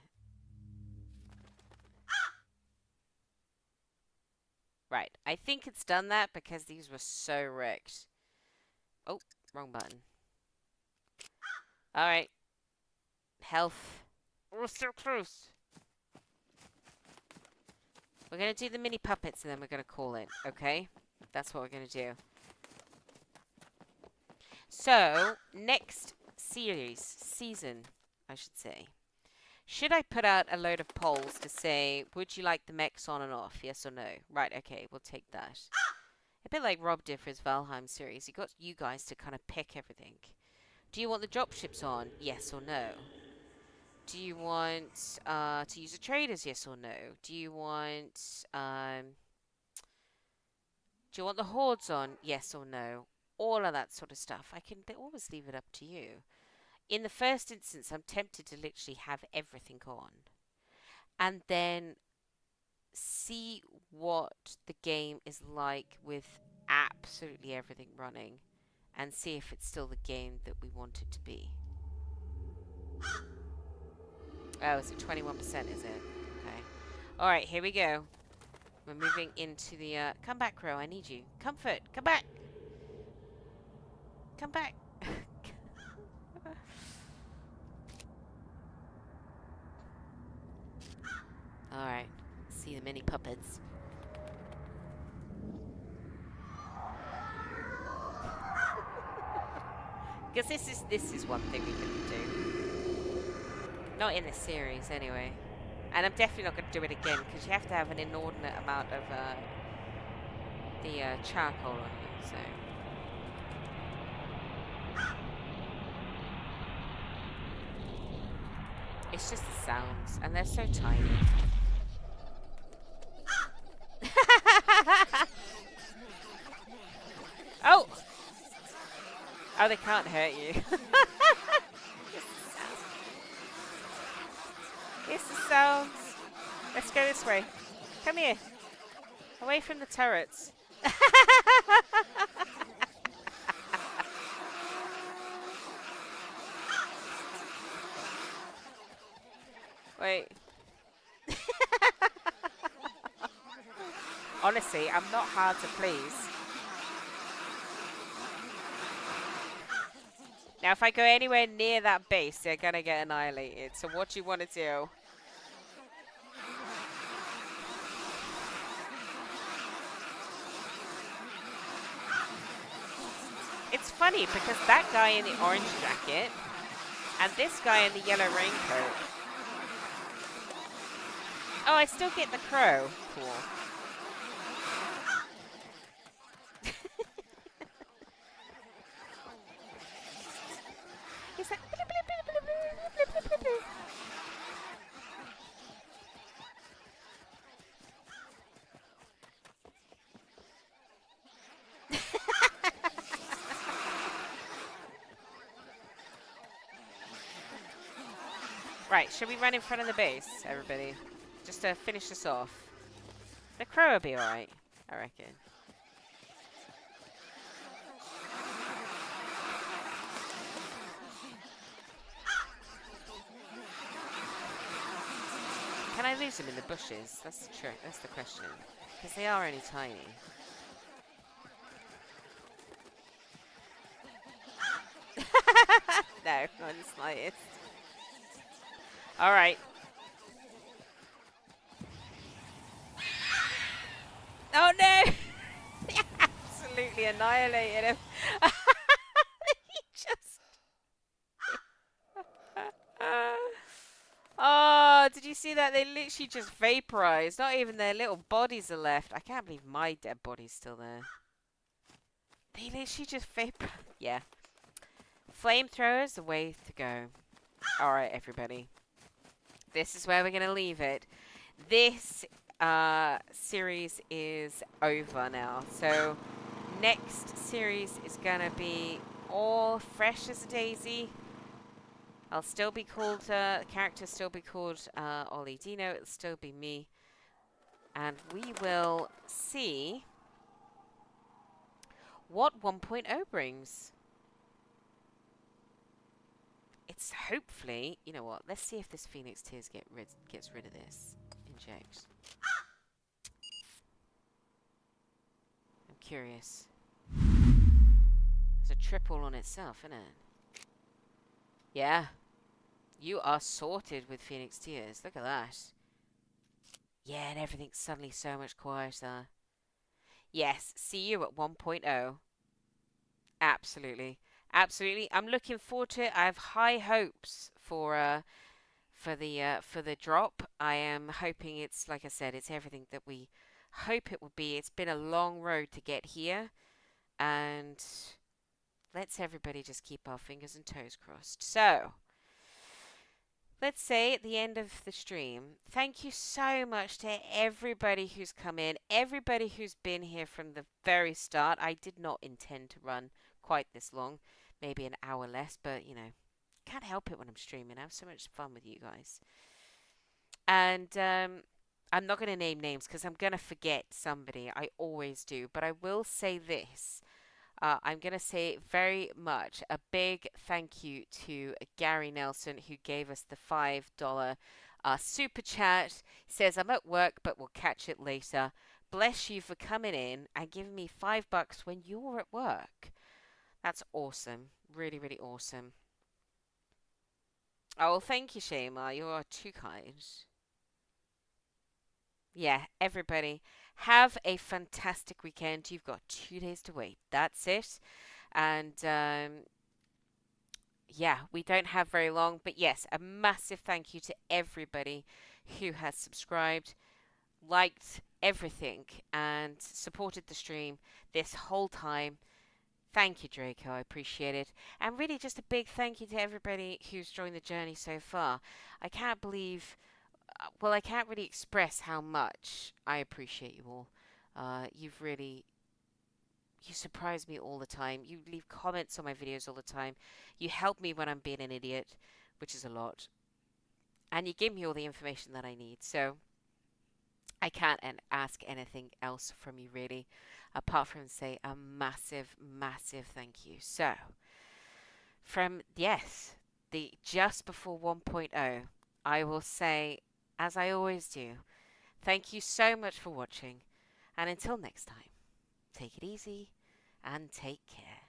Right, I think it's done that because these were so wrecked. Oh, wrong button. Alright. health. We're so close. We're going to do the mini puppets and then we're going to call it, okay? That's what we're going to do. So, next season, I should say. Should I put out a load of polls to say, would you like the mechs on and off? Yes or no? Right, okay, we'll take that. A bit like Rob did for his Valheim series. He got you guys to kind of pick everything. Do you want the dropships on? Yes or no? Do you want to use the traders? Yes or no? Do you want the hordes on? Yes or no? All of that sort of stuff. They always leave it up to you. In the first instance, I'm tempted to literally have everything on. And then see what the game is like with absolutely everything running. And see if it's still the game that we want it to be. Oh, is it 21%, is it? Okay. Alright, here we go. We're moving into the, come back, Crow, I need you. Comfort, come back! Come back! Alright, see the mini puppets. Because this is one thing we couldn't do. Not in this series, anyway. And I'm definitely not going to do it again, because you have to have an inordinate amount of the charcoal on you, so... It's just the sounds, and they're so tiny. Oh! Oh, they can't hurt you. It's the sounds. Let's go this way. Come here. Away from the turrets. Wait. Honestly, I'm not hard to please. Now, if I go anywhere near that base, they're going to get annihilated. So what do you want to do? It's funny because that guy in the orange jacket and this guy in the yellow raincoat. Oh, I still get the crow. Cool. He's like... Right, should we run in front of the base, everybody? Just to finish this off. The crow will be alright, I reckon. Can I lose them in the bushes? That's the trick. That's the question. Because they are only tiny. No, not in the slightest. Alright. Oh no! They absolutely annihilated him. He just... Oh, did you see that? They literally just vaporized. Not even their little bodies are left. I can't believe my dead body's still there. They literally just vaporized. Yeah. Flamethrowers, the way to go. Alright, everybody. This is where we're going to leave it. This series is over now. So, next series is going to be all fresh as a daisy. I'll still be called, the character still be called Ollie Dino. It'll still be me. And we will see what 1.0 brings. It's hopefully, you know what, let's see if this Phoenix Tears gets rid of this. Inject. I'm curious. It's a triple on itself, isn't it? Yeah. You are sorted with Phoenix Tears. Look at that. Yeah, and everything's suddenly so much quieter. Yes, see you at 1.0. Absolutely. Absolutely. I'm looking forward to it. I have high hopes for the drop. I am hoping it's, like I said, it's everything that we hope it will be. It's been a long road to get here, and let's everybody just keep our fingers and toes crossed. So, let's say at the end of the stream, thank you so much to everybody who's come in, everybody who's been here from the very start. I did not intend to run quite this long, maybe an hour less, but you know, can't help it when I'm streaming. I have so much fun with you guys. And I'm not going to name names because I'm going to forget somebody. I always do. But I will say this. I'm going to say very much a big thank you to Gary Nelson, who gave us the $5 super chat. Says, I'm at work, but we'll catch it later. Bless you for coming in and giving me $5 when you're at work. That's awesome. Really, really awesome. Oh, thank you, Shema. You are too kind. Yeah, everybody, have a fantastic weekend. You've got 2 days to wait. That's it. And yeah, we don't have very long. But yes, a massive thank you to everybody who has subscribed, liked everything, and supported the stream this whole time. Thank you, Draco. I appreciate it. And really, just a big thank you to everybody who's joined the journey so far. I can't believe well, I can't really express how much I appreciate you all. You've really, you surprise me all the time. You leave comments on my videos all the time. You help me when I'm being an idiot, which is a lot. And you give me all the information that I need. So I can't ask anything else from you really, apart from say a massive, massive thank you. So, from, yes, the just before 1.0, I will say, as I always do, thank you so much for watching, and until next time, take it easy and take care.